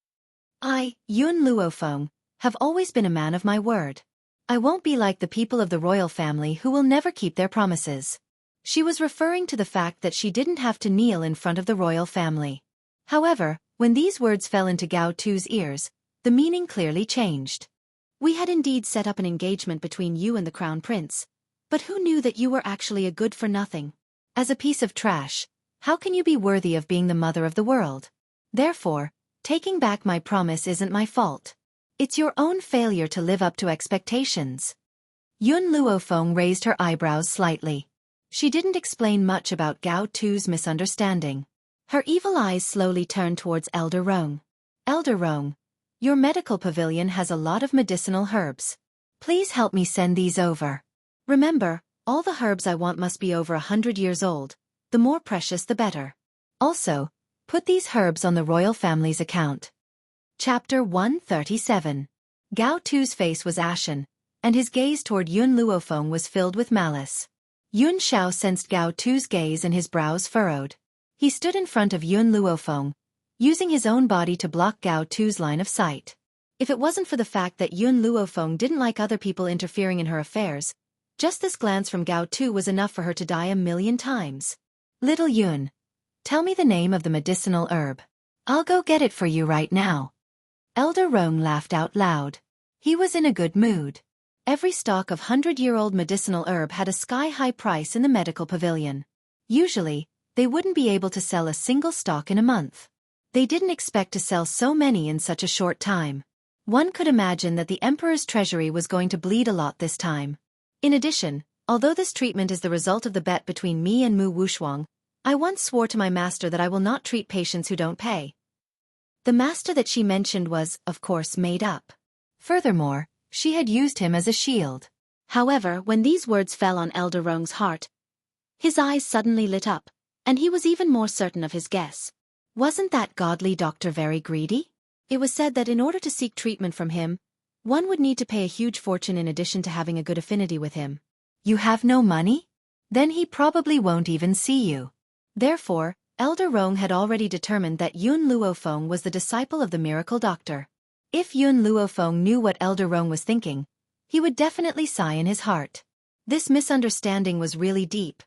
I, Yun Luofeng, have always been a man of my word. I won't be like the people of the royal family who will never keep their promises. She was referring to the fact that she didn't have to kneel in front of the royal family. However, when these words fell into Gao Tu's ears, the meaning clearly changed. We had indeed set up an engagement between you and the crown prince, but who knew that you were actually a good-for-nothing? As a piece of trash, how can you be worthy of being the mother of the world? Therefore, taking back my promise isn't my fault. It's your own failure to live up to expectations. Yun Luofeng raised her eyebrows slightly. She didn't explain much about Gao Tu's misunderstanding. Her evil eyes slowly turned towards Elder Rong. Elder Rong, your medical pavilion has a lot of medicinal herbs. Please help me send these over. Remember, all the herbs I want must be over 100 years old. The more precious the better. Also, put these herbs on the royal family's account. Chapter 137. Gao Tu's face was ashen, and his gaze toward Yun Luofeng was filled with malice. Yun Xiao sensed Gao Tu's gaze and his brows furrowed. He stood in front of Yun Luofeng, using his own body to block Gao Tu's line of sight. If it wasn't for the fact that Yun Luofeng didn't like other people interfering in her affairs, just this glance from Gao Tu was enough for her to die 1,000,000 times. Little Yun, tell me the name of the medicinal herb. I'll go get it for you right now. Elder Rong laughed out loud. He was in a good mood. Every stalk of 100-year-old medicinal herb had a sky-high price in the medical pavilion. Usually, they wouldn't be able to sell a single stalk in a month. They didn't expect to sell so many in such a short time. One could imagine that the emperor's treasury was going to bleed a lot this time. In addition, although this treatment is the result of the bet between me and Mu Wushuang, I once swore to my master that I will not treat patients who don't pay. The master that she mentioned was, of course, made up. Furthermore, she had used him as a shield. However, when these words fell on Elder Rong's heart, his eyes suddenly lit up, and he was even more certain of his guess. Wasn't that godly doctor very greedy? It was said that in order to seek treatment from him, one would need to pay a huge fortune in addition to having a good affinity with him. You have no money? Then he probably won't even see you. Therefore, Elder Rong had already determined that Yun Luofeng was the disciple of the miracle doctor. If Yun Luofeng knew what Elder Rong was thinking, he would definitely sigh in his heart. This misunderstanding was really deep.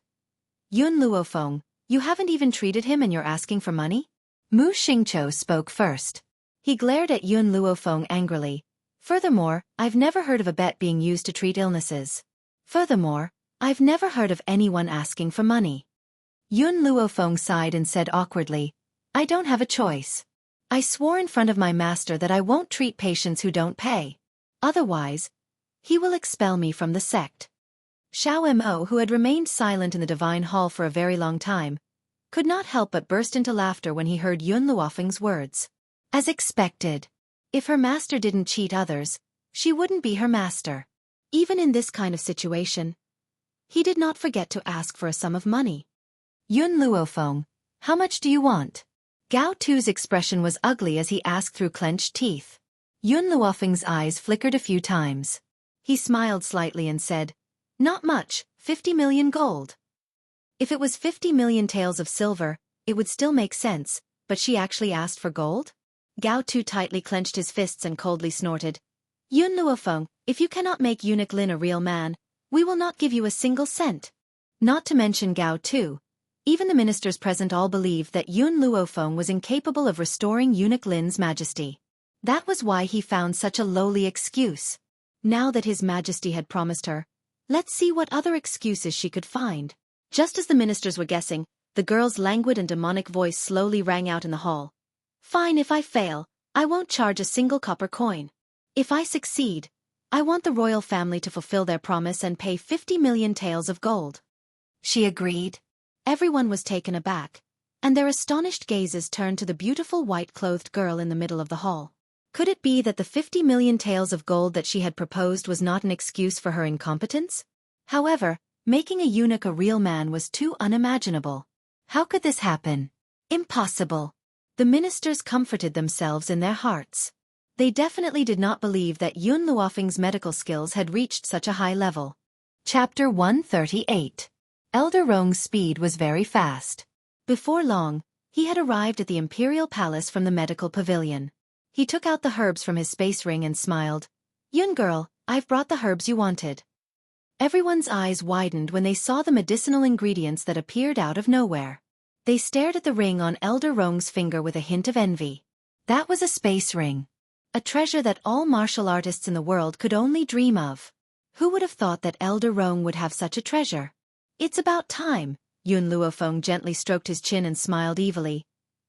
Yun Luofeng, you haven't even treated him and you're asking for money? Mu Xingqiu spoke first. He glared at Yun Luofeng angrily. Furthermore, I've never heard of a bet being used to treat illnesses. Furthermore, I've never heard of anyone asking for money. Yun Luofeng sighed and said awkwardly, I don't have a choice. I swore in front of my master that I won't treat patients who don't pay. Otherwise, he will expel me from the sect. Xiao Mo, who had remained silent in the divine hall for a very long time, could not help but burst into laughter when he heard Yun Luofeng's words. As expected. If her master didn't cheat others, she wouldn't be her master. Even in this kind of situation, he did not forget to ask for a sum of money. Yun Luofeng, how much do you want? Gao Tu's expression was ugly as he asked through clenched teeth. Yun Luofeng's eyes flickered a few times. He smiled slightly and said, Not much, 50 million gold. If it was 50 million taels of silver, it would still make sense, but she actually asked for gold? Gao Tu tightly clenched his fists and coldly snorted. Yun Luofeng, if you cannot make Eunuch Lin a real man, we will not give you a single cent. Not to mention Gao Tu. Even the ministers present all believed that Yun Luofeng was incapable of restoring Eunuch Lin's majesty. That was why he found such a lowly excuse. Now that his majesty had promised her, let's see what other excuses she could find. Just as the ministers were guessing, the girl's languid and demonic voice slowly rang out in the hall. Fine, if I fail, I won't charge a single copper coin. If I succeed, I want the royal family to fulfill their promise and pay 50 million taels of gold. She agreed. Everyone was taken aback, and their astonished gazes turned to the beautiful white-clothed girl in the middle of the hall. Could it be that the 50 million taels of gold that she had proposed was not an excuse for her incompetence? However, making a eunuch a real man was too unimaginable. How could this happen? Impossible. The ministers comforted themselves in their hearts. They definitely did not believe that Yun Luofeng's medical skills had reached such a high level. Chapter 138. Elder Rong's speed was very fast. Before long, he had arrived at the Imperial Palace from the medical pavilion. He took out the herbs from his space ring and smiled. Yun girl, I've brought the herbs you wanted. Everyone's eyes widened when they saw the medicinal ingredients that appeared out of nowhere. They stared at the ring on Elder Rong's finger with a hint of envy. That was a space ring. A treasure that all martial artists in the world could only dream of. Who would have thought that Elder Rong would have such a treasure? It's about time. Yun Luofeng gently stroked his chin and smiled evilly.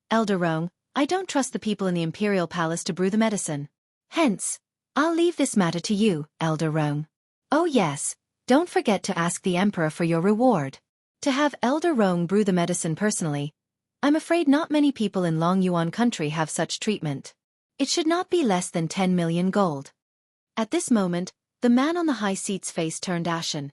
Elder Rong, I don't trust the people in the Imperial Palace to brew the medicine. Hence, I'll leave this matter to you, Elder Rong. Oh yes, don't forget to ask the Emperor for your reward. To have Elder Rong brew the medicine personally, I'm afraid not many people in Long Yuan country have such treatment. It should not be less than 10 million gold. At this moment, the man on the high seat's face turned ashen,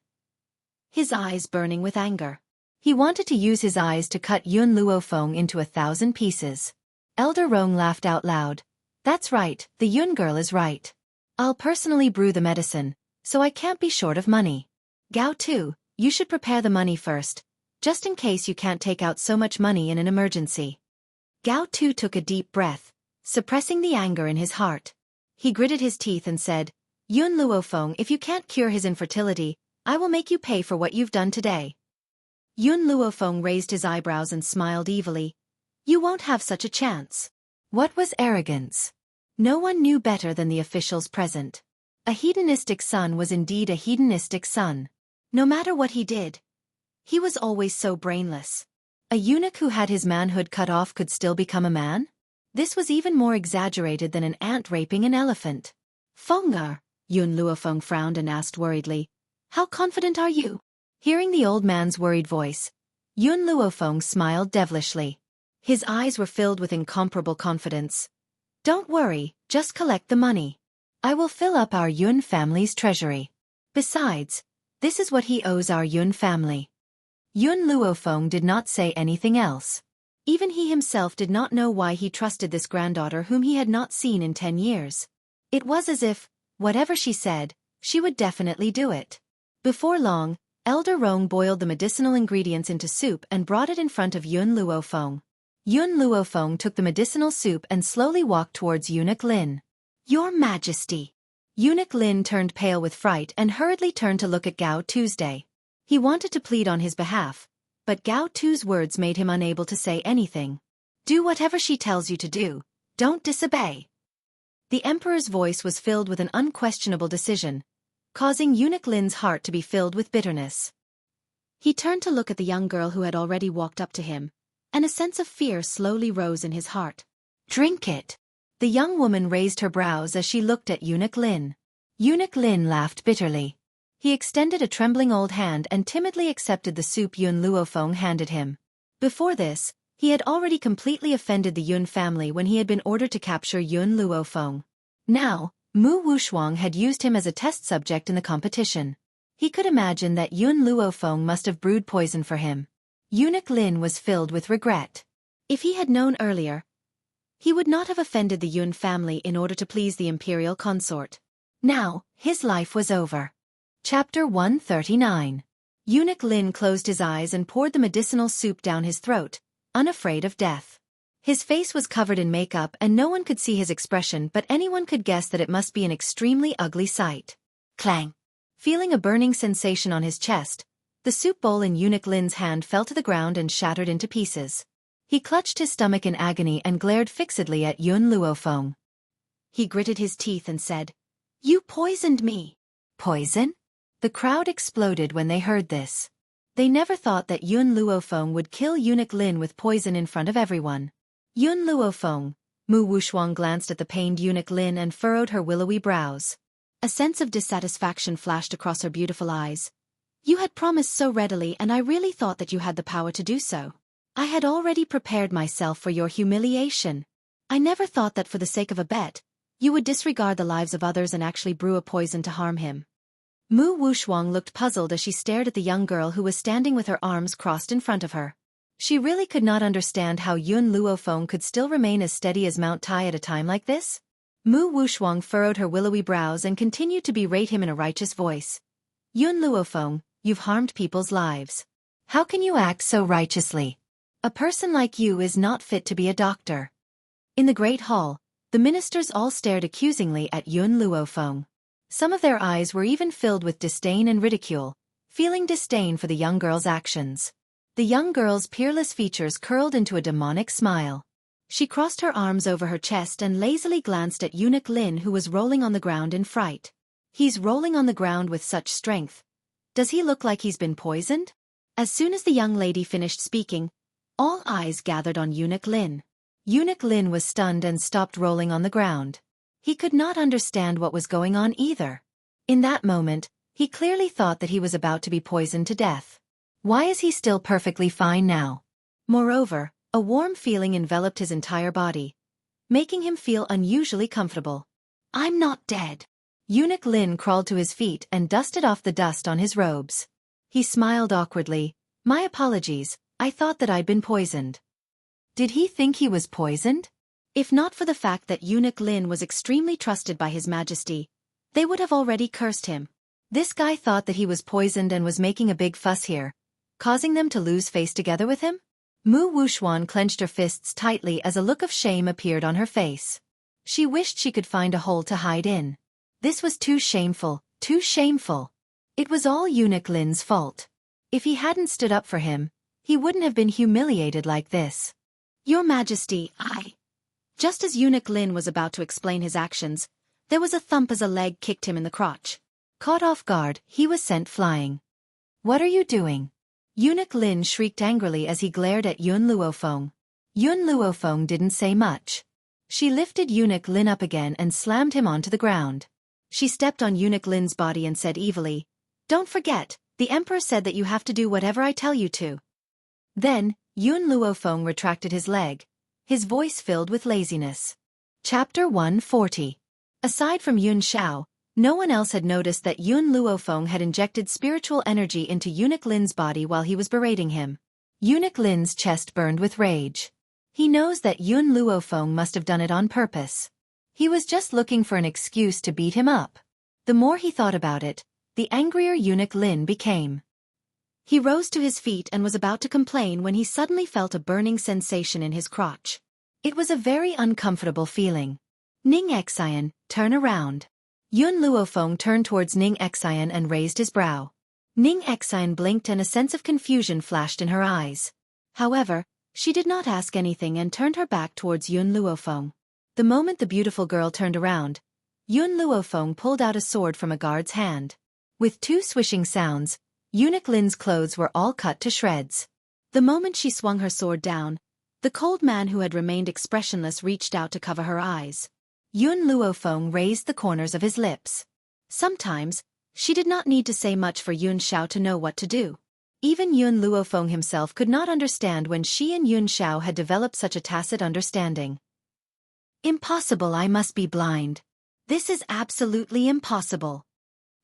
his eyes burning with anger. He wanted to use his eyes to cut Yun Luofeng into 1,000 pieces. Elder Rong laughed out loud. That's right, the Yun girl is right. I'll personally brew the medicine, so I can't be short of money. Gao Tu, you should prepare the money first, just in case you can't take out so much money in an emergency. Gao Tu took a deep breath, suppressing the anger in his heart. He gritted his teeth and said, Yun Luofeng, if you can't cure his infertility, I will make you pay for what you've done today. Yun Luofeng raised his eyebrows and smiled evilly. You won't have such a chance. What was arrogance? No one knew better than the officials present. A hedonistic son was indeed a hedonistic son. No matter what he did, he was always so brainless. A eunuch who had his manhood cut off could still become a man? This was even more exaggerated than an ant raping an elephant. Fengar, Yun Luofeng frowned and asked worriedly, how confident are you? Hearing the old man's worried voice, Yun Luofeng smiled devilishly. His eyes were filled with incomparable confidence. Don't worry, just collect the money. I will fill up our Yun family's treasury. Besides, this is what he owes our Yun family. Yun Luofeng did not say anything else. Even he himself did not know why he trusted this granddaughter whom he had not seen in 10 years. It was as if, whatever she said, she would definitely do it. Before long, Elder Rong boiled the medicinal ingredients into soup and brought it in front of Yun Luofeng. Yun Luofeng took the medicinal soup and slowly walked towards Eunuch Lin. Your Majesty! Eunuch Lin turned pale with fright and hurriedly turned to look at Gao Tuesday. He wanted to plead on his behalf, but Gao Tu's words made him unable to say anything. Do whatever she tells you to do, don't disobey. The Emperor's voice was filled with an unquestionable decision, causing Eunuch Lin's heart to be filled with bitterness. He turned to look at the young girl who had already walked up to him, and a sense of fear slowly rose in his heart. Drink it! The young woman raised her brows as she looked at Eunuch Lin. Eunuch Lin laughed bitterly. He extended a trembling old hand and timidly accepted the soup Yun Luofeng handed him. Before this, he had already completely offended the Yun family when he had been ordered to capture Yun Luofeng. Now, Mu Wushuang had used him as a test subject in the competition. He could imagine that Yun Luofeng must have brewed poison for him. Eunuch Lin was filled with regret. If he had known earlier, he would not have offended the Yun family in order to please the imperial consort. Now, his life was over. Chapter 139. Eunuch Lin closed his eyes and poured the medicinal soup down his throat, unafraid of death. His face was covered in makeup and no one could see his expression, but anyone could guess that it must be an extremely ugly sight. Clang! Feeling a burning sensation on his chest, the soup bowl in Eunuch Lin's hand fell to the ground and shattered into pieces. He clutched his stomach in agony and glared fixedly at Yun Luofeng. He gritted his teeth and said, "You poisoned me." Poison? The crowd exploded when they heard this. They never thought that Yun Luofeng would kill Eunuch Lin with poison in front of everyone. Yun Luofeng, Mu Wushuang glanced at the pained Eunuch Lin and furrowed her willowy brows. A sense of dissatisfaction flashed across her beautiful eyes. "You had promised so readily, and I really thought that you had the power to do so. I had already prepared myself for your humiliation. I never thought that for the sake of a bet, you would disregard the lives of others and actually brew a poison to harm him." Mu Wushuang looked puzzled as she stared at the young girl who was standing with her arms crossed in front of her. She really could not understand how Yun Luofeng could still remain as steady as Mount Tai at a time like this. Mu Wushuang furrowed her willowy brows and continued to berate him in a righteous voice. "Yun Luofeng, you've harmed people's lives. How can you act so righteously? A person like you is not fit to be a doctor." In the great hall, the ministers all stared accusingly at Yun Luofeng. Some of their eyes were even filled with disdain and ridicule, feeling disdain for the young girl's actions. The young girl's peerless features curled into a demonic smile. She crossed her arms over her chest and lazily glanced at Eunuch Lin, who was rolling on the ground in fright. "He's rolling on the ground with such strength. Does he look like he's been poisoned?" As soon as the young lady finished speaking, all eyes gathered on Eunuch Lin. Eunuch Lin was stunned and stopped rolling on the ground. He could not understand what was going on either. In that moment, he clearly thought that he was about to be poisoned to death. Why is he still perfectly fine now? Moreover, a warm feeling enveloped his entire body, making him feel unusually comfortable. "I'm not dead." Eunuch Lin crawled to his feet and dusted off the dust on his robes. He smiled awkwardly. "My apologies, I thought that I'd been poisoned." Did he think he was poisoned? If not for the fact that Eunuch Lin was extremely trusted by His Majesty, they would have already cursed him. This guy thought that he was poisoned and was making a big fuss here, causing them to lose face together with him? Mu Wushuan clenched her fists tightly as a look of shame appeared on her face. She wished she could find a hole to hide in. This was too shameful, too shameful. It was all Eunuch Lin's fault. If he hadn't stood up for him, he wouldn't have been humiliated like this. "Your Majesty, Just as Eunuch Lin was about to explain his actions, there was a thump as a leg kicked him in the crotch. Caught off guard, he was sent flying. "What are you doing?" Eunuch Lin shrieked angrily as he glared at Yun Luofeng. Yun Luofeng didn't say much. She lifted Eunuch Lin up again and slammed him onto the ground. She stepped on Eunuch Lin's body and said evilly, "Don't forget, the Emperor said that you have to do whatever I tell you to." Then, Yun Luofeng retracted his leg, his voice filled with laziness. Chapter 140. Aside from Yun Xiao, no one else had noticed that Yun Luofeng had injected spiritual energy into Eunuch Lin's body while he was berating him. Eunuch Lin's chest burned with rage. He knows that Yun Luofeng must have done it on purpose. He was just looking for an excuse to beat him up. The more he thought about it, the angrier Eunuch Lin became. He rose to his feet and was about to complain when he suddenly felt a burning sensation in his crotch. It was a very uncomfortable feeling. "Ning Xian, turn around." Yun Luofeng turned towards Ning Xian and raised his brow. Ning Xian blinked and a sense of confusion flashed in her eyes. However, she did not ask anything and turned her back towards Yun Luofeng. The moment the beautiful girl turned around, Yun Luofeng pulled out a sword from a guard's hand. With two swishing sounds, Eunuch Lin's clothes were all cut to shreds. The moment she swung her sword down, the cold man who had remained expressionless reached out to cover her eyes. Yun Luofeng raised the corners of his lips. Sometimes, she did not need to say much for Yun Xiao to know what to do. Even Yun Luofeng himself could not understand when she and Yun Xiao had developed such a tacit understanding. "Impossible, I must be blind. This is absolutely impossible."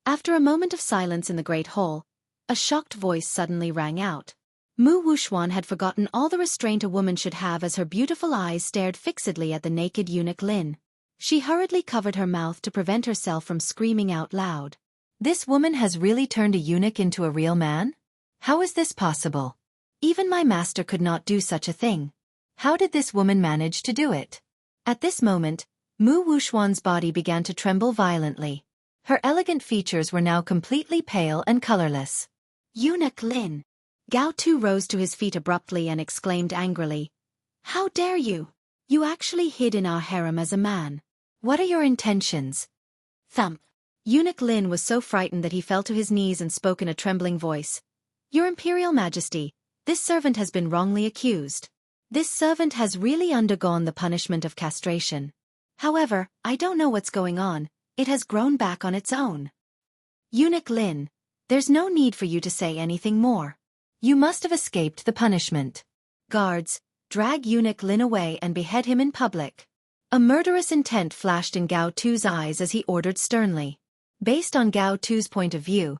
After a moment of silence in the great hall, a shocked voice suddenly rang out. Mu Wushuan had forgotten all the restraint a woman should have as her beautiful eyes stared fixedly at the naked Eunuch Lin. She hurriedly covered her mouth to prevent herself from screaming out loud. "This woman has really turned a eunuch into a real man? How is this possible? Even my master could not do such a thing." How did this woman manage to do it? At this moment, Mu Wuxuan's body began to tremble violently. Her elegant features were now completely pale and colorless. Eunuch Lin. Gao Tu rose to his feet abruptly and exclaimed angrily. How dare you? You actually hid in our harem as a man. What are your intentions? Thump. Eunuch Lin was so frightened that he fell to his knees and spoke in a trembling voice. Your Imperial Majesty, this servant has been wrongly accused. This servant has really undergone the punishment of castration. However, I don't know what's going on. It has grown back on its own. Eunuch Lin, there's no need for you to say anything more. You must have escaped the punishment. Guards, drag Eunuch Lin away and behead him in public. A murderous intent flashed in Gao Tu's eyes as he ordered sternly. Based on Gao Tu's point of view,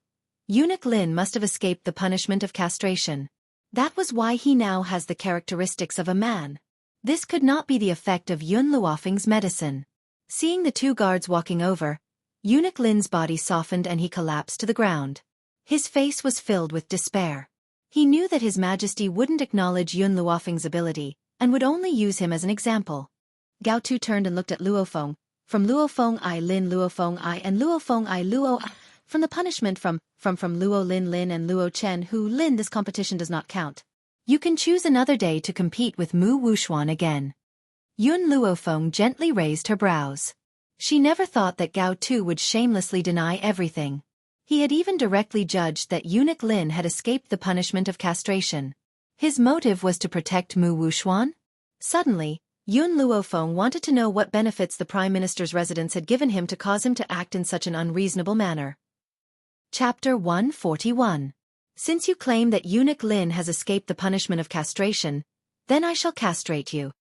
Eunuch Lin must have escaped the punishment of castration. That was why he now has the characteristics of a man. This could not be the effect of Yun Luofeng's medicine. Seeing the two guards walking over, Eunuch Lin's body softened and he collapsed to the ground. His face was filled with despair. He knew that His Majesty wouldn't acknowledge Yun Luofeng's ability, and would only use him as an example. Gao Tu turned and looked at Luofeng. From Luofeng I Lin Luofeng I and Luofeng I Luo I. From the punishment from Luo Lin Lin and Luo Chen who Lin this competition does not count. You can choose another day to compete with Mu Wuxuan again. Yun Luofeng gently raised her brows. She never thought that Gao Tu would shamelessly deny everything. He had even directly judged that Eunuch Lin had escaped the punishment of castration. His motive was to protect Mu Wuxuan? Suddenly, Yun Luofeng wanted to know what benefits the Prime Minister's residence had given him to cause him to act in such an unreasonable manner. Chapter 141. Since you claim that Eunuch Lin has escaped the punishment of castration, then I shall castrate you.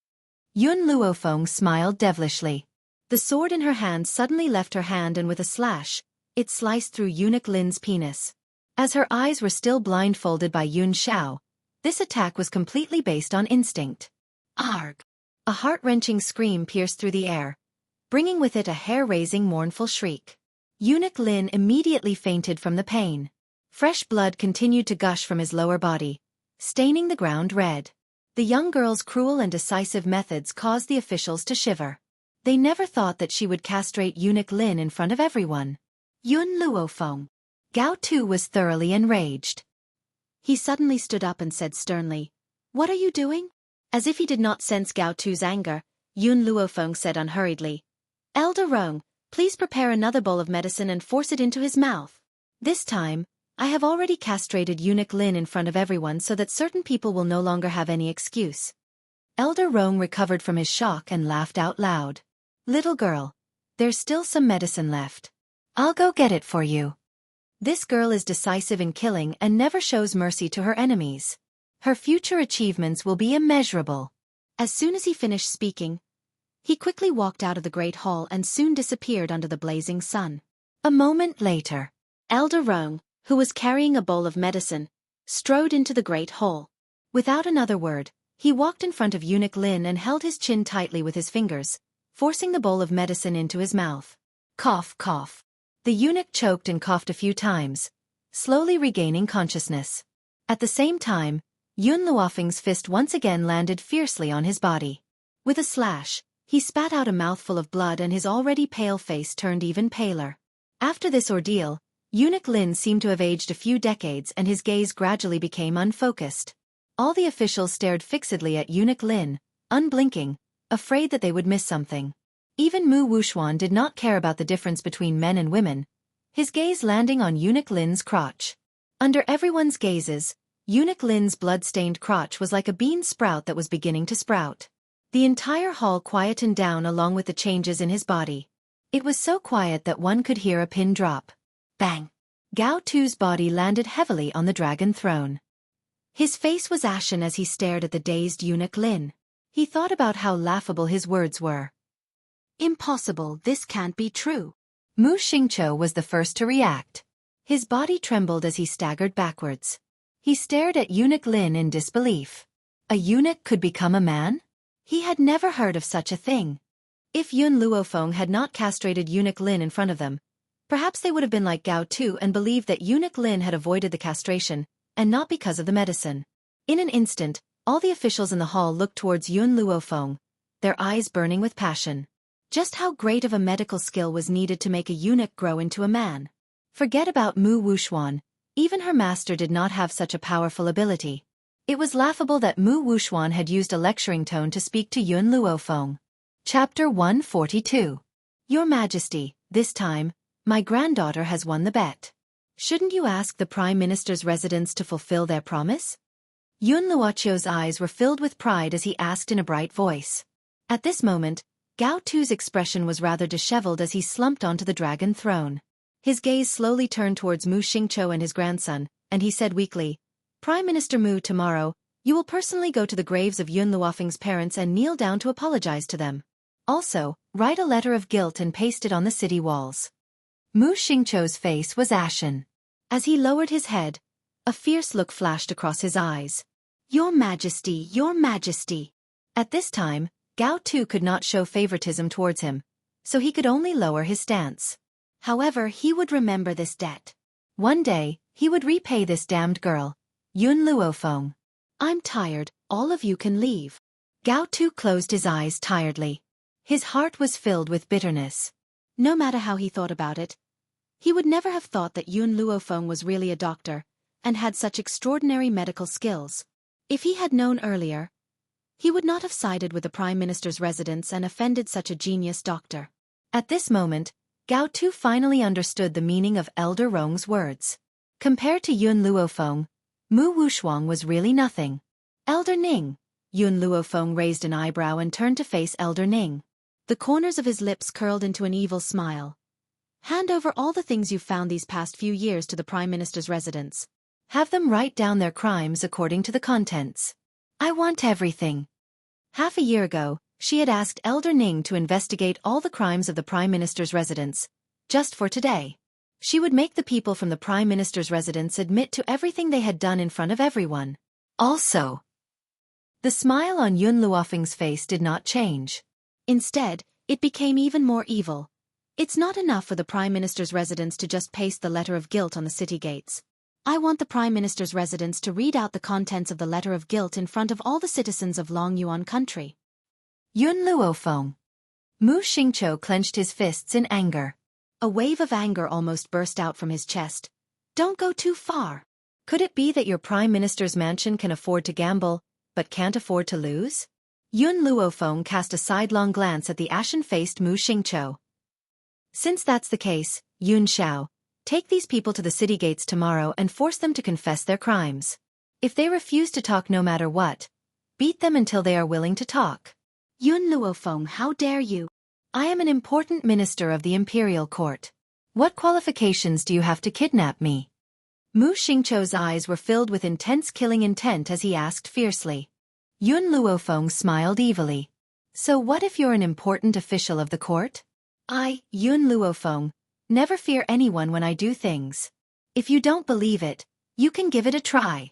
Yun Luofeng smiled devilishly. The sword in her hand suddenly left her hand and with a slash, it sliced through Eunuch Lin's penis. As her eyes were still blindfolded by Yun Xiao, this attack was completely based on instinct. Arg! A heart-wrenching scream pierced through the air, bringing with it a hair-raising mournful shriek. Eunuch Lin immediately fainted from the pain. Fresh blood continued to gush from his lower body, staining the ground red. The young girl's cruel and decisive methods caused the officials to shiver. They never thought that she would castrate Eunuch Lin in front of everyone. Yun Luofeng. Gao Tu was thoroughly enraged. He suddenly stood up and said sternly, What are you doing? As if he did not sense Gao Tu's anger, Yun Luofeng said unhurriedly, Elder Rong, please prepare another bowl of medicine and force it into his mouth. This time, I have already castrated Eunuch Lin in front of everyone so that certain people will no longer have any excuse. Elder Rong recovered from his shock and laughed out loud. Little girl, there's still some medicine left. I'll go get it for you. This girl is decisive in killing and never shows mercy to her enemies. Her future achievements will be immeasurable. As soon as he finished speaking, he quickly walked out of the great hall and soon disappeared under the blazing sun. A moment later, Elder Rong, who was carrying a bowl of medicine, strode into the great hall. Without another word, he walked in front of Eunuch Lin and held his chin tightly with his fingers, forcing the bowl of medicine into his mouth. Cough, cough. The eunuch choked and coughed a few times, slowly regaining consciousness. At the same time, Yun Luofeng's fist once again landed fiercely on his body. With a slash, he spat out a mouthful of blood and his already pale face turned even paler. After this ordeal, Eunuch Lin seemed to have aged a few decades and his gaze gradually became unfocused. All the officials stared fixedly at Eunuch Lin, unblinking, afraid that they would miss something. Even Mu Wuxuan did not care about the difference between men and women, his gaze landing on Eunuch Lin's crotch. Under everyone's gazes, Eunuch Lin's blood-stained crotch was like a bean sprout that was beginning to sprout. The entire hall quietened down along with the changes in his body. It was so quiet that one could hear a pin drop. Bang! Gao Tu's body landed heavily on the dragon throne. His face was ashen as he stared at the dazed Eunuch Lin. He thought about how laughable his words were. Impossible, this can't be true. Mu Xingqiu was the first to react. His body trembled as he staggered backwards. He stared at Eunuch Lin in disbelief. A eunuch could become a man? He had never heard of such a thing. If Yun Luofeng had not castrated Eunuch Lin in front of them, perhaps they would have been like Gao Tu and believed that Eunuch Lin had avoided the castration, and not because of the medicine. In an instant, All the officials in the hall looked towards Yun Luofeng, their eyes burning with passion. Just how great of a medical skill was needed to make a eunuch grow into a man? Forget about Mu Wuxuan, even her master did not have such a powerful ability. It was laughable that Mu Wuxuan had used a lecturing tone to speak to Yun Luofeng. Chapter 142. Your Majesty, this time, my granddaughter has won the bet. Shouldn't you ask the Prime Minister's residents to fulfill their promise? Yun Luochio's eyes were filled with pride as he asked in a bright voice. At this moment, Gao Tu's expression was rather disheveled as he slumped onto the dragon throne. His gaze slowly turned towards Mu Xingqiu and his grandson, and he said weakly, Prime Minister Mu, tomorrow, you will personally go to the graves of Yun Luofeng's parents and kneel down to apologize to them. Also, write a letter of guilt and paste it on the city walls. Mu Xingqiu's face was ashen. As he lowered his head, a fierce look flashed across his eyes. Your Majesty, Your Majesty. At this time, Gao Tu could not show favoritism towards him, so he could only lower his stance. However, he would remember this debt. One day, he would repay this damned girl, Yun Luofeng. I'm tired, all of you can leave. Gao Tu closed his eyes tiredly. His heart was filled with bitterness. No matter how he thought about it, he would never have thought that Yun Luofeng was really a doctor, and had such extraordinary medical skills. If he had known earlier, he would not have sided with the Prime Minister's residents and offended such a genius doctor. At this moment, Gao Tu finally understood the meaning of Elder Rong's words. Compared to Yun Luofeng, Mu Wuxuan was really nothing. Elder Ning. Yun Luofeng raised an eyebrow and turned to face Elder Ning. The corners of his lips curled into an evil smile. Hand over all the things you've found these past few years to the Prime Minister's residents. Have them write down their crimes according to the contents. I want everything. Half a year ago, she had asked Elder Ning to investigate all the crimes of the Prime Minister's residence. Just for today. She would make the people from the Prime Minister's residence admit to everything they had done in front of everyone. Also, the smile on Yun Luofeng's face did not change. Instead, it became even more evil. It's not enough for the Prime Minister's residence to just paste the letter of guilt on the city gates. I want the Prime Minister's residence to read out the contents of the letter of guilt in front of all the citizens of Longyuan country. Yun Luofeng. Mu Xingqiu clenched his fists in anger. A wave of anger almost burst out from his chest. Don't go too far. Could it be that your Prime Minister's mansion can afford to gamble, but can't afford to lose? Yun Luofeng cast a sidelong glance at the ashen-faced Mu Xingqiu. Since that's the case, Yun Xiao, take these people to the city gates tomorrow and force them to confess their crimes. If they refuse to talk no matter what, beat them until they are willing to talk. Yun Luofeng, how dare you? I am an important minister of the imperial court. What qualifications do you have to kidnap me? Mu Xingqiu's eyes were filled with intense killing intent as he asked fiercely. Yun Luofeng smiled evilly. So what if you're an important official of the court? I, Yun Luofeng, never fear anyone when I do things. If you don't believe it, you can give it a try.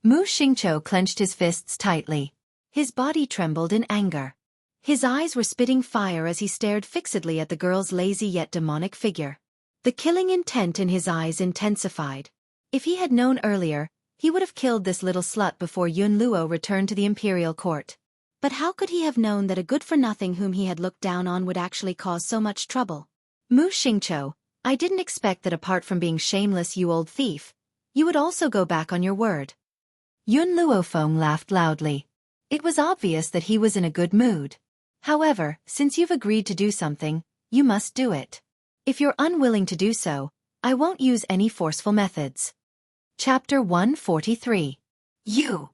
Mu Xingqiu clenched his fists tightly. His body trembled in anger. His eyes were spitting fire as he stared fixedly at the girl's lazy yet demonic figure. The killing intent in his eyes intensified. If he had known earlier, he would have killed this little slut before Yun Luo returned to the imperial court. But how could he have known that a good-for-nothing whom he had looked down on would actually cause so much trouble? Mu Xingqiu, I didn't expect that apart from being shameless, you old thief, you would also go back on your word. Yun Luofeng laughed loudly. It was obvious that he was in a good mood. However, since you've agreed to do something, you must do it. If you're unwilling to do so, I won't use any forceful methods. Chapter 143. You.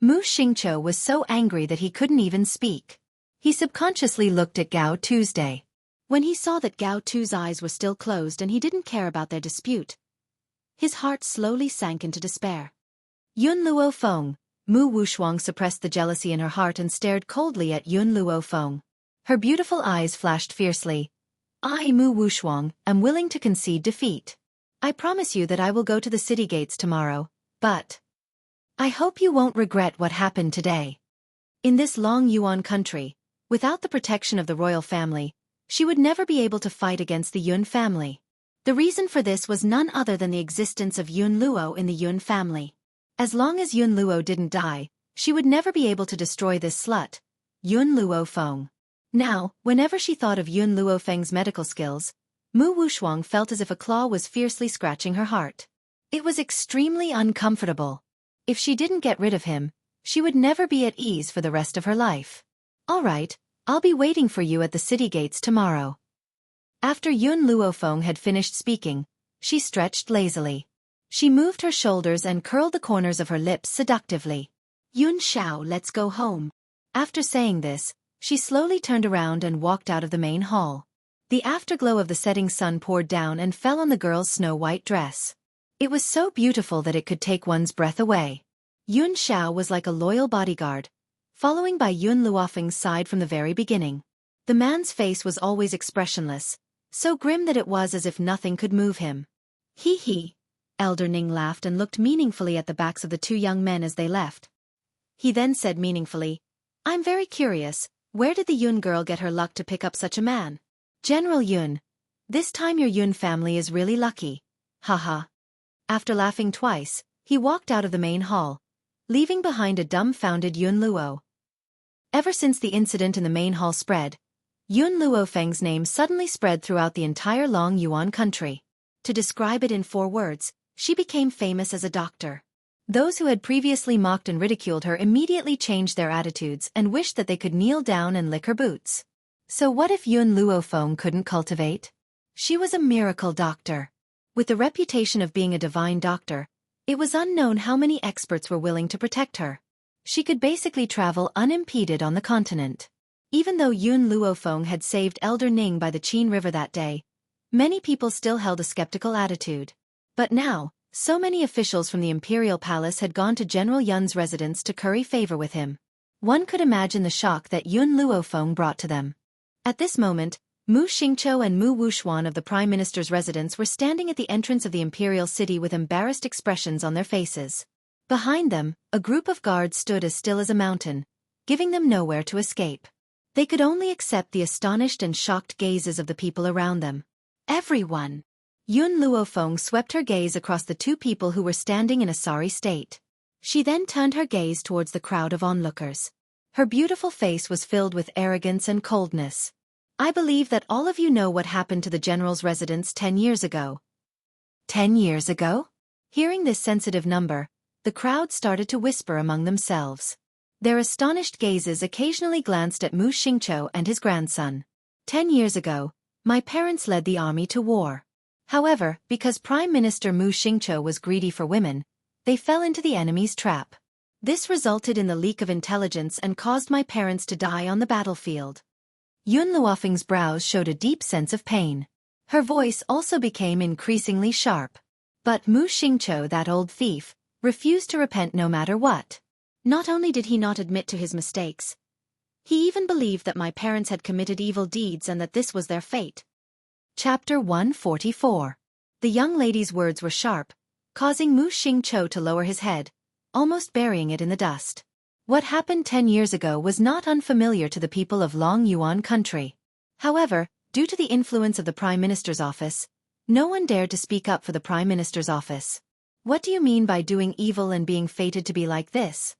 Mu Xingqiu was so angry that he couldn't even speak. He subconsciously looked at Gao Tuesday. When he saw that Gao Tu's eyes were still closed and he didn't care about their dispute, his heart slowly sank into despair. Yun Luofeng. Mu Wuxuan suppressed the jealousy in her heart and stared coldly at Yun Luofeng. Her beautiful eyes flashed fiercely. I, Mu Wuxuan, am willing to concede defeat. I promise you that I will go to the city gates tomorrow, but I hope you won't regret what happened today. In this Long Yuan country, without the protection of the royal family, she would never be able to fight against the Yun family. The reason for this was none other than the existence of Yun Luo in the Yun family. As long as Yun Luo didn't die, She would never be able to destroy this slut, Yun Luofeng. Now, whenever she thought of Yun Luofeng's medical skills, Mu Wushuang felt as if a claw was fiercely scratching her heart. It was extremely uncomfortable. If she didn't get rid of him, she would never be at ease for the rest of her life. All right, I'll be waiting for you at the city gates tomorrow. After Yun Luofeng had finished speaking, she stretched lazily. She moved her shoulders and curled the corners of her lips seductively. Yun Xiao, let's go home. After saying this, she slowly turned around and walked out of the main hall. The afterglow of the setting sun poured down and fell on the girl's snow-white dress. It was so beautiful that it could take one's breath away. Yun Xiao was like a loyal bodyguard, following by Yun Luofeng's side from the very beginning. The man's face was always expressionless, so grim that it was as if nothing could move him. Hee hee. Elder Ning laughed and looked meaningfully at the backs of the two young men as they left. He then said meaningfully, I'm very curious, where did the Yun girl get her luck to pick up such a man? General Yun. This time your Yun family is really lucky. Haha. After laughing twice, he walked out of the main hall, leaving behind a dumbfounded Yun Luo. Ever since the incident in the main hall spread, Yun Luofeng's name suddenly spread throughout the entire Long Yuan country. To describe it in 4 words, she became famous as a doctor. Those who had previously mocked and ridiculed her immediately changed their attitudes and wished that they could kneel down and lick her boots. So what if Yun Luofeng couldn't cultivate? She was a miracle doctor. With the reputation of being a divine doctor, it was unknown how many experts were willing to protect her. She could basically travel unimpeded on the continent. Even though Yun Luofeng had saved Elder Ning by the Qin River that day, many people still held a skeptical attitude. But now, so many officials from the Imperial Palace had gone to General Yun's residence to curry favor with him. One could imagine the shock that Yun Luofeng brought to them. At this moment, Mu Xingqiu and Mu Wushuan of the Prime Minister's residence were standing at the entrance of the Imperial City with embarrassed expressions on their faces. Behind them, a group of guards stood as still as a mountain, giving them nowhere to escape. They could only accept the astonished and shocked gazes of the people around them. Everyone! Yun Luofeng swept her gaze across the 2 people who were standing in a sorry state. She then turned her gaze towards the crowd of onlookers. Her beautiful face was filled with arrogance and coldness. I believe that all of you know what happened to the general's residence 10 years ago. 10 years ago? Hearing this sensitive number, the crowd started to whisper among themselves. Their astonished gazes occasionally glanced at Mu Xingqiu and his grandson. 10 years ago, my parents led the army to war. However, because Prime Minister Mu Xingqiu was greedy for women, they fell into the enemy's trap. This resulted in the leak of intelligence and caused my parents to die on the battlefield. Yun Luofeng's brows showed a deep sense of pain. Her voice also became increasingly sharp. But Mu Xingqiu, that old thief, refused to repent no matter what. Not only did he not admit to his mistakes, he even believed that my parents had committed evil deeds and that this was their fate. Chapter 144. The young lady's words were sharp, causing Mu Xingqiu to lower his head, almost burying it in the dust. What happened 10 years ago was not unfamiliar to the people of Long Yuan country. However, due to the influence of the Prime Minister's office, no one dared to speak up for the Prime Minister's office. What do you mean by doing evil and being fated to be like this?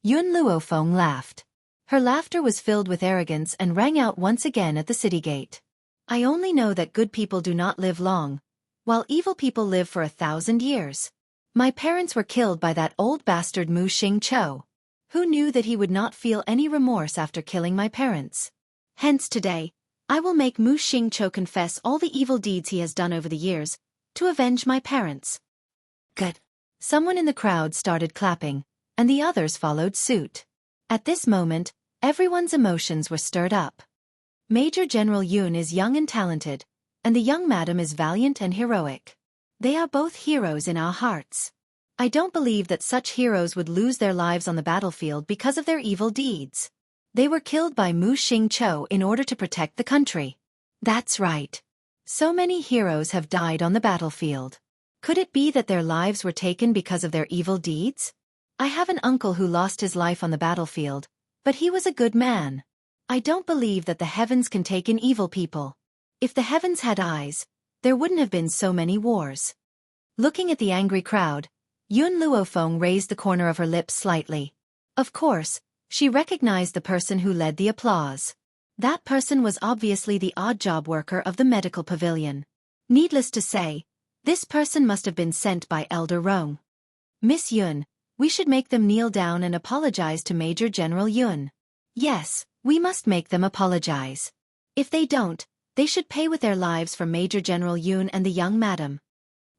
Yun Luofeng laughed. Her laughter was filled with arrogance and rang out once again at the city gate. I only know that good people do not live long, while evil people live for 1,000 years. My parents were killed by that old bastard Mu Xingqiu. Who knew that he would not feel any remorse after killing my parents? Hence today, I will make Mu Xingqiu confess all the evil deeds he has done over the years, to avenge my parents. Good. Someone in the crowd started clapping, and the others followed suit. At this moment, everyone's emotions were stirred up. Major General Yun is young and talented, and the young madam is valiant and heroic. They are both heroes in our hearts. I don't believe that such heroes would lose their lives on the battlefield because of their evil deeds. They were killed by Mu Xingqiu in order to protect the country. That's right. So many heroes have died on the battlefield. Could it be that their lives were taken because of their evil deeds? I have an uncle who lost his life on the battlefield, but he was a good man. I don't believe that the heavens can take in evil people. If the heavens had eyes, there wouldn't have been so many wars. Looking at the angry crowd, Yun Luofeng raised the corner of her lips slightly. Of course, she recognized the person who led the applause. That person was obviously the odd-job worker of the medical pavilion. Needless to say, this person must have been sent by Elder Rong. Miss Yun, we should make them kneel down and apologize to Major General Yun. Yes, we must make them apologize. If they don't, they should pay with their lives for Major General Yun and the young madam.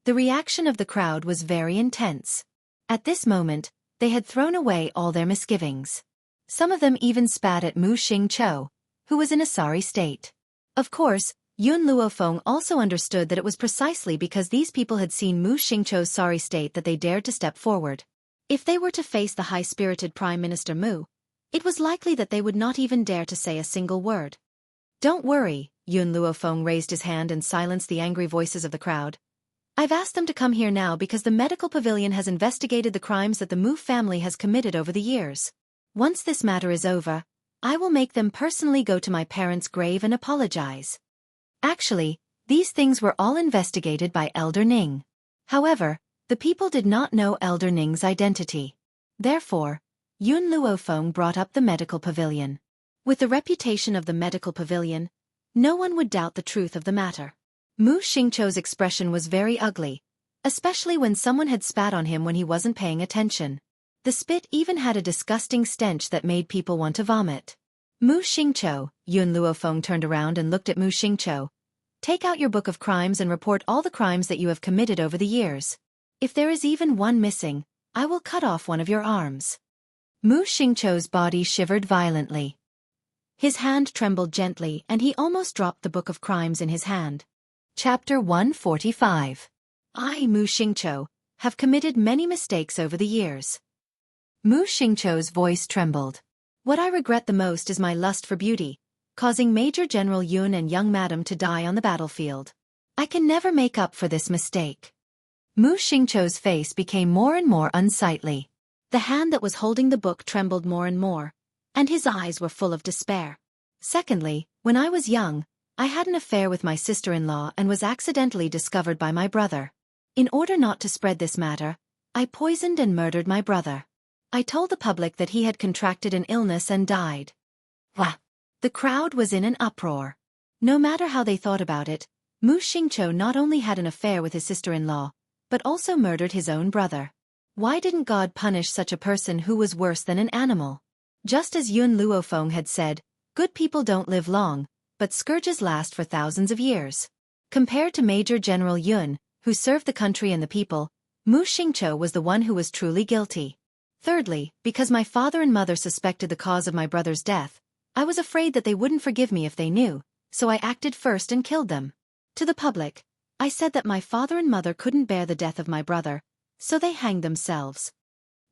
The reaction of the crowd was very intense. At this moment, they had thrown away all their misgivings. Some of them even spat at Mu Xingqiu, who was in a sorry state. Of course, Yun Luofeng also understood that it was precisely because these people had seen Mu Xingqiu's sorry state that they dared to step forward. If they were to face the high-spirited Prime Minister Mu, it was likely that they would not even dare to say a single word. Don't worry, Yun Luofeng raised his hand and silenced the angry voices of the crowd. I've asked them to come here now because the medical pavilion has investigated the crimes that the Mu family has committed over the years. Once this matter is over, I will make them personally go to my parents' grave and apologize. Actually, these things were all investigated by Elder Ning. However, the people did not know Elder Ning's identity. Therefore, Yun Luofeng brought up the medical pavilion. With the reputation of the medical pavilion, no one would doubt the truth of the matter. Mu Xingqiu's expression was very ugly, especially when someone had spat on him when he wasn't paying attention. The spit even had a disgusting stench that made people want to vomit. Mu Xingqiu, Yun Luofeng turned around and looked at Mu Xingqiu. Take out your book of crimes and report all the crimes that you have committed over the years. If there is even one missing, I will cut off one of your arms. Mu Xingqiu's body shivered violently. His hand trembled gently and he almost dropped the book of crimes in his hand. Chapter 145. I, Mu Xingqiu, have committed many mistakes over the years. Mu Xingqiu's voice trembled. What I regret the most is my lust for beauty, causing Major General Yun and young madam to die on the battlefield. I can never make up for this mistake. Mu Xingqiu's face became more and more unsightly. The hand that was holding the book trembled more and more, and his eyes were full of despair. Secondly, when I was young, I had an affair with my sister-in-law and was accidentally discovered by my brother. In order not to spread this matter, I poisoned and murdered my brother. I told the public that he had contracted an illness and died. Wah! The crowd was in an uproar. No matter how they thought about it, Mu Xingqiu not only had an affair with his sister-in-law, but also murdered his own brother. Why didn't God punish such a person who was worse than an animal? Just as Yun Luofeng had said, good people don't live long, but scourges last for thousands of years. Compared to Major General Yun, who served the country and the people, Mu Xingqiu was the one who was truly guilty. Thirdly, because my father and mother suspected the cause of my brother's death, I was afraid that they wouldn't forgive me if they knew, so I acted first and killed them. To the public, I said that my father and mother couldn't bear the death of my brother, so they hanged themselves.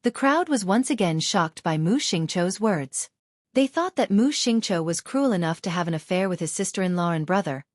The crowd was once again shocked by Mu Xingqiu's words. They thought that Mu Xingqiu was cruel enough to have an affair with his sister-in-law and brother,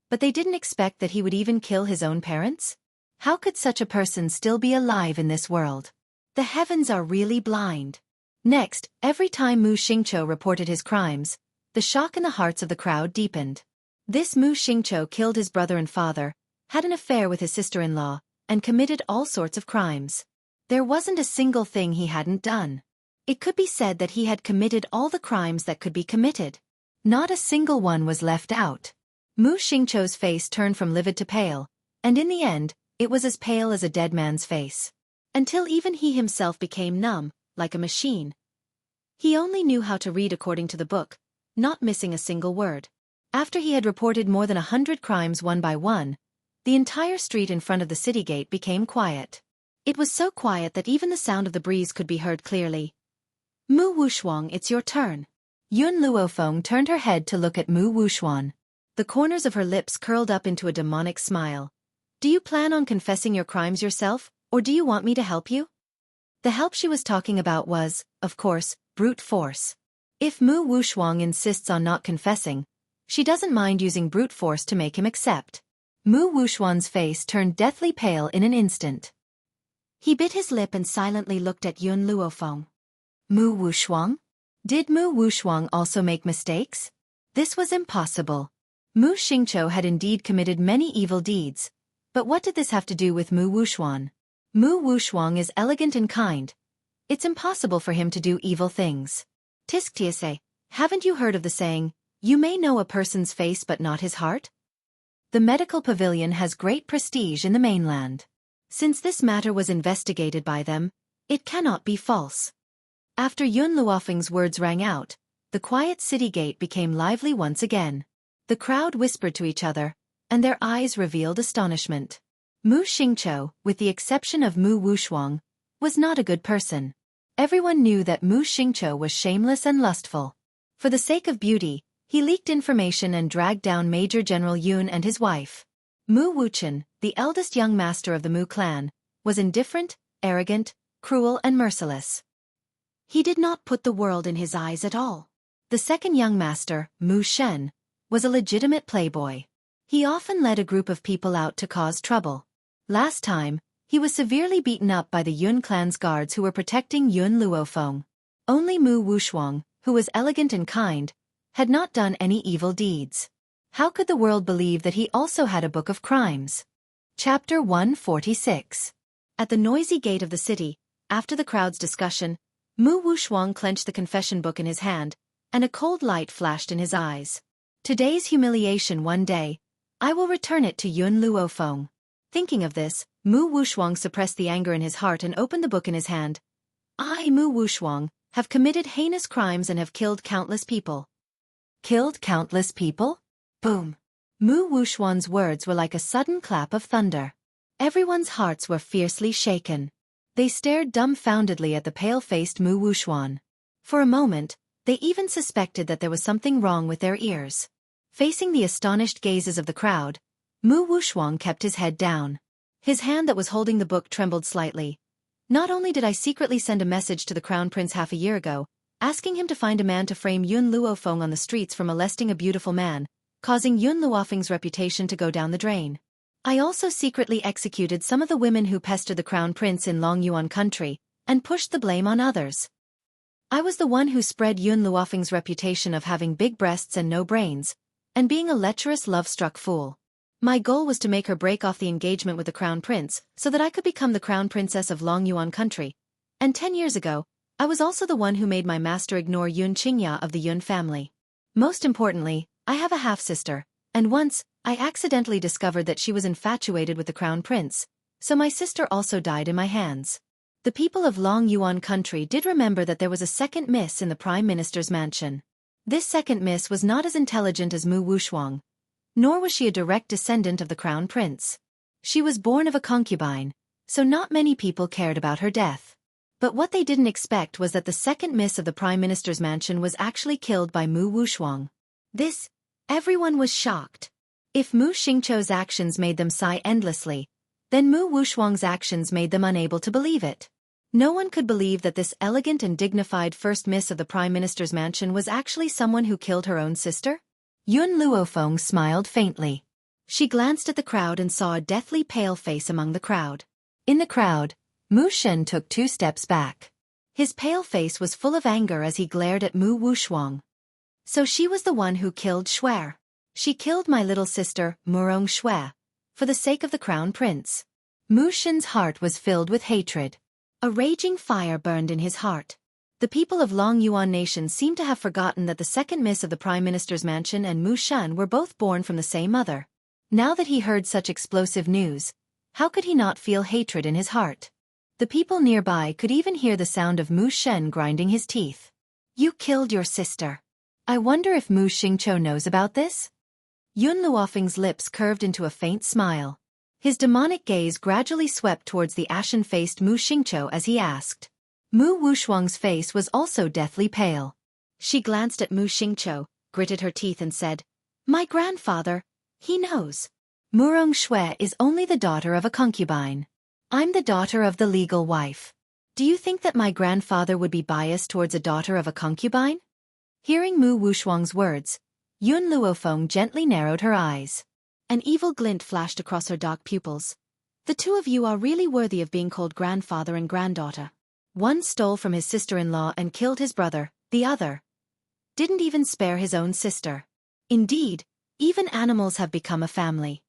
but they didn't expect that he would even kill his own parents? How could such a person still be alive in this world? The heavens are really blind. Next, every time Mu Xingqiu reported his crimes, the shock in the hearts of the crowd deepened. This Mu Xingqiu killed his brother and father, had an affair with his sister-in-law, and committed all sorts of crimes. There wasn't a single thing he hadn't done. It could be said that he had committed all the crimes that could be committed. Not a single one was left out. Mu Xingqiu's face turned from livid to pale, and in the end, it was as pale as a dead man's face. Until even he himself became numb, like a machine. He only knew how to read according to the book, not missing a single word. After he had reported more than 100 crimes one by one, the entire street in front of the city gate became quiet. It was so quiet that even the sound of the breeze could be heard clearly. Mu Wushuang, it's your turn. Yun Luofeng turned her head to look at Mu Wushuan. The corners of her lips curled up into a demonic smile. Do you plan on confessing your crimes yourself, or do you want me to help you? The help she was talking about was, of course, brute force. If Mu Wushuang insists on not confessing, she doesn't mind using brute force to make him accept. Mu Wushuan's face turned deathly pale in an instant. He bit his lip and silently looked at Yun Luofeng. Mu Wushuang? Did Mu Wushuang also make mistakes? This was impossible. Mu Xingqiu had indeed committed many evil deeds, but what did this have to do with Mu Wushuan? Mu Wushuang is elegant and kind, It's impossible for him to do evil things. Tisktiase, haven't you heard of the saying, you may know a person's face but not his heart? The medical pavilion has great prestige in the mainland. Since this matter was investigated by them, it cannot be false. After Yun Luofeng's words rang out, the quiet city gate became lively once again. The crowd whispered to each other, and their eyes revealed astonishment. Mu Xingqiu, with the exception of Mu Wushuang, was not a good person. Everyone knew that Mu Xingqiu was shameless and lustful. For the sake of beauty, he leaked information and dragged down Major General Yun and his wife. Mu Wuchen, the eldest young master of the Mu clan, was indifferent, arrogant, cruel and merciless. He did not put the world in his eyes at all. The second young master, Mu Shen, was a legitimate playboy. He often led a group of people out to cause trouble. Last time, he was severely beaten up by the Yun clan's guards who were protecting Yun Luofeng. Only Mu Wushuang, who was elegant and kind, had not done any evil deeds. How could the world believe that he also had a book of crimes? Chapter 146. At the noisy gate of the city, after the crowd's discussion, Mu Wushuang clenched the confession book in his hand, and a cold light flashed in his eyes. Today's humiliation one day, I will return it to Yun Luofeng. Thinking of this, Mu Wushuang suppressed the anger in his heart and opened the book in his hand. I, Mu Wushuang, have committed heinous crimes and have killed countless people. Killed countless people? Boom! Mu Wushuang's words were like a sudden clap of thunder. Everyone's hearts were fiercely shaken. They stared dumbfoundedly at the pale-faced Mu Wushuang. For a moment, they even suspected that there was something wrong with their ears. Facing the astonished gazes of the crowd, Mu Wushuang kept his head down. His hand that was holding the book trembled slightly. Not only did I secretly send a message to the Crown Prince half a year ago, asking him to find a man to frame Yun Luofeng on the streets for molesting a beautiful man, causing Yun Luofeng's reputation to go down the drain. I also secretly executed some of the women who pestered the Crown Prince in Longyuan country, and pushed the blame on others. I was the one who spread Yun Luofeng's reputation of having big breasts and no brains, and being a lecherous love-struck fool. My goal was to make her break off the engagement with the Crown Prince, so that I could become the Crown Princess of Longyuan country. And 10 years ago, I was also the one who made my master ignore Yun Qingya of the Yun family. Most importantly, I have a half-sister, and once, I accidentally discovered that she was infatuated with the Crown Prince, so my sister also died in my hands. The people of Longyuan country did remember that there was a second miss in the Prime Minister's mansion. This second miss was not as intelligent as Mu Wushuang, nor was she a direct descendant of the Crown Prince. She was born of a concubine, so not many people cared about her death. But what they didn't expect was that the second miss of the Prime Minister's mansion was actually killed by Mu Wushuang. Everyone was shocked. If Mu Xingqiu's actions made them sigh endlessly, then Mu Wushuang's actions made them unable to believe it. No one could believe that this elegant and dignified first miss of the Prime Minister's mansion was actually someone who killed her own sister. Yun Luofeng smiled faintly. She glanced at the crowd and saw a deathly pale face among the crowd. In the crowd, Mu Shen took 2 steps back. His pale face was full of anger as he glared at Mu Wushuang. So she was the one who killed Shui. She killed my little sister, Murong Shui, for the sake of the Crown Prince. Mu Shen's heart was filled with hatred. A raging fire burned in his heart. The people of Longyuan Nation seemed to have forgotten that the second miss of the Prime Minister's mansion and Mu Shen were both born from the same mother. Now that he heard such explosive news, how could he not feel hatred in his heart? The people nearby could even hear the sound of Mu Shen grinding his teeth. You killed your sister. I wonder if Mu Xingqiu knows about this? Yun Luofeng's lips curved into a faint smile. His demonic gaze gradually swept towards the ashen-faced Mu Xingqiu as he asked. Mu Wushuang's face was also deathly pale. She glanced at Mu Xingqiu, gritted her teeth and said, My grandfather, he knows. Murong Shui is only the daughter of a concubine. I'm the daughter of the legal wife. Do you think that my grandfather would be biased towards a daughter of a concubine? Hearing Mu Wushuang's words, Yun Luofeng gently narrowed her eyes. An evil glint flashed across her dark pupils. The two of you are really worthy of being called grandfather and granddaughter. One stole from his sister-in-law and killed his brother, the other didn't even spare his own sister. Indeed, even animals have become a family.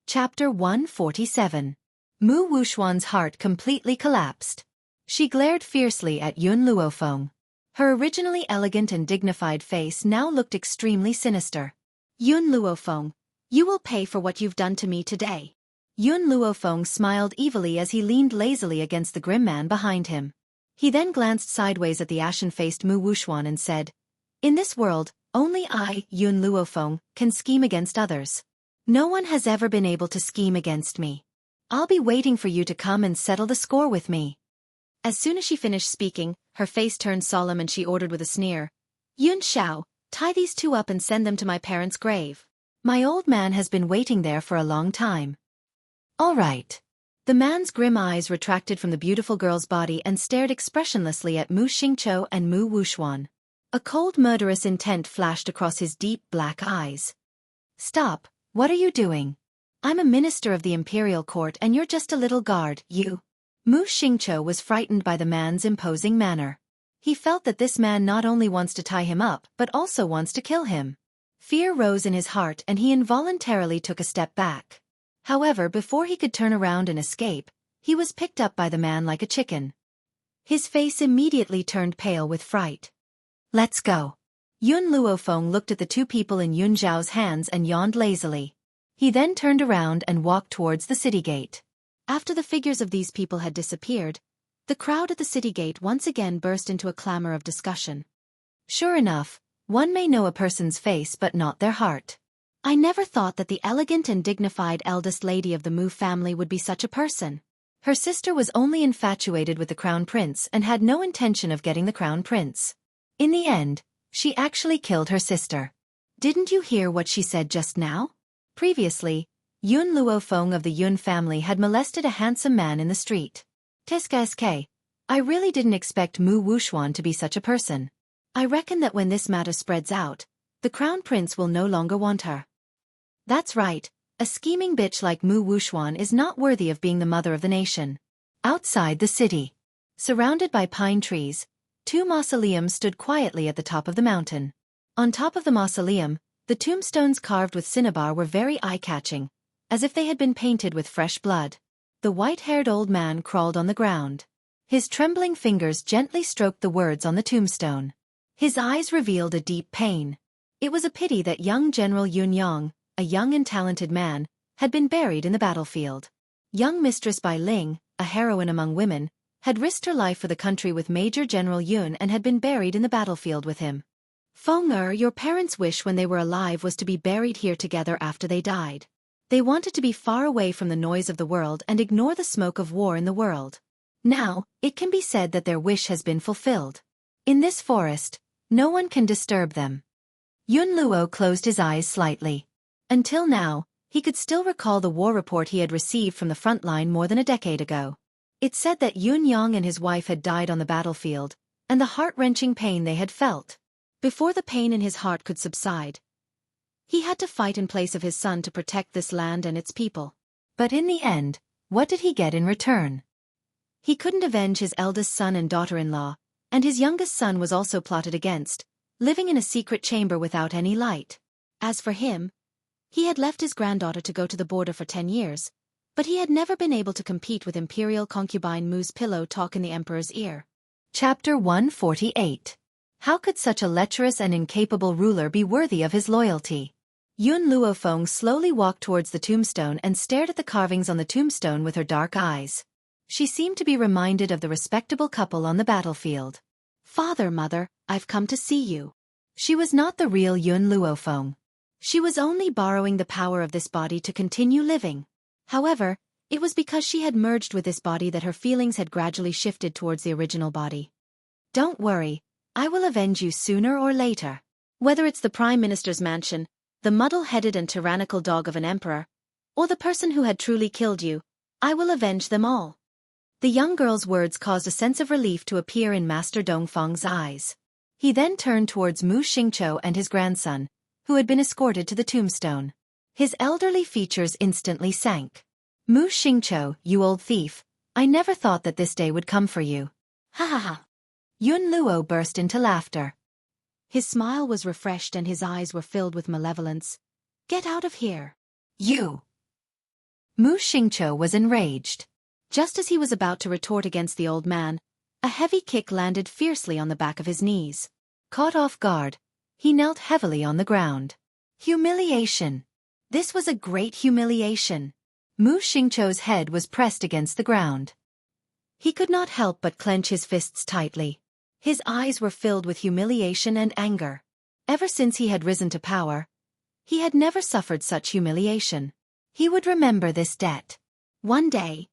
Chapter 147. Mu Wushuang's heart completely collapsed. She glared fiercely at Yun Luofeng. Her originally elegant and dignified face now looked extremely sinister. Yun Luofeng, you will pay for what you've done to me today. Yun Luofeng smiled evilly as he leaned lazily against the grim man behind him. He then glanced sideways at the ashen-faced Mu Wuxuan and said, "In this world, only I, Yun Luofeng, can scheme against others. No one has ever been able to scheme against me. I'll be waiting for you to come and settle the score with me." As soon as she finished speaking, her face turned solemn and she ordered with a sneer, "Yun Xiao, tie these two up and send them to my parents' grave. My old man has been waiting there for a long time." "All right." The man's grim eyes retracted from the beautiful girl's body and stared expressionlessly at Mu Xingqiu and Mu Wuxuan. A cold murderous intent flashed across his deep black eyes. "Stop, what are you doing? I'm a minister of the imperial court and you're just a little guard, you." Mu Xingqiu was frightened by the man's imposing manner. He felt that this man not only wants to tie him up but also wants to kill him. Fear rose in his heart and he involuntarily took a step back. However, before he could turn around and escape, he was picked up by the man like a chicken. His face immediately turned pale with fright. "Let's go." Yun Luofeng looked at the two people in Yun Zhao's hands and yawned lazily. He then turned around and walked towards the city gate. After the figures of these people had disappeared, the crowd at the city gate once again burst into a clamor of discussion. Sure enough, one may know a person's face but not their heart. I never thought that the elegant and dignified eldest lady of the Mu family would be such a person. Her sister was only infatuated with the crown prince and had no intention of getting the crown prince. In the end, she actually killed her sister. Didn't you hear what she said just now? Previously, Yun Luofeng of the Yun family had molested a handsome man in the street. Tesk, I really didn't expect Mu Wuxuan to be such a person. I reckon that when this matter spreads out, the crown prince will no longer want her. That's right, a scheming bitch like Mu Wuxuan is not worthy of being the mother of the nation. Outside the city, surrounded by pine trees, two mausoleums stood quietly at the top of the mountain. On top of the mausoleum, the tombstones carved with cinnabar were very eye-catching, as if they had been painted with fresh blood. The white-haired old man crawled on the ground. His trembling fingers gently stroked the words on the tombstone. His eyes revealed a deep pain. It was a pity that young General Yun Yang, a young and talented man, had been buried in the battlefield. Young Mistress Bai Ling, a heroine among women, had risked her life for the country with Major General Yun and had been buried in the battlefield with him. Feng Er, your parents' wish when they were alive was to be buried here together after they died. They wanted to be far away from the noise of the world and ignore the smoke of war in the world. Now, it can be said that their wish has been fulfilled. In this forest, no one can disturb them. Yun Luo closed his eyes slightly. Until now, he could still recall the war report he had received from the front line more than a decade ago. It said that Yun Yang and his wife had died on the battlefield, and the heart-wrenching pain they had felt. Before the pain in his heart could subside, he had to fight in place of his son to protect this land and its people. But in the end, what did he get in return? He couldn't avenge his eldest son and daughter-in-law, and his youngest son was also plotted against, living in a secret chamber without any light. As for him, he had left his granddaughter to go to the border for 10 years, but he had never been able to compete with imperial concubine Mu's pillow talk in the emperor's ear. Chapter 148. How could such a lecherous and incapable ruler be worthy of his loyalty? Yun Luofeng slowly walked towards the tombstone and stared at the carvings on the tombstone with her dark eyes. She seemed to be reminded of the respectable couple on the battlefield. "Father, mother, I've come to see you." She was not the real Yun Luofeng. She was only borrowing the power of this body to continue living. However, it was because she had merged with this body that her feelings had gradually shifted towards the original body. "Don't worry, I will avenge you sooner or later. Whether it's the Prime Minister's mansion, the muddle-headed and tyrannical dog of an emperor, or the person who had truly killed you, I will avenge them all." The young girl's words caused a sense of relief to appear in Master Dongfang's eyes. He then turned towards Mu Xingqiu and his grandson, who had been escorted to the tombstone. His elderly features instantly sank. "Mu Xingqiu, you old thief, I never thought that this day would come for you." "Ha ha ha." Yun Luo burst into laughter. His smile was refreshed and his eyes were filled with malevolence. "Get out of here. You!" Mu Xingqiu was enraged. Just as he was about to retort against the old man, A heavy kick landed fiercely on the back of his knees. Caught off guard, he knelt heavily on the ground. Humiliation. This was a great humiliation. Mu Xingqiu's head was pressed against the ground. He could not help but clench his fists tightly. His eyes were filled with humiliation and anger. Ever since he had risen to power, he had never suffered such humiliation. He would remember this debt. One day,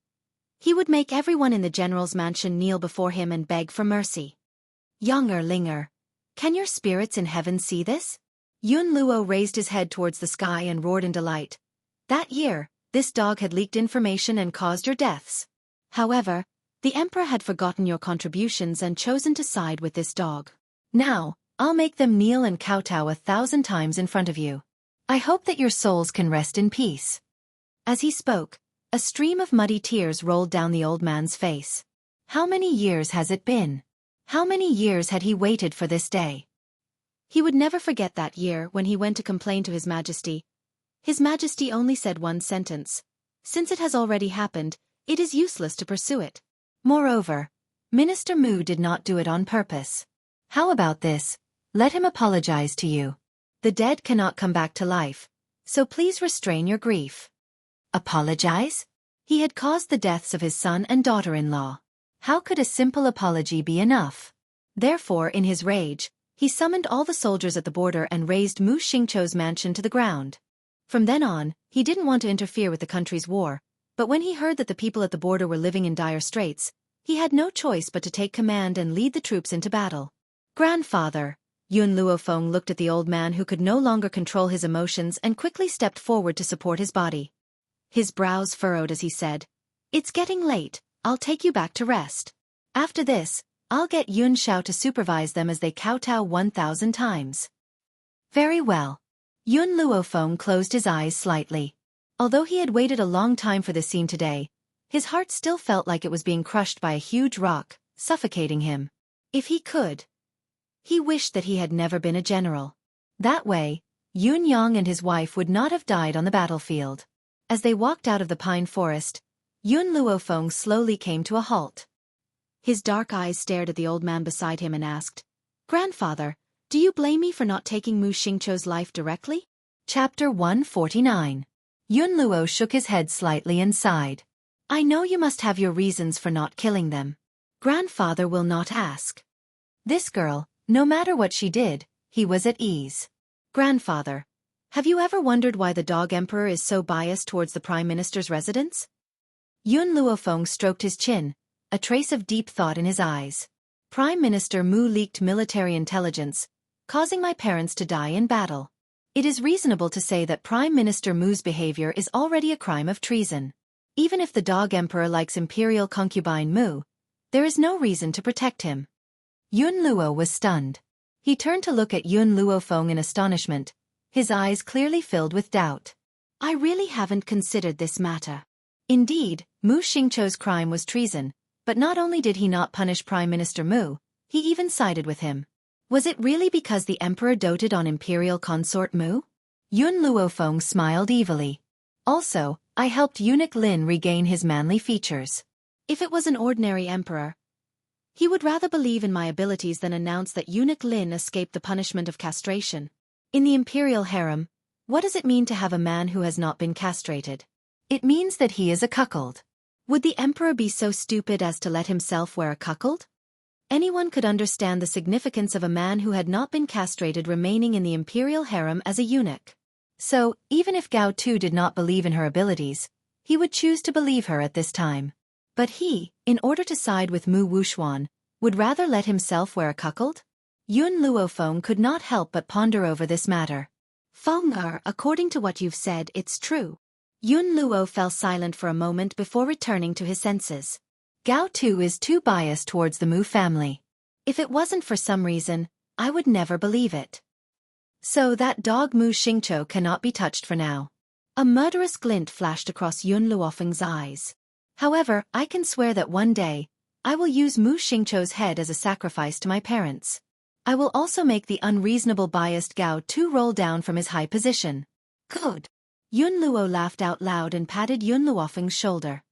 he would make everyone in the general's mansion kneel before him and beg for mercy. Young Erlinger, can your spirits in heaven see this? Yun Luo raised his head towards the sky and roared in delight. That year, this dog had leaked information and caused your deaths. However, the Emperor had forgotten your contributions and chosen to side with this dog. Now, I'll make them kneel and kowtow 1,000 times in front of you. I hope that your souls can rest in peace. As he spoke, a stream of muddy tears rolled down the old man's face. How many years has it been? How many years had he waited for this day? He would never forget that year when he went to complain to His Majesty. His Majesty only said one sentence. Since it has already happened, it is useless to pursue it. Moreover, Minister Mu did not do it on purpose. How about this? Let him apologize to you. The dead cannot come back to life, so please restrain your grief. Apologize? He had caused the deaths of his son and daughter-in-law. How could a simple apology be enough? Therefore, in his rage, he summoned all the soldiers at the border and razed Mu Xingqiu's mansion to the ground. From then on, he didn't want to interfere with the country's war, but when he heard that the people at the border were living in dire straits, he had no choice but to take command and lead the troops into battle. Grandfather, Yun Luofeng looked at the old man who could no longer control his emotions and quickly stepped forward to support his body. His brows furrowed as he said, "It's getting late, I'll take you back to rest. After this, I'll get Yun Xiao to supervise them as they kowtow 1,000 times." Very well. Yun Luofeng closed his eyes slightly. Although he had waited a long time for this scene today, his heart still felt like it was being crushed by a huge rock, suffocating him. If he could, he wished that he had never been a general. That way, Yun Yang and his wife would not have died on the battlefield. As they walked out of the pine forest, Yun Luofeng slowly came to a halt. His dark eyes stared at the old man beside him and asked, "Grandfather, do you blame me for not taking Mu Xingqiu's life directly?" Chapter 149. Yun Luo shook his head slightly and sighed. "I know you must have your reasons for not killing them. Grandfather will not ask." This girl, no matter what she did, he was at ease. "Grandfather, have you ever wondered why the dog emperor is so biased towards the prime minister's residence?" Yun Luofeng stroked his chin, a trace of deep thought in his eyes. "Prime Minister Mu leaked military intelligence, causing my parents to die in battle. It is reasonable to say that Prime Minister Mu's behavior is already a crime of treason. Even if the dog emperor likes imperial concubine Mu, there is no reason to protect him." Yun Luo was stunned. He turned to look at Yun Luofeng in astonishment, his eyes clearly filled with doubt. "I really haven't considered this matter. Indeed, Mu Xingqiu's crime was treason, but not only did he not punish Prime Minister Mu, he even sided with him. Was it really because the emperor doted on imperial consort Mu?" Yun Luofeng smiled evilly. "Also, I helped eunuch Lin regain his manly features. If it was an ordinary emperor, he would rather believe in my abilities than announce that eunuch Lin escaped the punishment of castration. In the imperial harem, what does it mean to have a man who has not been castrated? It means that he is a cuckold. Would the emperor be so stupid as to let himself wear a cuckold? Anyone could understand the significance of a man who had not been castrated remaining in the imperial harem as a eunuch. So, even if Gao Tu did not believe in her abilities, he would choose to believe her at this time. But he, in order to side with Mu Wuxuan, would rather let himself wear a cuckold? Yun Luofeng could not help but ponder over this matter. "Feng according to what you've said, it's true." Yun Luo fell silent for a moment before returning to his senses. Gao Tu is too biased towards the Mu family. If it wasn't for some reason, I would never believe it. So that dog Mu Xingqiu cannot be touched for now. A murderous glint flashed across Yun Luofeng's eyes. However, I can swear that one day, I will use Mu Xingqiu's head as a sacrifice to my parents. I will also make the unreasonable biased Gao Tu roll down from his high position. Good. Yun Luo laughed out loud and patted Yun Luofeng's shoulder.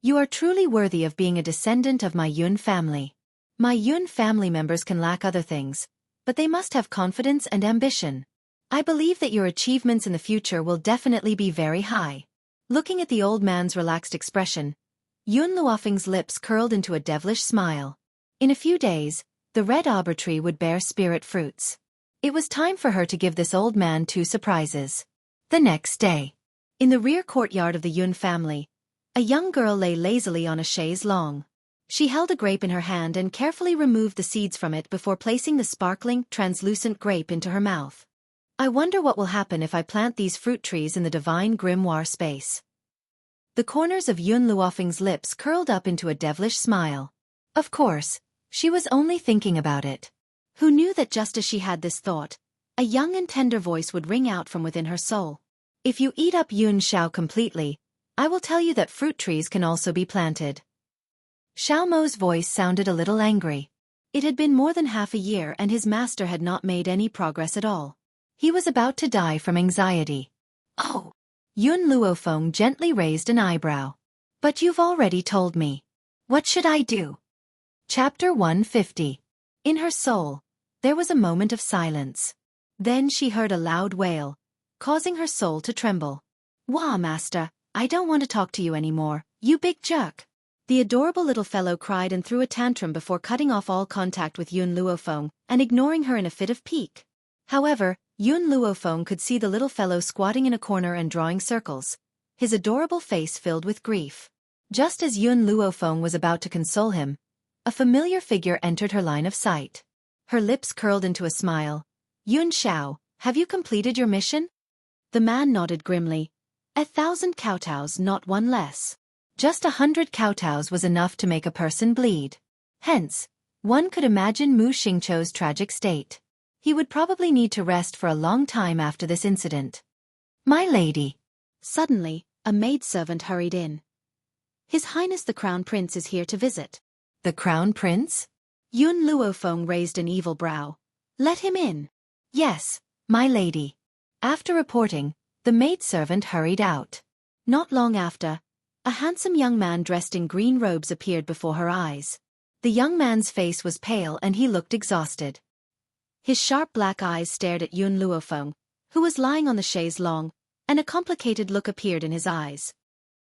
"You are truly worthy of being a descendant of my Yun family. My Yun family members can lack other things, but they must have confidence and ambition. I believe that your achievements in the future will definitely be very high. Looking at the old man's relaxed expression, Yun Luofeng's lips curled into a devilish smile. In a few days, the red arbor tree would bear spirit fruits. It was time for her to give this old man 2 surprises. The next day, in the rear courtyard of the Yun family, a young girl lay lazily on a chaise longue. She held a grape in her hand and carefully removed the seeds from it before placing the sparkling, translucent grape into her mouth. I wonder what will happen if I plant these fruit trees in the divine grimoire space. The corners of Yun Luofeng's lips curled up into a devilish smile. Of course, she was only thinking about it. Who knew that just as she had this thought, a young and tender voice would ring out from within her soul. If you eat up Yun Xiao completely, I will tell you that fruit trees can also be planted. Xiao Mo's voice sounded a little angry. It had been more than half a year and his master had not made any progress at all. He was about to die from anxiety. Oh! Yun Luofeng gently raised an eyebrow. But you've already told me. What should I do? Chapter 150. In her soul, there was a moment of silence. Then she heard a loud wail, causing her soul to tremble. Wah, master, I don't want to talk to you anymore, you big jerk. The adorable little fellow cried and threw a tantrum before cutting off all contact with Yun Luofeng and ignoring her in a fit of pique. However, Yun Luofeng could see the little fellow squatting in a corner and drawing circles, his adorable face filled with grief. Just as Yun Luofeng was about to console him, a familiar figure entered her line of sight. Her lips curled into a smile. Yun Xiao, have you completed your mission? The man nodded grimly. 1,000 kowtows, not one less. Just 100 kowtows was enough to make a person bleed. Hence, one could imagine Mu Xingqiu's tragic state. He would probably need to rest for a long time after this incident. My lady. Suddenly, a maidservant hurried in. His Highness the Crown Prince is here to visit. The Crown Prince? Yun Luofeng raised an evil brow. Let him in. Yes, my lady. After reporting, the maidservant hurried out. Not long after, a handsome young man dressed in green robes appeared before her eyes. The young man's face was pale and he looked exhausted. His sharp black eyes stared at Yun Luofeng, who was lying on the chaise longue, and a complicated look appeared in his eyes.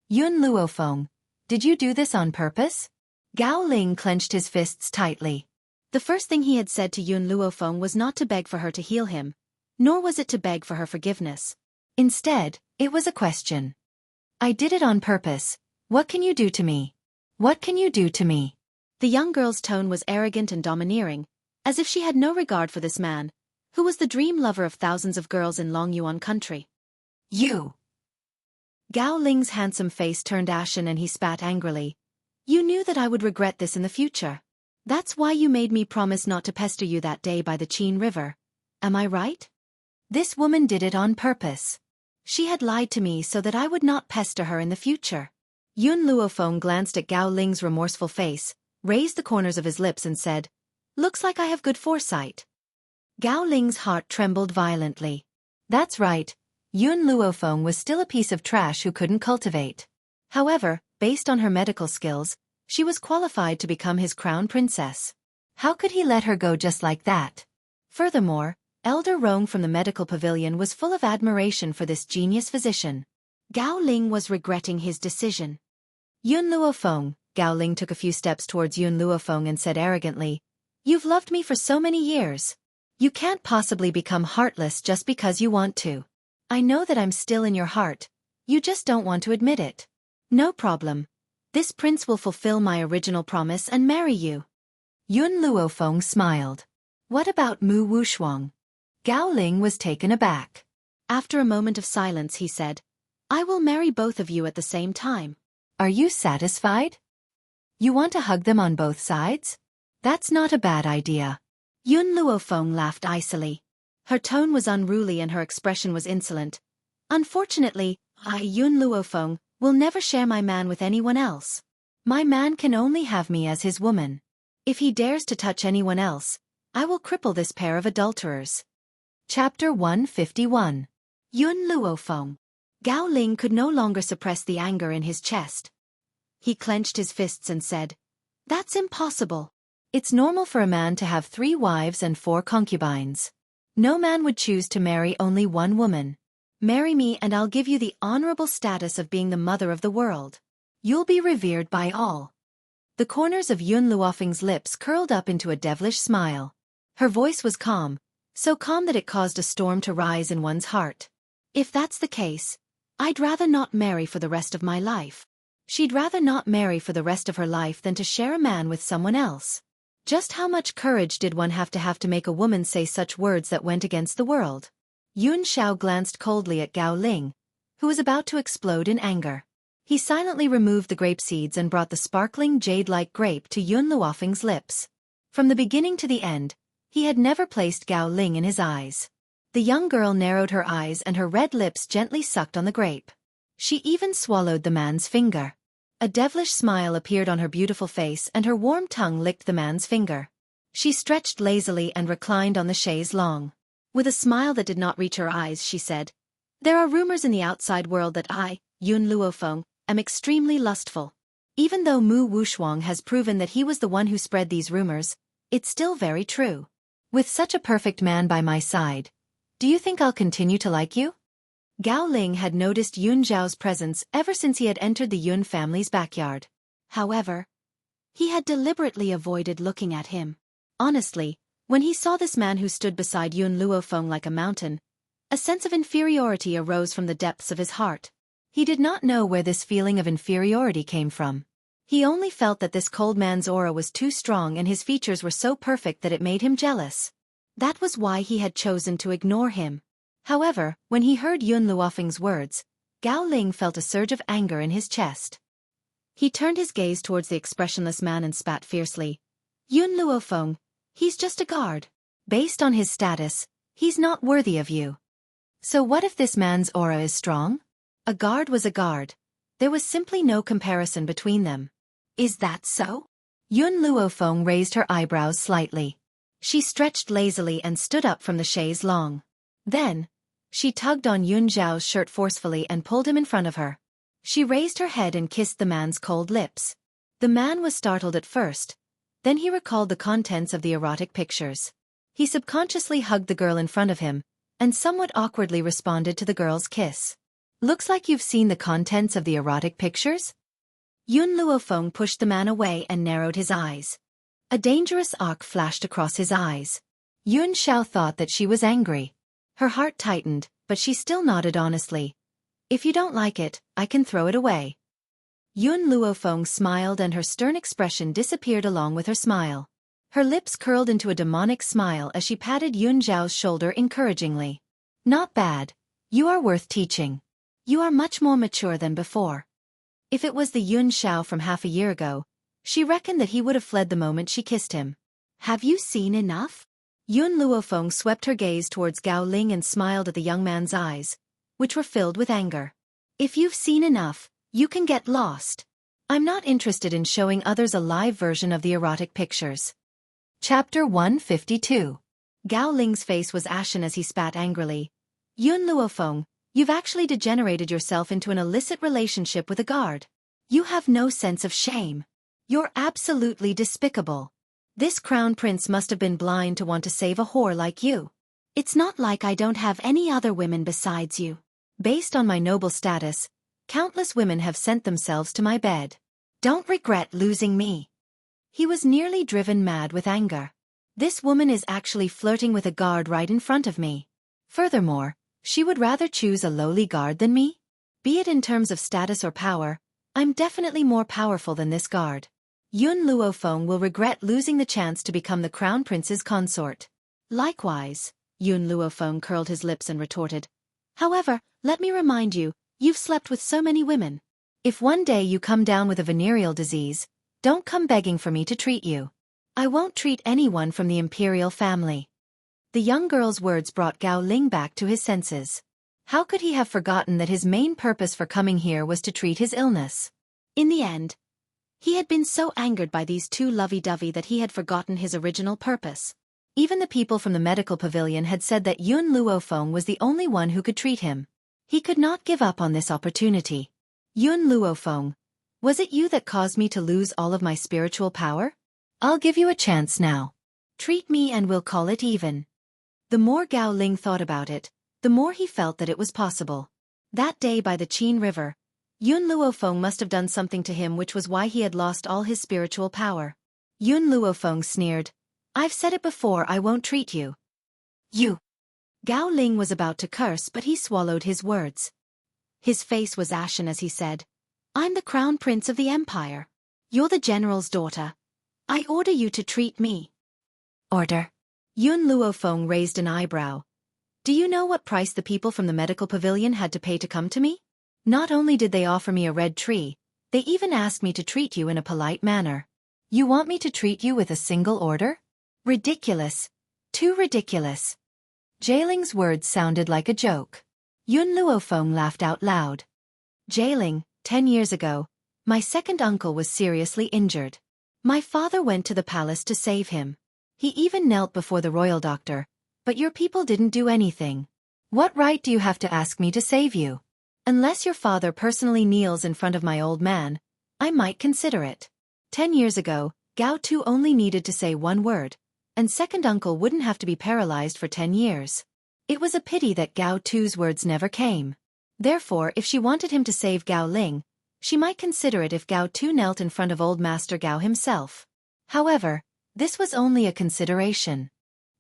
Yun Luofeng, did you do this on purpose? Gao Ling clenched his fists tightly. The first thing he had said to Yun Luofeng was not to beg for her to heal him, nor was it to beg for her forgiveness. Instead, it was a question. I did it on purpose. What can you do to me? What can you do to me? The young girl's tone was arrogant and domineering, as if she had no regard for this man, who was the dream lover of thousands of girls in Longyuan country. You! Gao Ling's handsome face turned ashen and he spat angrily. You knew that I would regret this in the future. That's why you made me promise not to pester you that day by the Qin River. Am I right? This woman did it on purpose. She had lied to me so that I would not pester her in the future. Yun Luofeng glanced at Gao Ling's remorseful face, raised the corners of his lips and said, Looks like I have good foresight. Gao Ling's heart trembled violently. That's right, Yun Luofeng was still a piece of trash who couldn't cultivate. However, based on her medical skills, she was qualified to become his crown princess. How could he let her go just like that? Furthermore, Elder Rong from the medical pavilion was full of admiration for this genius physician. Gao Ling was regretting his decision. Yun Luofeng, Gao Ling took a few steps towards Yun Luofeng and said arrogantly, You've loved me for so many years. You can't possibly become heartless just because you want to. I know that I'm still in your heart. You just don't want to admit it. No problem. This prince will fulfill my original promise and marry you. Yun Luofeng smiled. What about Mu Wushuang? Gao Ling was taken aback. After a moment of silence he said, I will marry both of you at the same time. Are you satisfied? You want to hug them on both sides? That's not a bad idea. Yun Luofeng laughed icily. Her tone was unruly and her expression was insolent. Unfortunately, I, Yun Luofeng, will never share my man with anyone else. My man can only have me as his woman. If he dares to touch anyone else, I will cripple this pair of adulterers. Chapter 151. Yun Luofeng. Gao Ling could no longer suppress the anger in his chest. He clenched his fists and said, That's impossible. It's normal for a man to have 3 wives and 4 concubines. No man would choose to marry only one woman. Marry me and I'll give you the honorable status of being the mother of the world. You'll be revered by all. The corners of Yun Luofeng's lips curled up into a devilish smile. Her voice was calm, so calm that it caused a storm to rise in one's heart. If that's the case, I'd rather not marry for the rest of my life. She'd rather not marry for the rest of her life than to share a man with someone else. Just how much courage did one have to make a woman say such words that went against the world? Yun Xiao glanced coldly at Gao Ling, who was about to explode in anger. He silently removed the grape seeds and brought the sparkling jade-like grape to Yun Luofeng's lips. From the beginning to the end, he had never placed Gao Ling in his eyes. The young girl narrowed her eyes and her red lips gently sucked on the grape. She even swallowed the man's finger. A devilish smile appeared on her beautiful face and her warm tongue licked the man's finger. She stretched lazily and reclined on the chaise longue. With a smile that did not reach her eyes, she said, "There are rumors in the outside world that I, Yun Luofeng, am extremely lustful. Even though Mu Wushuang has proven that he was the one who spread these rumors, it's still very true. With such a perfect man by my side, do you think I'll continue to like you?" Gao Ling had noticed Yun Zhao's presence ever since he had entered the Yun family's backyard. However, he had deliberately avoided looking at him. Honestly, when he saw this man who stood beside Yun Luofeng like a mountain, a sense of inferiority arose from the depths of his heart. He did not know where this feeling of inferiority came from. He only felt that this cold man's aura was too strong and his features were so perfect that it made him jealous. That was why he had chosen to ignore him. However, when he heard Yun Luofeng's words, Gao Ling felt a surge of anger in his chest. He turned his gaze towards the expressionless man and spat fiercely. "Yun Luofeng, he's just a guard. Based on his status, he's not worthy of you. So what if this man's aura is strong?" A guard was a guard. There was simply no comparison between them. "Is that so?" Yun Luofeng raised her eyebrows slightly. She stretched lazily and stood up from the chaise longue. Then, she tugged on Yun Zhao's shirt forcefully and pulled him in front of her. She raised her head and kissed the man's cold lips. The man was startled at first. Then he recalled the contents of the erotic pictures. He subconsciously hugged the girl in front of him, and somewhat awkwardly responded to the girl's kiss. "Looks like you've seen the contents of the erotic pictures?" Yun Luofeng pushed the man away and narrowed his eyes. A dangerous arc flashed across his eyes. Yun Xiao thought that she was angry. Her heart tightened, but she still nodded honestly. "If you don't like it, I can throw it away." Yun Luofeng smiled and her stern expression disappeared along with her smile. Her lips curled into a demonic smile as she patted Yun Zhao's shoulder encouragingly. "Not bad. You are worth teaching. You are much more mature than before." If it was the Yun Xiao from half a year ago, she reckoned that he would have fled the moment she kissed him. "Have you seen enough?" Yun Luofeng swept her gaze towards Gao Ling and smiled at the young man's eyes, which were filled with anger. "If you've seen enough, you can get lost. I'm not interested in showing others a live version of the erotic pictures." Chapter 152. Gao Ling's face was ashen as he spat angrily. "Yun Luofeng, you've actually degenerated yourself into an illicit relationship with a guard. You have no sense of shame. You're absolutely despicable. This crown prince must have been blind to want to save a whore like you. It's not like I don't have any other women besides you. Based on my noble status, countless women have sent themselves to my bed. Don't regret losing me." He was nearly driven mad with anger. This woman is actually flirting with a guard right in front of me. Furthermore, she would rather choose a lowly guard than me? Be it in terms of status or power, I'm definitely more powerful than this guard. Yun Luofeng will regret losing the chance to become the crown prince's consort. Likewise, Yun Luofeng curled his lips and retorted. "However, let me remind you, you've slept with so many women. If one day you come down with a venereal disease, don't come begging for me to treat you. I won't treat anyone from the imperial family." The young girl's words brought Gao Ling back to his senses. How could he have forgotten that his main purpose for coming here was to treat his illness? In the end, he had been so angered by these two lovey-dovey that he had forgotten his original purpose. Even the people from the medical pavilion had said that Yun Luofeng was the only one who could treat him. He could not give up on this opportunity. "Yun Luofeng, was it you that caused me to lose all of my spiritual power?" I'll give you a chance now. Treat me and we'll call it even. The more Gao Ling thought about it, the more he felt that it was possible. That day by the Qin River, Yun Luofeng must have done something to him, which was why he had lost all his spiritual power. Yun Luofeng sneered, "I've said it before, I won't treat you." You. Gao Ling was about to curse, but he swallowed his words. His face was ashen as he said, "I'm the crown prince of the empire. You're the general's daughter. I order you to treat me." Order? Yun Luofeng raised an eyebrow. "Do you know what price the people from the medical pavilion had to pay to come to me? Not only did they offer me a red tree, they even asked me to treat you in a polite manner. You want me to treat you with a single order? Ridiculous. Too ridiculous." Jailing's words sounded like a joke. Yun Luofeng laughed out loud. "Jailing, 10 years ago, my second uncle was seriously injured. My father went to the palace to save him. He even knelt before the royal doctor, but your people didn't do anything. What right do you have to ask me to save you? Unless your father personally kneels in front of my old man, I might consider it. 10 years ago, Gao Tu only needed to say one word, and second uncle wouldn't have to be paralyzed for 10 years. It was a pity that Gao Tu's words never came. Therefore, if she wanted him to save Gao Ling, she might consider it if Gao Tu knelt in front of old Master Gao himself. However, this was only a consideration.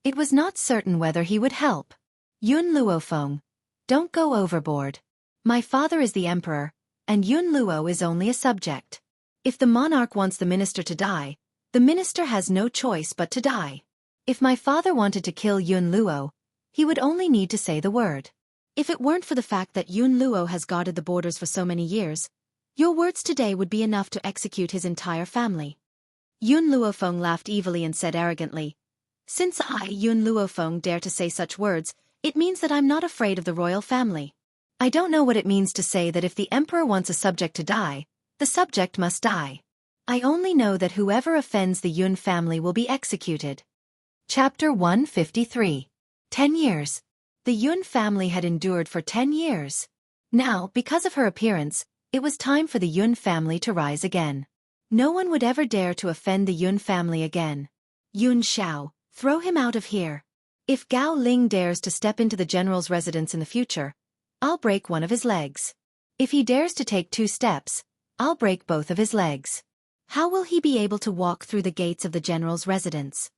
It was not certain whether he would help. Yun Luofeng, don't go overboard. My father is the emperor, and Yun Luo is only a subject. If the monarch wants the minister to die, the minister has no choice but to die. If my father wanted to kill Yun Luo, he would only need to say the word. If it weren't for the fact that Yun Luo has guarded the borders for so many years, your words today would be enough to execute his entire family." Yun Luofeng laughed evilly and said arrogantly, "Since I, Yun Luofeng, dare to say such words, it means that I'm not afraid of the royal family. I don't know what it means to say that if the emperor wants a subject to die, the subject must die. I only know that whoever offends the Yun family will be executed." Chapter 153. 10 years. The Yun family had endured for 10 years. Now, because of her appearance, it was time for the Yun family to rise again. No one would ever dare to offend the Yun family again. "Yun Xiao, throw him out of here. If Gao Ling dares to step into the general's residence in the future, I'll break one of his legs. If he dares to take 2 steps, I'll break both of his legs. How will he be able to walk through the gates of the general's residence?"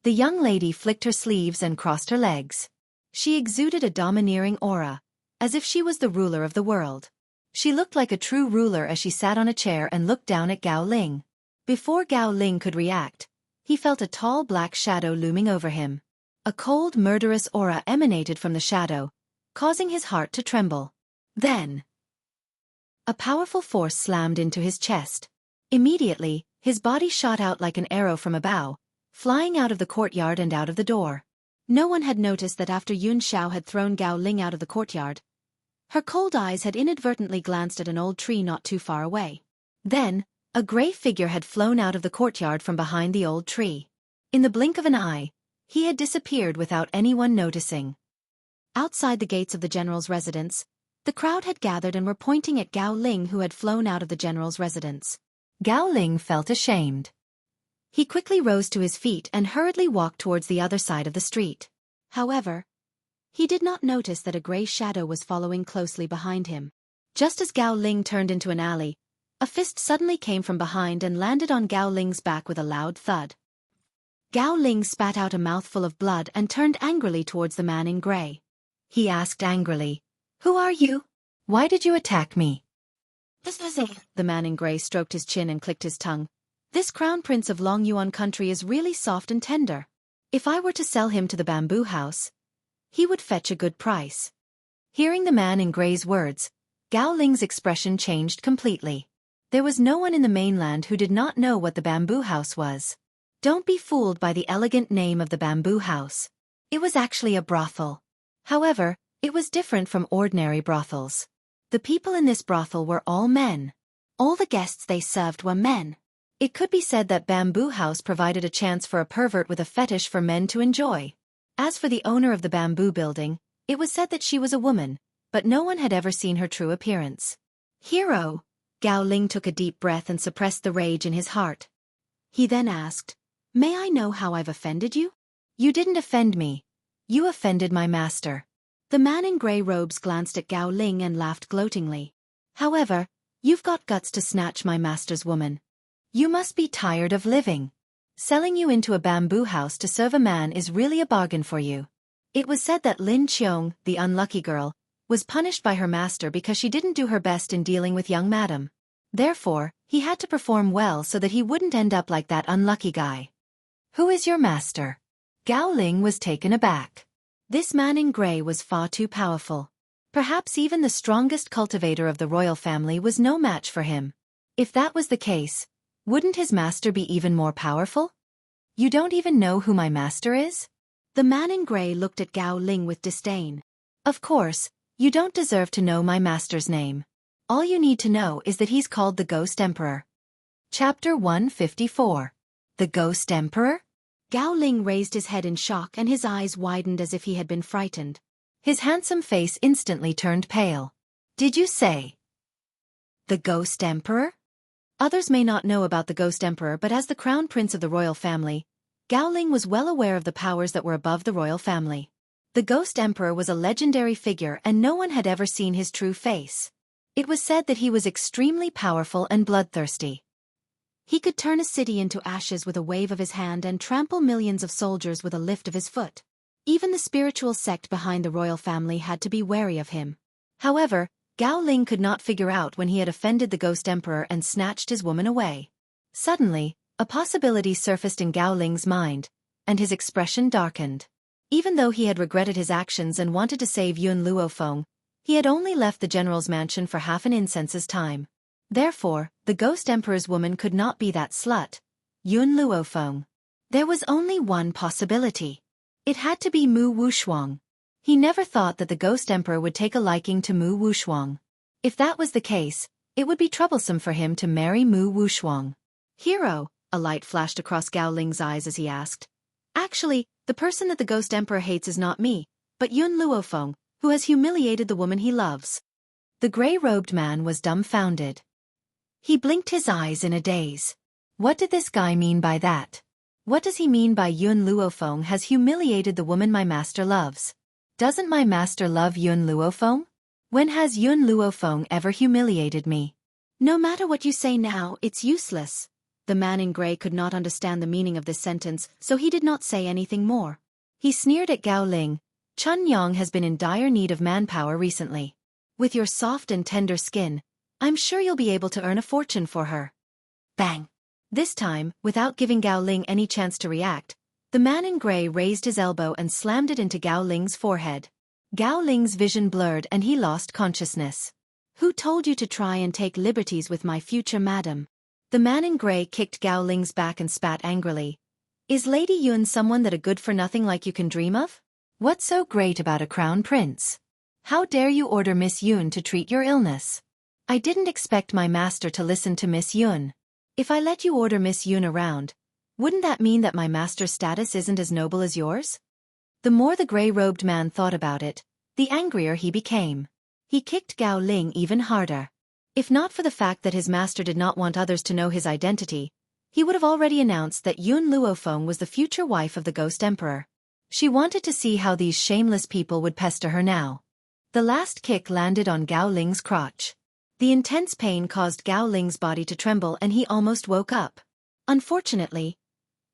The young lady flicked her sleeves and crossed her legs. She exuded a domineering aura, as if she was the ruler of the world. She looked like a true ruler as she sat on a chair and looked down at Gao Ling. Before Gao Ling could react, he felt a tall black shadow looming over him. A cold, murderous aura emanated from the shadow, causing his heart to tremble. Then, a powerful force slammed into his chest. Immediately, his body shot out like an arrow from a bow, flying out of the courtyard and out of the door. No one had noticed that after Yun Xiao had thrown Gao Ling out of the courtyard, her cold eyes had inadvertently glanced at an old tree not too far away. Then, a gray figure had flown out of the courtyard from behind the old tree. In the blink of an eye, he had disappeared without anyone noticing. Outside the gates of the general's residence, the crowd had gathered and were pointing at Gao Ling, who had flown out of the general's residence. Gao Ling felt ashamed. He quickly rose to his feet and hurriedly walked towards the other side of the street. However, he did not notice that a gray shadow was following closely behind him. Just as Gao Ling turned into an alley, a fist suddenly came from behind and landed on Gao Ling's back with a loud thud. Gao Ling spat out a mouthful of blood and turned angrily towards the man in gray. He asked angrily, "Who are you? Why did you attack me?" The man in gray stroked his chin and clicked his tongue. "This crown prince of Long Yuan country is really soft and tender. If I were to sell him to the bamboo house, he would fetch a good price." Hearing the man in gray's words, Gao Ling's expression changed completely. There was no one in the mainland who did not know what the bamboo house was. Don't be fooled by the elegant name of the bamboo house. It was actually a brothel. However, it was different from ordinary brothels. The people in this brothel were all men. All the guests they served were men. It could be said that Bamboo House provided a chance for a pervert with a fetish for men to enjoy. As for the owner of the bamboo building, it was said that she was a woman, but no one had ever seen her true appearance. "Hero!" Gao Ling took a deep breath and suppressed the rage in his heart. He then asked, "May I know how I've offended you?" "You didn't offend me. You offended my master." The man in grey robes glanced at Gao Ling and laughed gloatingly. "However, you've got guts to snatch my master's woman. You must be tired of living. Selling you into a bamboo house to serve a man is really a bargain for you." It was said that Lin Qiong, the unlucky girl, was punished by her master because she didn't do her best in dealing with young madam. Therefore, he had to perform well so that he wouldn't end up like that unlucky guy. "Who is your master?" Gao Ling was taken aback. This man in grey was far too powerful. Perhaps even the strongest cultivator of the royal family was no match for him. If that was the case, wouldn't his master be even more powerful? "You don't even know who my master is?" The man in grey looked at Gao Ling with disdain. "Of course, you don't deserve to know my master's name. All you need to know is that he's called the Ghost Emperor." Chapter 154. The Ghost Emperor? Gao Ling raised his head in shock and his eyes widened as if he had been frightened. His handsome face instantly turned pale. "Did you say the Ghost Emperor?" Others may not know about the Ghost Emperor, but as the crown prince of the royal family, Gao Ling was well aware of the powers that were above the royal family. The Ghost Emperor was a legendary figure and no one had ever seen his true face. It was said that he was extremely powerful and bloodthirsty. He could turn a city into ashes with a wave of his hand and trample millions of soldiers with a lift of his foot. Even the spiritual sect behind the royal family had to be wary of him. However, Gao Ling could not figure out when he had offended the Ghost Emperor and snatched his woman away. Suddenly, a possibility surfaced in Gao Ling's mind, and his expression darkened. Even though he had regretted his actions and wanted to save Yun Luofeng, he had only left the general's mansion for half an incense's time. Therefore, the Ghost Emperor's woman could not be that slut, Yun Luofeng. There was only one possibility. It had to be Mu Wushuang. He never thought that the Ghost Emperor would take a liking to Mu Wushuang. If that was the case, it would be troublesome for him to marry Mu Wushuang. "Hero," a light flashed across Gao Ling's eyes as he asked. "Actually, the person that the Ghost Emperor hates is not me, but Yun Luofeng, who has humiliated the woman he loves." The grey-robed man was dumbfounded. He blinked his eyes in a daze. What did this guy mean by that? What does he mean by Yun Luofeng has humiliated the woman my master loves? Doesn't my master love Yun Luofeng? When has Yun Luofeng ever humiliated me? "No matter what you say now, it's useless." The man in grey could not understand the meaning of this sentence, so he did not say anything more. He sneered at Gao Ling. "Chun Yang has been in dire need of manpower recently. With your soft and tender skin, I'm sure you'll be able to earn a fortune for her." Bang! This time, without giving Gao Ling any chance to react, the man in grey raised his elbow and slammed it into Gao Ling's forehead. Gao Ling's vision blurred and he lost consciousness. "Who told you to try and take liberties with my future madam?" The man in grey kicked Gao Ling's back and spat angrily. "Is Lady Yun someone that a good-for-nothing like you can dream of? What's so great about a crown prince? How dare you order Miss Yun to treat your illness? I didn't expect my master to listen to Miss Yun. If I let you order Miss Yun around, wouldn't that mean that my master's status isn't as noble as yours?" The more the grey-robed man thought about it, the angrier he became. He kicked Gao Ling even harder. If not for the fact that his master did not want others to know his identity, he would have already announced that Yun Luofeng was the future wife of the Ghost Emperor. She wanted to see how these shameless people would pester her now. The last kick landed on Gao Ling's crotch. The intense pain caused Gao Ling's body to tremble and he almost woke up. Unfortunately,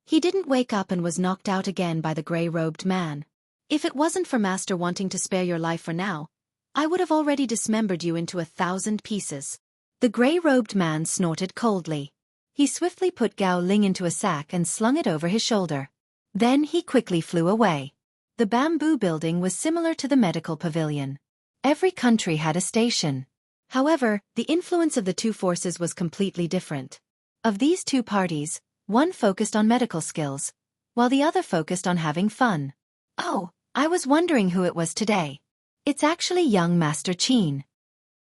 he didn't wake up and was knocked out again by the grey-robed man. "If it wasn't for Master wanting to spare your life for now, I would have already dismembered you into 1,000 pieces." The grey-robed man snorted coldly. He swiftly put Gao Ling into a sack and slung it over his shoulder. Then he quickly flew away. The bamboo building was similar to the medical pavilion. Every country had a station. However, the influence of the two forces was completely different. Of these two parties, one focused on medical skills, while the other focused on having fun. "Oh, I was wondering who it was today. It's actually young Master Qin."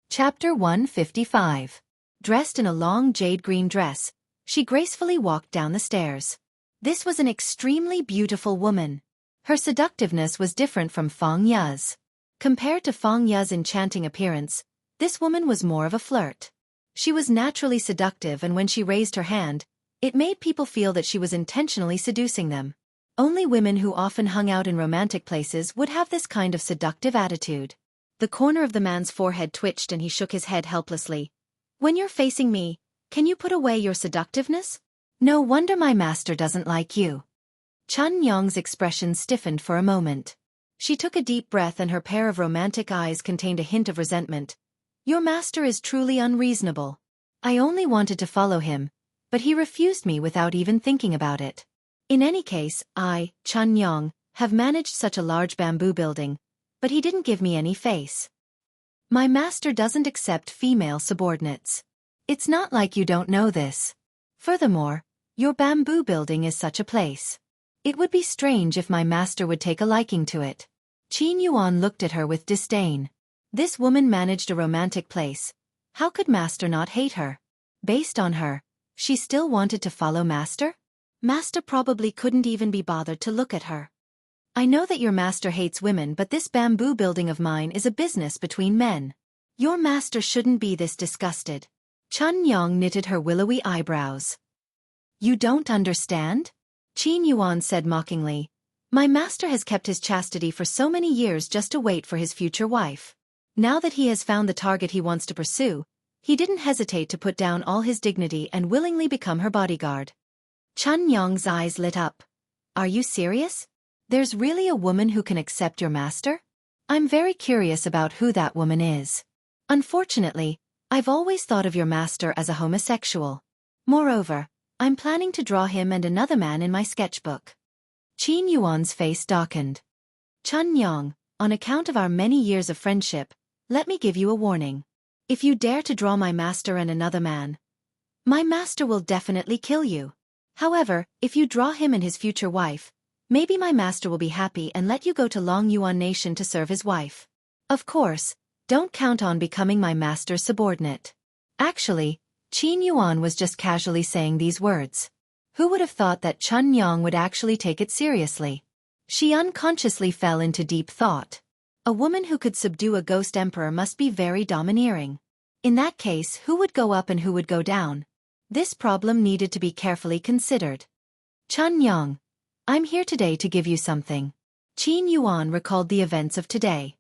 Chapter 155. Dressed in a long jade-green dress, she gracefully walked down the stairs. This was an extremely beautiful woman. Her seductiveness was different from Feng Ya's. Compared to Feng Ya's enchanting appearance, this woman was more of a flirt. She was naturally seductive and when she raised her hand, It made people feel that she was intentionally seducing them. Only women who often hung out in romantic places would have this kind of seductive attitude. The corner of the man's forehead twitched and he shook his head helplessly. When you're facing me, can you put away your seductiveness? No wonder my master doesn't like you. Chun Yong's expression stiffened for a moment. She took a deep breath and her pair of romantic eyes contained a hint of resentment. Your master is truly unreasonable. I only wanted to follow him, but he refused me without even thinking about it. In any case, I, Chun Yong, have managed such a large bamboo building, but he didn't give me any face. My master doesn't accept female subordinates. It's not like you don't know this. Furthermore, your bamboo building is such a place. It would be strange if my master would take a liking to it. Qin Yuan looked at her with disdain. This woman managed a romantic place. How could master not hate her? Based on her, she still wanted to follow master? Master probably couldn't even be bothered to look at her. I know that your master hates women, but this bamboo building of mine is a business between men. Your master shouldn't be this disgusted. Chun Yong knitted her willowy eyebrows. You don't understand? Qin Yuan said mockingly. My master has kept his chastity for so many years just to wait for his future wife. Now that he has found the target he wants to pursue, he didn't hesitate to put down all his dignity and willingly become her bodyguard. Chun Yong's eyes lit up. Are you serious? There's really a woman who can accept your master? I'm very curious about who that woman is. Unfortunately, I've always thought of your master as a homosexual. Moreover, I'm planning to draw him and another man in my sketchbook. Qin Yuan's face darkened. Chun Yong, on account of our many years of friendship, let me give you a warning. If you dare to draw my master and another man, my master will definitely kill you. However, if you draw him and his future wife, maybe my master will be happy and let you go to Long Yuan Nation to serve his wife. Of course, don't count on becoming my master's subordinate. Actually, Qin Yuan was just casually saying these words. Who would have thought that Chun Yong would actually take it seriously? She unconsciously fell into deep thought. A woman who could subdue a ghost emperor must be very domineering. In that case, who would go up and who would go down? This problem needed to be carefully considered. Chun Yong, I'm here today to give you something. Qin Yuan recalled the events of today.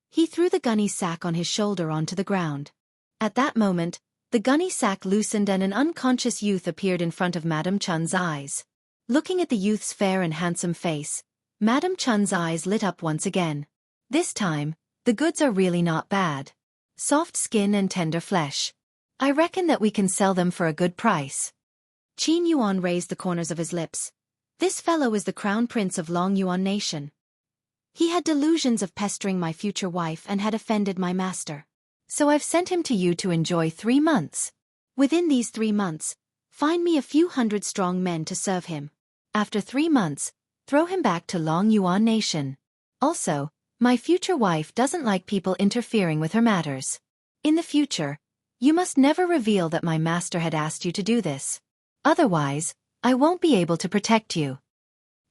He threw the gunny sack on his shoulder onto the ground. At that moment, the gunny sack loosened and an unconscious youth appeared in front of Madame Chun's eyes. Looking at the youth's fair and handsome face, Madame Chun's eyes lit up once again. This time, the goods are really not bad. Soft skin and tender flesh. I reckon that we can sell them for a good price. Qin Yuan raised the corners of his lips. This fellow is the crown prince of Long Yuan Nation. He had delusions of pestering my future wife and had offended my master. So I've sent him to you to enjoy 3 months. Within these 3 months, find me a few hundred strong men to serve him. After 3 months, throw him back to Long Yuan Nation. Also, my future wife doesn't like people interfering with her matters. In the future, you must never reveal that my master had asked you to do this. Otherwise, I won't be able to protect you.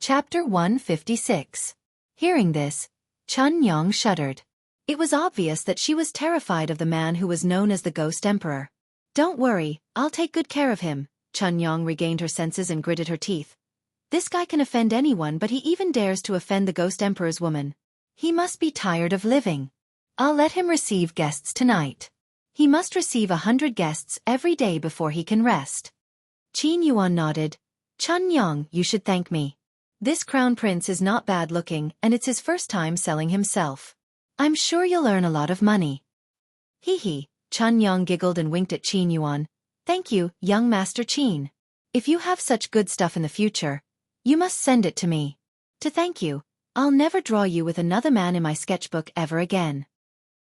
Chapter 156. Hearing this, Chun Yong shuddered. It was obvious that she was terrified of the man who was known as the Ghost Emperor. Don't worry, I'll take good care of him. Chun Yong regained her senses and gritted her teeth. This guy can offend anyone, but he even dares to offend the Ghost Emperor's woman. He must be tired of living. I'll let him receive guests tonight. He must receive 100 guests every day before he can rest. Qin Yuan nodded. Chun Yong, you should thank me. This crown prince is not bad looking, and it's his first time selling himself. I'm sure you'll earn a lot of money. Hee hee, Chun Yong giggled and winked at Qin Yuan. Thank you, young Master Qin. If you have such good stuff in the future, you must send it to me. To thank you, I'll never draw you with another man in my sketchbook ever again.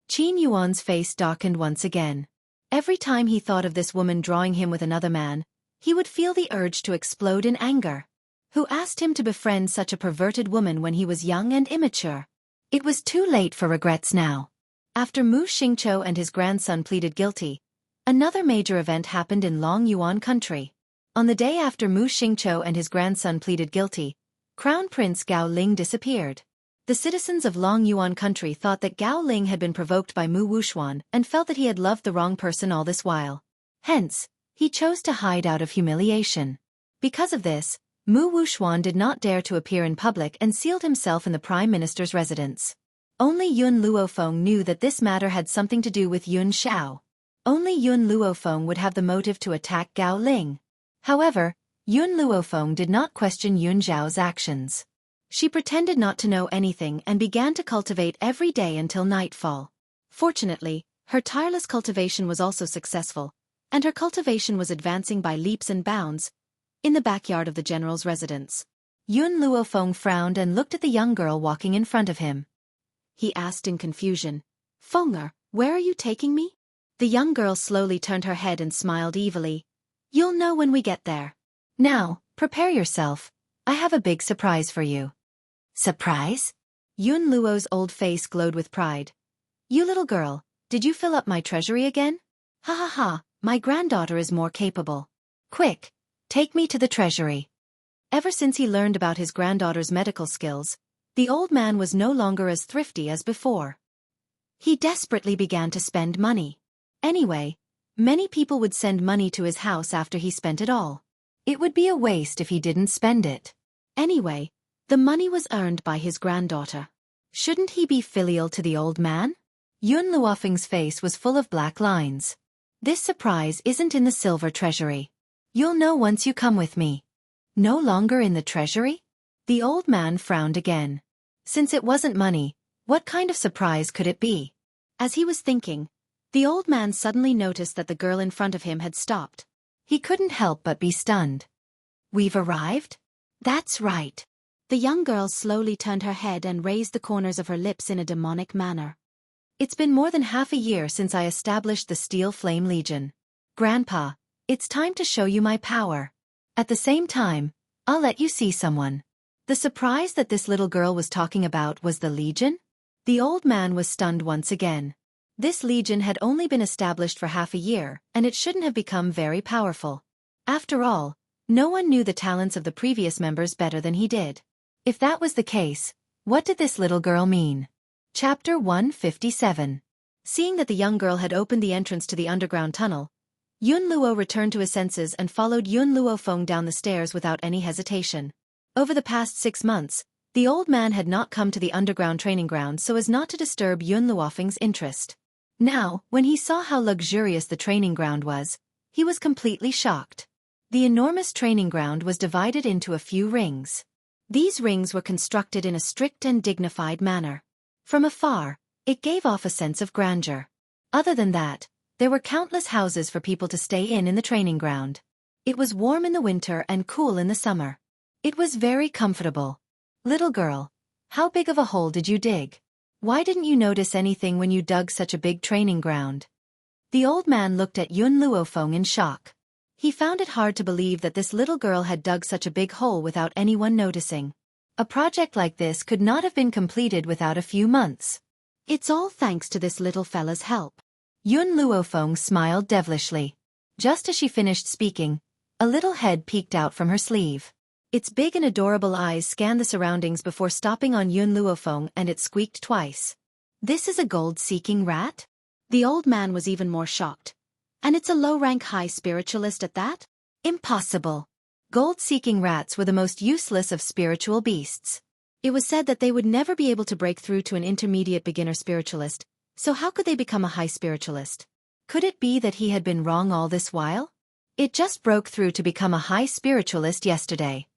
Qin Yuan's face darkened once again. Every time he thought of this woman drawing him with another man, he would feel the urge to explode in anger. Who asked him to befriend such a perverted woman when he was young and immature? It was too late for regrets now. After Mu Xingqiu and his grandson pleaded guilty, another major event happened in Long Yuan country. On the day after Mu Xingqiu and his grandson pleaded guilty, Crown Prince Gao Ling disappeared. The citizens of Long Yuan country thought that Gao Ling had been provoked by Mu Wuxuan and felt that he had loved the wrong person all this while. Hence, He chose to hide out of humiliation. Because of this, Mu Wuxuan did not dare to appear in public and sealed himself in the Prime Minister's residence. Only Yun Luofeng knew that this matter had something to do with Yun Xiao. Only Yun Luofeng would have the motive to attack Gao Ling. However, Yun Luofeng did not question Yun Xiao's actions. She pretended not to know anything and began to cultivate every day until nightfall. Fortunately, her tireless cultivation was also successful, and her cultivation was advancing by leaps and bounds in the backyard of the general's residence. Yun Luofeng frowned and looked at the young girl walking in front of him. He asked in confusion, "Fenger, where are you taking me?" The young girl slowly turned her head and smiled evilly. "You'll know when we get there. Now, prepare yourself. I have a big surprise for you." "Surprise?" Yun Luo's old face glowed with pride. "You little girl, did you fill up my treasury again? Ha ha ha, my granddaughter is more capable. Quick, take me to the treasury." Ever since he learned about his granddaughter's medical skills, the old man was no longer as thrifty as before. He desperately began to spend money. Anyway, many people would send money to his house after he spent it all. It would be a waste if he didn't spend it. Anyway, the money was earned by his granddaughter. Shouldn't he be filial to the old man? Yun Luofeng's face was full of black lines. "This surprise isn't in the silver treasury. You'll know once you come with me." "No longer in the treasury?" The old man frowned again. Since it wasn't money, what kind of surprise could it be? As he was thinking, the old man suddenly noticed that the girl in front of him had stopped. He couldn't help but be stunned. "We've arrived?" "That's right." The young girl slowly turned her head and raised the corners of her lips in a demonic manner. "It's been more than half a year since I established the Steel Flame Legion. Grandpa, it's time to show you my power. At the same time, I'll let you see someone." The surprise that this little girl was talking about was the Legion? The old man was stunned once again. This Legion had only been established for half a year, and it shouldn't have become very powerful. After all, no one knew the talents of the previous members better than he did. If that was the case, what did this little girl mean? Chapter 157. Seeing that the young girl had opened the entrance to the underground tunnel, Yun Luo returned to his senses and followed Yun Luofeng down the stairs without any hesitation. Over the past 6 months, the old man had not come to the underground training ground so as not to disturb Yun Luofeng's interest. Now, when he saw how luxurious the training ground was, he was completely shocked. The enormous training ground was divided into a few rings. These rings were constructed in a strict and dignified manner. From afar, it gave off a sense of grandeur. Other than that, there were countless houses for people to stay in the training ground. It was warm in the winter and cool in the summer. It was very comfortable. "Little girl, how big of a hole did you dig? Why didn't you notice anything when you dug such a big training ground?" The old man looked at Yun Luofeng in shock. He found it hard to believe that this little girl had dug such a big hole without anyone noticing. A project like this could not have been completed without a few months. "It's all thanks to this little fella's help." Yun Luofeng smiled devilishly. Just as she finished speaking, a little head peeked out from her sleeve. Its big and adorable eyes scanned the surroundings before stopping on Yun Luofeng, and it squeaked twice. "This is a gold-seeking rat?" The old man was even more shocked. "And it's a low-rank high spiritualist at that? Impossible." Gold-seeking rats were the most useless of spiritual beasts. It was said that they would never be able to break through to an intermediate beginner spiritualist, so how could they become a high spiritualist? Could it be that he had been wrong all this while? It just broke through to become a high spiritualist yesterday.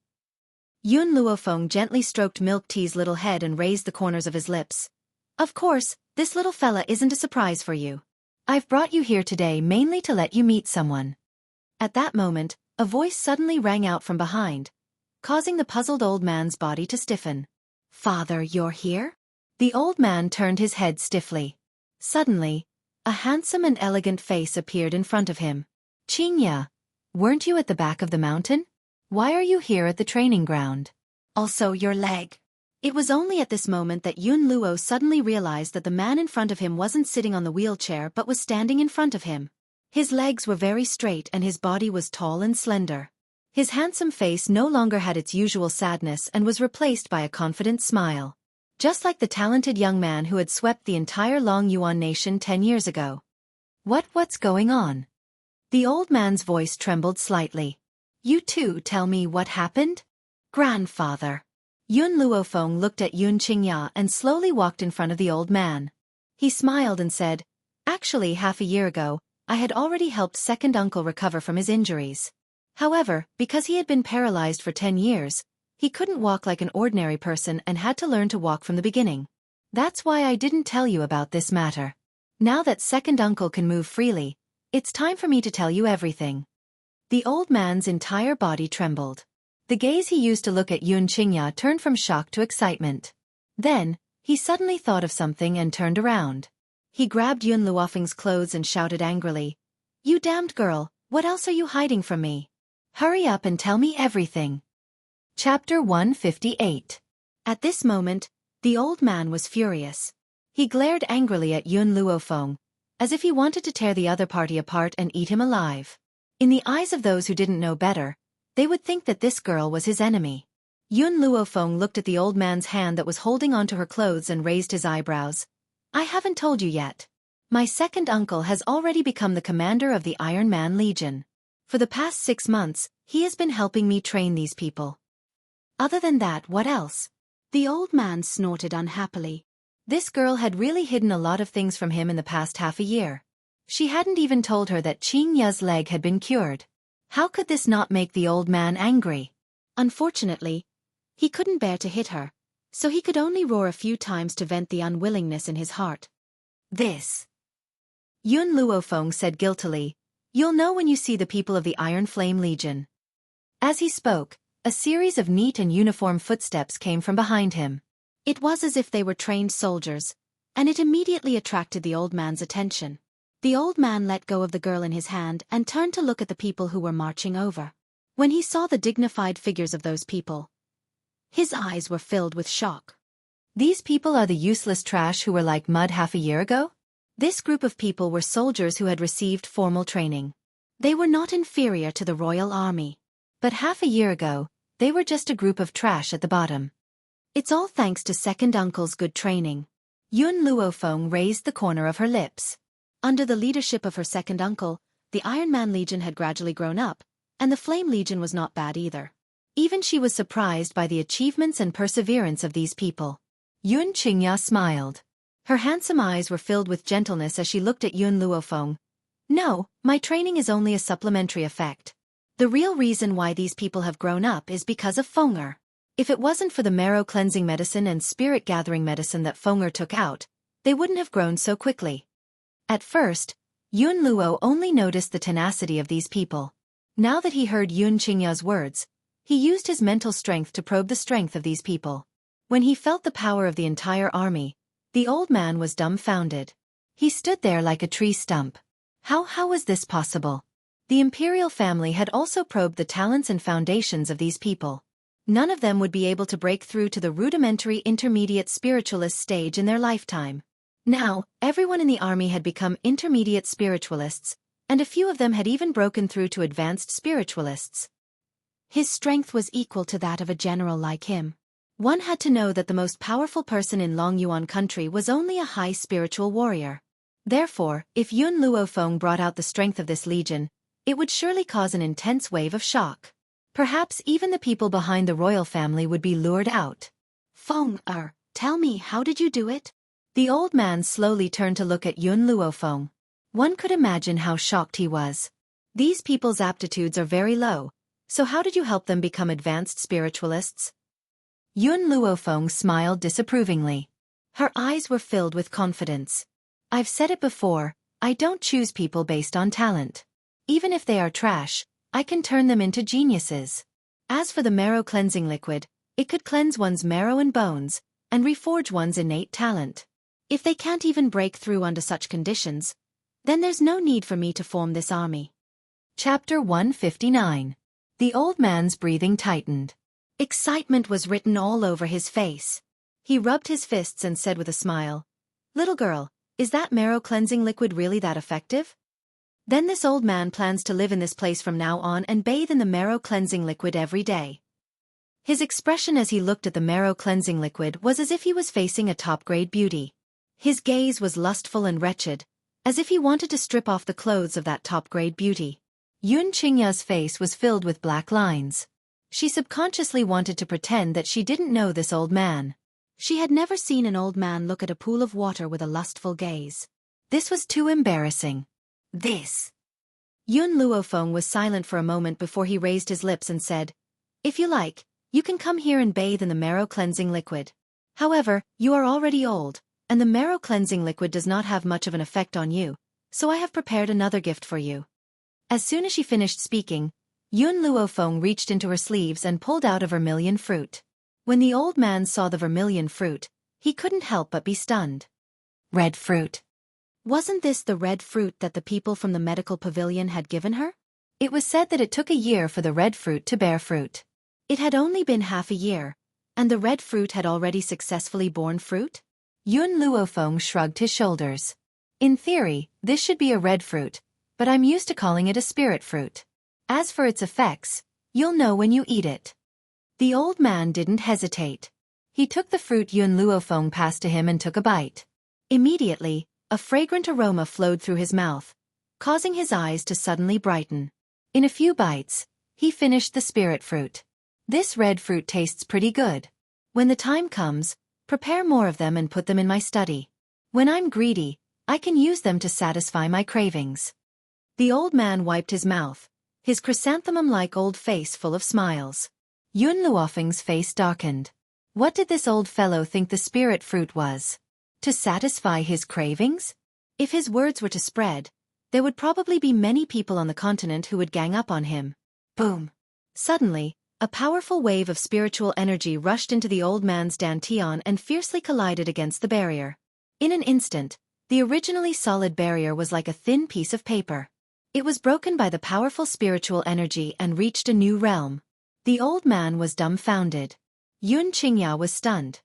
Yun Luofeng gently stroked Milk Tea's little head and raised the corners of his lips. "Of course, this little fella isn't a surprise for you. I've brought you here today mainly to let you meet someone." At that moment, a voice suddenly rang out from behind, causing the puzzled old man's body to stiffen. "Father, you're here?" The old man turned his head stiffly. Suddenly, a handsome and elegant face appeared in front of him. "Qingya, weren't you at the back of the mountain? Why are you here at the training ground? Also your leg." It was only at this moment that Yun Luo suddenly realized that the man in front of him wasn't sitting on the wheelchair but was standing in front of him. His legs were very straight and his body was tall and slender. His handsome face no longer had its usual sadness and was replaced by a confident smile. Just like the talented young man who had swept the entire Long Yuan nation 10 years ago. What's going on? The old man's voice trembled slightly. You too tell me what happened? Grandfather. Yun Luofeng looked at Yun Qingya and slowly walked in front of the old man. He smiled and said, Actually, half a year ago, I had already helped second uncle recover from his injuries. However, because he had been paralyzed for 10 years, he couldn't walk like an ordinary person and had to learn to walk from the beginning. That's why I didn't tell you about this matter. Now that second uncle can move freely, it's time for me to tell you everything. The old man's entire body trembled. The gaze he used to look at Yun Qingya turned from shock to excitement. Then, he suddenly thought of something and turned around. He grabbed Yun Luofeng's clothes and shouted angrily, You damned girl, what else are you hiding from me? Hurry up and tell me everything. Chapter 158. At this moment, the old man was furious. He glared angrily at Yun Luofeng, as if he wanted to tear the other party apart and eat him alive. In the eyes of those who didn't know better, they would think that this girl was his enemy. Yun Luofeng looked at the old man's hand that was holding onto her clothes and raised his eyebrows. I haven't told you yet. My second uncle has already become the commander of the Iron Man Legion. For the past 6 months, he has been helping me train these people. Other than that, what else? The old man snorted unhappily. This girl had really hidden a lot of things from him in the past half a year. She hadn't even told her that Qingya's leg had been cured. How could this not make the old man angry? Unfortunately, he couldn't bear to hit her, so he could only roar a few times to vent the unwillingness in his heart. This. Yun Luofeng said guiltily, You'll know when you see the people of the Iron Flame Legion. As he spoke, a series of neat and uniform footsteps came from behind him. It was as if they were trained soldiers, and it immediately attracted the old man's attention. The old man let go of the girl in his hand and turned to look at the people who were marching over. When he saw the dignified figures of those people, his eyes were filled with shock. These people are the useless trash who were like mud half a year ago? This group of people were soldiers who had received formal training. They were not inferior to the royal army. But half a year ago, they were just a group of trash at the bottom. It's all thanks to second uncle's good training. Yun Luofeng raised the corner of her lips. Under the leadership of her second uncle, the Iron Man Legion had gradually grown up, and the Flame Legion was not bad either. Even she was surprised by the achievements and perseverance of these people. Yun Qingya smiled. Her handsome eyes were filled with gentleness as she looked at Yun Luofeng. No, my training is only a supplementary effect. The real reason why these people have grown up is because of Fenger. If it wasn't for the marrow cleansing medicine and spirit gathering medicine that Fenger took out, they wouldn't have grown so quickly. At first, Yun Luo only noticed the tenacity of these people. Now that he heard Yun Qingya's words, he used his mental strength to probe the strength of these people. When he felt the power of the entire army, the old man was dumbfounded. He stood there like a tree stump. How was this possible? The imperial family had also probed the talents and foundations of these people. None of them would be able to break through to the rudimentary intermediate spiritualist stage in their lifetime. Now, everyone in the army had become intermediate spiritualists, and a few of them had even broken through to advanced spiritualists. His strength was equal to that of a general like him. One had to know that the most powerful person in Longyuan country was only a high spiritual warrior. Therefore, if Yun Luofeng brought out the strength of this legion, it would surely cause an intense wave of shock. Perhaps even the people behind the royal family would be lured out. Fenger, tell me, how did you do it? The old man slowly turned to look at Yun Luofeng. One could imagine how shocked he was. These people's aptitudes are very low, so how did you help them become advanced spiritualists? Yun Luofeng smiled disapprovingly. Her eyes were filled with confidence. I've said it before, I don't choose people based on talent. Even if they are trash, I can turn them into geniuses. As for the marrow cleansing liquid, it could cleanse one's marrow and bones, and reforge one's innate talent. If they can't even break through under such conditions, then there's no need for me to form this army. Chapter 159. The old man's breathing tightened. Excitement was written all over his face. He rubbed his fists and said with a smile, Little girl, is that marrow cleansing liquid really that effective? Then this old man plans to live in this place from now on and bathe in the marrow cleansing liquid every day. His expression as he looked at the marrow cleansing liquid was as if he was facing a top-grade beauty. His gaze was lustful and wretched, as if he wanted to strip off the clothes of that top-grade beauty. Yun Qingya's face was filled with black lines. She subconsciously wanted to pretend that she didn't know this old man. She had never seen an old man look at a pool of water with a lustful gaze. This was too embarrassing. This. Yun Luofeng was silent for a moment before he raised his lips and said, "If you like, you can come here and bathe in the marrow-cleansing liquid. However, you are already old, and the marrow-cleansing liquid does not have much of an effect on you, so I have prepared another gift for you." As soon as she finished speaking, Yun Luofeng reached into her sleeves and pulled out a vermilion fruit. When the old man saw the vermilion fruit, he couldn't help but be stunned. Red fruit. Wasn't this the red fruit that the people from the medical pavilion had given her? It was said that it took a year for the red fruit to bear fruit. It had only been half a year, and the red fruit had already successfully borne fruit? Yun Luofeng shrugged his shoulders. In theory, this should be a red fruit, but I'm used to calling it a spirit fruit. As for its effects, you'll know when you eat it. The old man didn't hesitate. He took the fruit Yun Luofeng passed to him and took a bite. Immediately, a fragrant aroma flowed through his mouth, causing his eyes to suddenly brighten. In a few bites, he finished the spirit fruit. This red fruit tastes pretty good. When the time comes, prepare more of them and put them in my study. When I'm greedy, I can use them to satisfy my cravings. The old man wiped his mouth, his chrysanthemum-like old face full of smiles. Yun Luofeng's face darkened. What did this old fellow think the spirit fruit was? To satisfy his cravings? If his words were to spread, there would probably be many people on the continent who would gang up on him. Boom! Suddenly, a powerful wave of spiritual energy rushed into the old man's dantian and fiercely collided against the barrier. In an instant, the originally solid barrier was like a thin piece of paper. It was broken by the powerful spiritual energy and reached a new realm. The old man was dumbfounded. Yun Qingya was stunned.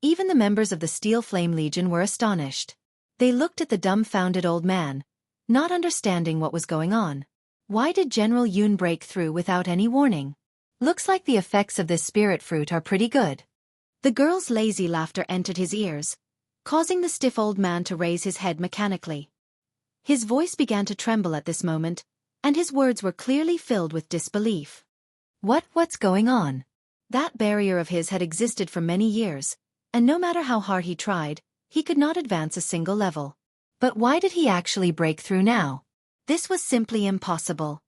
Even the members of the Steel Flame Legion were astonished. They looked at the dumbfounded old man, not understanding what was going on. Why did General Yun break through without any warning? Looks like the effects of this spirit fruit are pretty good. The girl's lazy laughter entered his ears, causing the stiff old man to raise his head mechanically. His voice began to tremble at this moment, and his words were clearly filled with disbelief. What's going on? That barrier of his had existed for many years, and no matter how hard he tried, he could not advance a single level. But why did he actually break through now? This was simply impossible.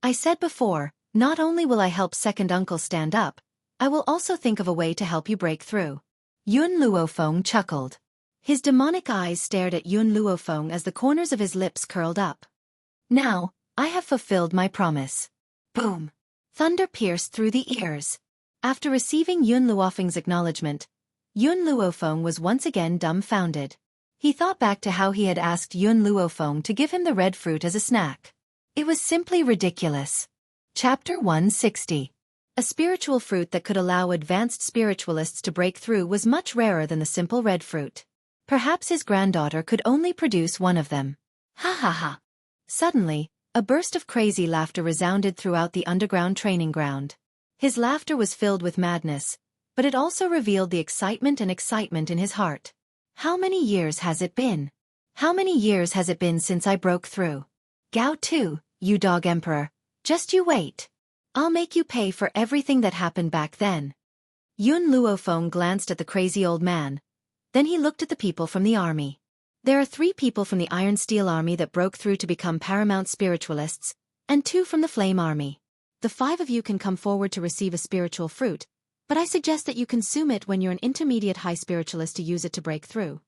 I said before, not only will I help second uncle stand up, I will also think of a way to help you break through. Yun Luofeng chuckled. His demonic eyes stared at Yun Luofeng as the corners of his lips curled up. Now, I have fulfilled my promise. Boom! Thunder pierced through the ears. After receiving Yun Luofeng's acknowledgement, Yun Luofeng was once again dumbfounded. He thought back to how he had asked Yun Luofeng to give him the red fruit as a snack. It was simply ridiculous. Chapter 160. A spiritual fruit that could allow advanced spiritualists to break through was much rarer than the simple red fruit. Perhaps his granddaughter could only produce one of them. Ha ha ha. Suddenly, a burst of crazy laughter resounded throughout the underground training ground. His laughter was filled with madness, but it also revealed the excitement in his heart. How many years has it been? How many years has it been since I broke through? Gao Tu, you dog emperor, just you wait. I'll make you pay for everything that happened back then. Yun Luofeng glanced at the crazy old man. Then he looked at the people from the army. There are 3 people from the Iron Steel Army that broke through to become paramount spiritualists, and 2 from the Flame Army. The 5 of you can come forward to receive a spiritual fruit, but I suggest that you consume it when you're an intermediate high spiritualist to use it to break through.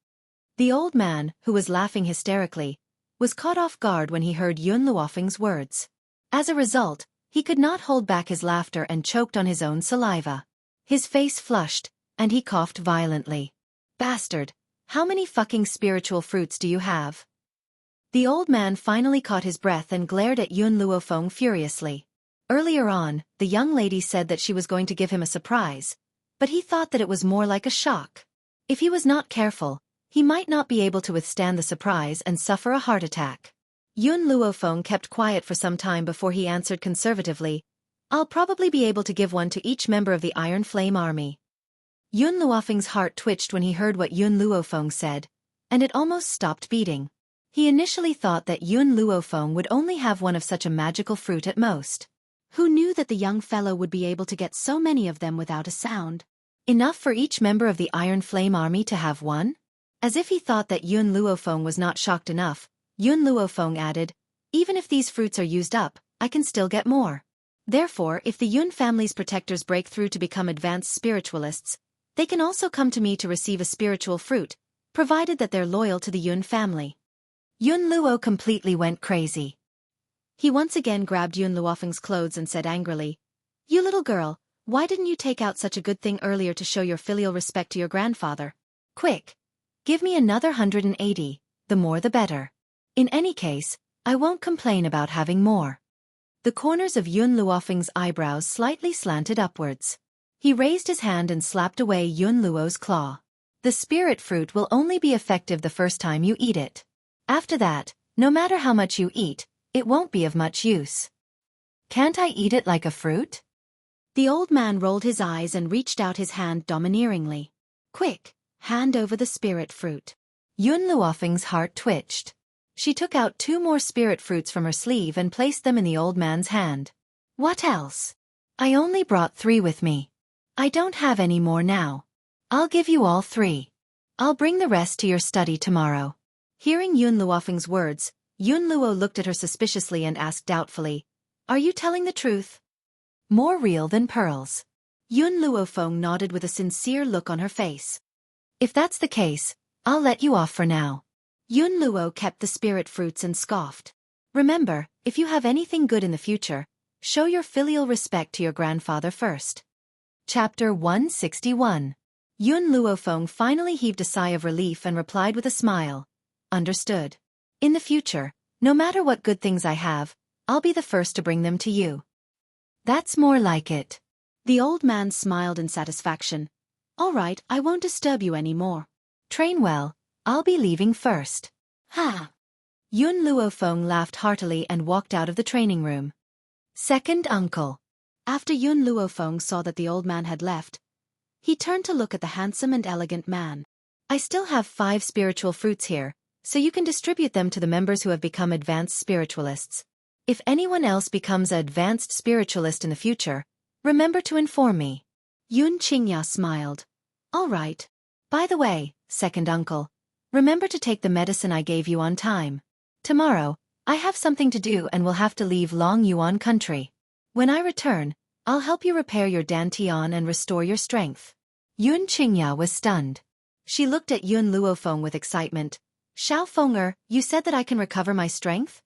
The old man, who was laughing hysterically, was caught off guard when he heard Yun Luofeng's words. As a result, he could not hold back his laughter and choked on his own saliva. His face flushed, and he coughed violently. Bastard, how many fucking spiritual fruits do you have? The old man finally caught his breath and glared at Yun Luofeng furiously. Earlier on, the young lady said that she was going to give him a surprise, but he thought that it was more like a shock. If he was not careful, he might not be able to withstand the surprise and suffer a heart attack. Yun Luofeng kept quiet for some time before he answered conservatively, I'll probably be able to give one to each member of the Iron Flame Army. Yun Luofeng's heart twitched when he heard what Yun Luofeng said, and it almost stopped beating. He initially thought that Yun Luofeng would only have one of such a magical fruit at most. Who knew that the young fellow would be able to get so many of them without a sound? Enough for each member of the Iron Flame Army to have one? As if he thought that Yun Luofeng was not shocked enough, Yun Luofeng added, even if these fruits are used up, I can still get more. Therefore, if the Yun family's protectors break through to become advanced spiritualists, they can also come to me to receive a spiritual fruit, provided that they're loyal to the Yun family. Yun Luo completely went crazy. He once again grabbed Yun Luofeng's clothes and said angrily, "You little girl, why didn't you take out such a good thing earlier to show your filial respect to your grandfather? Quick! Give me another 180, the more the better. In any case, I won't complain about having more." The corners of Yun Luofeng's eyebrows slightly slanted upwards. He raised his hand and slapped away Yun Luo's claw. The spirit fruit will only be effective the first time you eat it. After that, no matter how much you eat, it won't be of much use. Can't I eat it like a fruit? The old man rolled his eyes and reached out his hand domineeringly. Quick, hand over the spirit fruit. Yun Luofeng's heart twitched. She took out 2 more spirit fruits from her sleeve and placed them in the old man's hand. What else? I only brought 3 with me. I don't have any more now. I'll give you all 3. I'll bring the rest to your study tomorrow. Hearing Yun Luofeng's words, Yun Luo looked at her suspiciously and asked doubtfully, "Are you telling the truth?" More real than pearls. Yun Luofeng nodded with a sincere look on her face. If that's the case, I'll let you off for now. Yun Luo kept the spirit fruits and scoffed. Remember, if you have anything good in the future, show your filial respect to your grandfather first. Chapter 161. Yun Luofeng finally heaved a sigh of relief and replied with a smile. Understood. In the future, no matter what good things I have, I'll be the first to bring them to you. That's more like it. The old man smiled in satisfaction. All right, I won't disturb you any more. Train well, I'll be leaving first. Ha! Yun Luofeng laughed heartily and walked out of the training room. Second uncle. After Yun Luofeng saw that the old man had left, he turned to look at the handsome and elegant man. I still have 5 spiritual fruits here, so you can distribute them to the members who have become advanced spiritualists. If anyone else becomes an advanced spiritualist in the future, remember to inform me. Yun Qingya smiled. All right. By the way, second uncle, remember to take the medicine I gave you on time. Tomorrow, I have something to do and will have to leave Long Yuan country. When I return, I'll help you repair your dantian and restore your strength. Yun Qingya was stunned. She looked at Yun Luofeng with excitement. Xiaofeng, you said that I can recover my strength?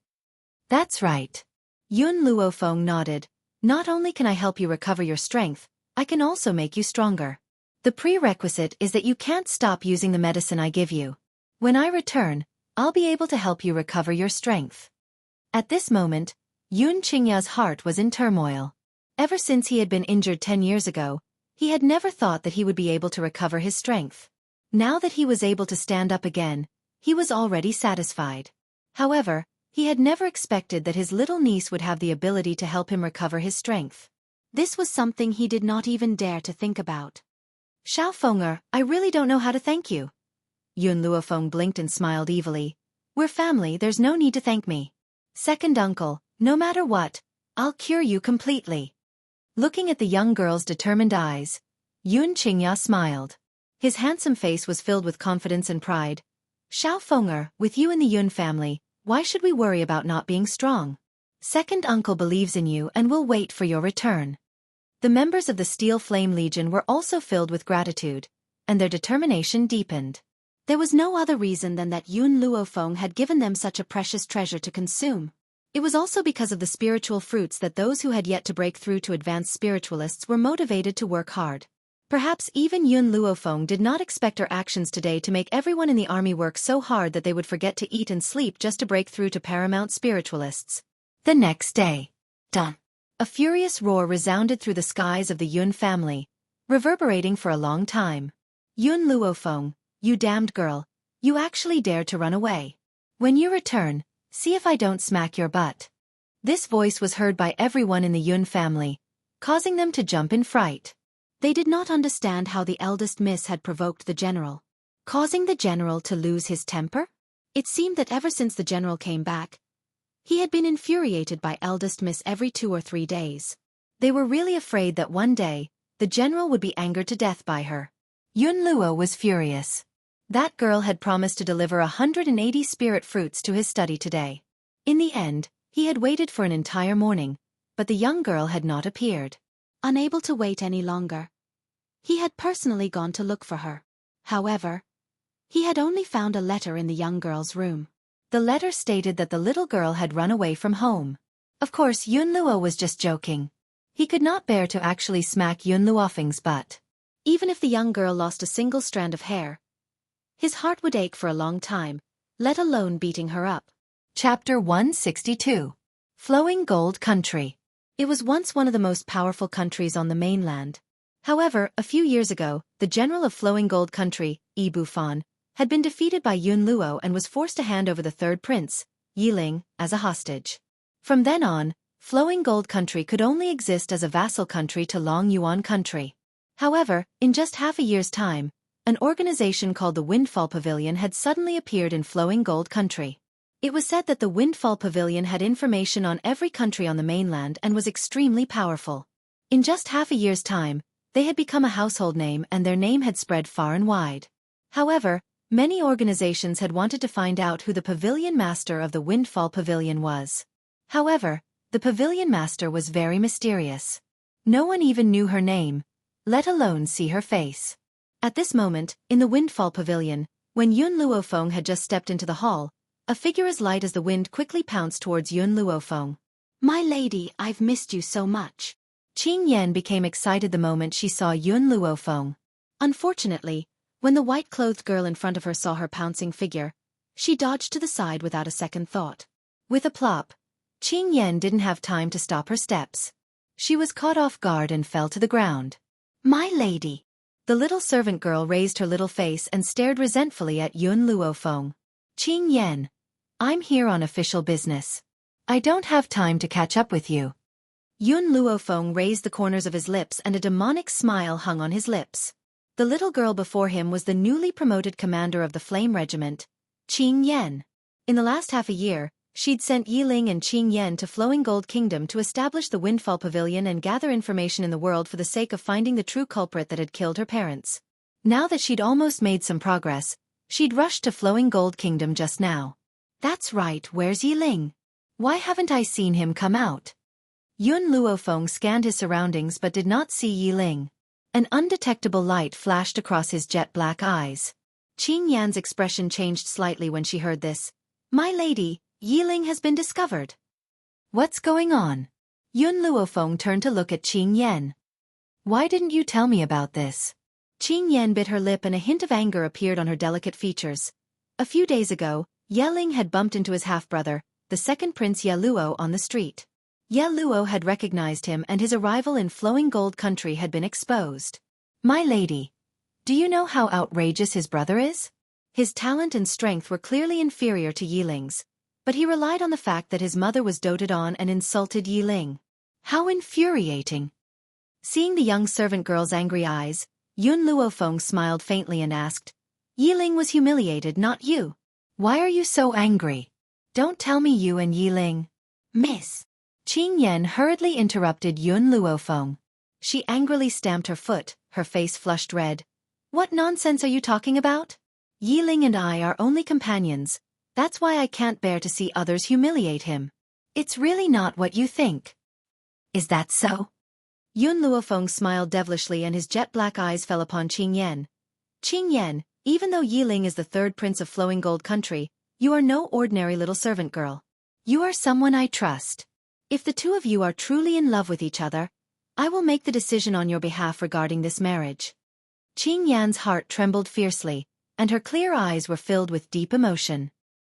That's right. Yun Luofeng nodded. Not only can I help you recover your strength, I can also make you stronger. The prerequisite is that you can't stop using the medicine I give you. When I return, I'll be able to help you recover your strength. At this moment, Yun Qingya's heart was in turmoil. Ever since he had been injured 10 years ago, he had never thought that he would be able to recover his strength. Now that he was able to stand up again, he was already satisfied. However, he had never expected that his little niece would have the ability to help him recover his strength. This was something he did not even dare to think about. Xiaofeng, I really don't know how to thank you. Yun Luofeng blinked and smiled evilly. We're family, there's no need to thank me. Second uncle, no matter what, I'll cure you completely. Looking at the young girl's determined eyes, Yun Qingya smiled. His handsome face was filled with confidence and pride. Xiaofeng, with you in the Yun family, why should we worry about not being strong? Second uncle believes in you and will wait for your return. The members of the Steel Flame Legion were also filled with gratitude, and their determination deepened. There was no other reason than that Yun Luofeng had given them such a precious treasure to consume. It was also because of the spiritual fruits that those who had yet to break through to advanced spiritualists were motivated to work hard. Perhaps even Yun Luofeng did not expect her actions today to make everyone in the army work so hard that they would forget to eat and sleep just to break through to paramount spiritualists. The next day. Done. A furious roar resounded through the skies of the Yun family, reverberating for a long time. Yun Luofeng, you damned girl, you actually dared to run away. When you return, see if I don't smack your butt. This voice was heard by everyone in the Yun family, causing them to jump in fright. They did not understand how the eldest miss had provoked the general, causing the general to lose his temper. It seemed that ever since the general came back, he had been infuriated by Eldest Miss every 2 or 3 days. They were really afraid that one day, the general would be angered to death by her. Yun Luo was furious. That girl had promised to deliver 180 spirit fruits to his study today. In the end, he had waited for an entire morning, but the young girl had not appeared. Unable to wait any longer, he had personally gone to look for her. However, he had only found a letter in the young girl's room. The letter stated that the little girl had run away from home. Of course, Yun Luo was just joking. He could not bear to actually smack Yun Luofeng's butt. Even if the young girl lost a single strand of hair, his heart would ache for a long time, let alone beating her up. Chapter 162. Flowing Gold Country. It was once one of the most powerful countries on the mainland. However, a few years ago, the general of Flowing Gold Country, Yi Bufan, had been defeated by Yun Luo and was forced to hand over the third prince, Yiling, as a hostage. From then on, Flowing Gold Country could only exist as a vassal country to Long Yuan Country. However, in just half a year's time, an organization called the Windfall Pavilion had suddenly appeared in Flowing Gold Country. It was said that the Windfall Pavilion had information on every country on the mainland and was extremely powerful. In just half a year's time, they had become a household name and their name had spread far and wide. However, many organizations had wanted to find out who the pavilion master of the Windfall Pavilion was. However, the pavilion master was very mysterious. No one even knew her name, let alone see her face. At this moment, in the Windfall Pavilion, when Yun Luofeng had just stepped into the hall, a figure as light as the wind quickly pounced towards Yun Luofeng. "My lady, I've missed you so much." Qing Yan became excited the moment she saw Yun Luofeng. Unfortunately, when the white-clothed girl in front of her saw her pouncing figure, she dodged to the side without a second thought. With a plop, Qing Yan didn't have time to stop her steps. She was caught off guard and fell to the ground. "My lady." The little servant girl raised her little face and stared resentfully at Yun Luofeng. "Qing Yan, I'm here on official business. I don't have time to catch up with you." Yun Luofeng raised the corners of his lips and a demonic smile hung on his lips. The little girl before him was the newly promoted commander of the Flame Regiment, Qing Yan. In the last half a year, she'd sent Yiling and Qing Yan to Flowing Gold Kingdom to establish the Windfall Pavilion and gather information in the world for the sake of finding the true culprit that had killed her parents. Now that she'd almost made some progress, she'd rushed to Flowing Gold Kingdom just now. "That's right, where's Yiling? Why haven't I seen him come out?" Yun Luofeng scanned his surroundings but did not see Yiling. An undetectable light flashed across his jet-black eyes. Qing Yan's expression changed slightly when she heard this. "My lady, Yiling has been discovered." "What's going on?" Yun Luofeng turned to look at Qing Yan. "Why didn't you tell me about this?" Qing Yan bit her lip and a hint of anger appeared on her delicate features. A few days ago, Yeling had bumped into his half-brother, the second Prince Ye Luo, on the street. Ye Luo had recognized him and his arrival in Flowing Gold Country had been exposed. "My lady, do you know how outrageous his brother is? His talent and strength were clearly inferior to Yiling's, but he relied on the fact that his mother was doted on and insulted Yiling. How infuriating!" Seeing the young servant girl's angry eyes, Yun Luofeng smiled faintly and asked, "Yiling was humiliated, not you. Why are you so angry? Don't tell me you and Yiling." "Miss." Qing Yan hurriedly interrupted Yun Luofeng. She angrily stamped her foot, her face flushed red. "What nonsense are you talking about? Yiling and I are only companions. That's why I can't bear to see others humiliate him. It's really not what you think." "Is that so?" Yun Luofeng smiled devilishly and his jet-black eyes fell upon Qing Yan. "Qing Yan, even though Yiling is the third prince of Flowing Gold Country, you are no ordinary little servant girl. You are someone I trust. If the two of you are truly in love with each other, I will make the decision on your behalf regarding this marriage." Qing Yan's heart trembled fiercely, and her clear eyes were filled with deep emotion.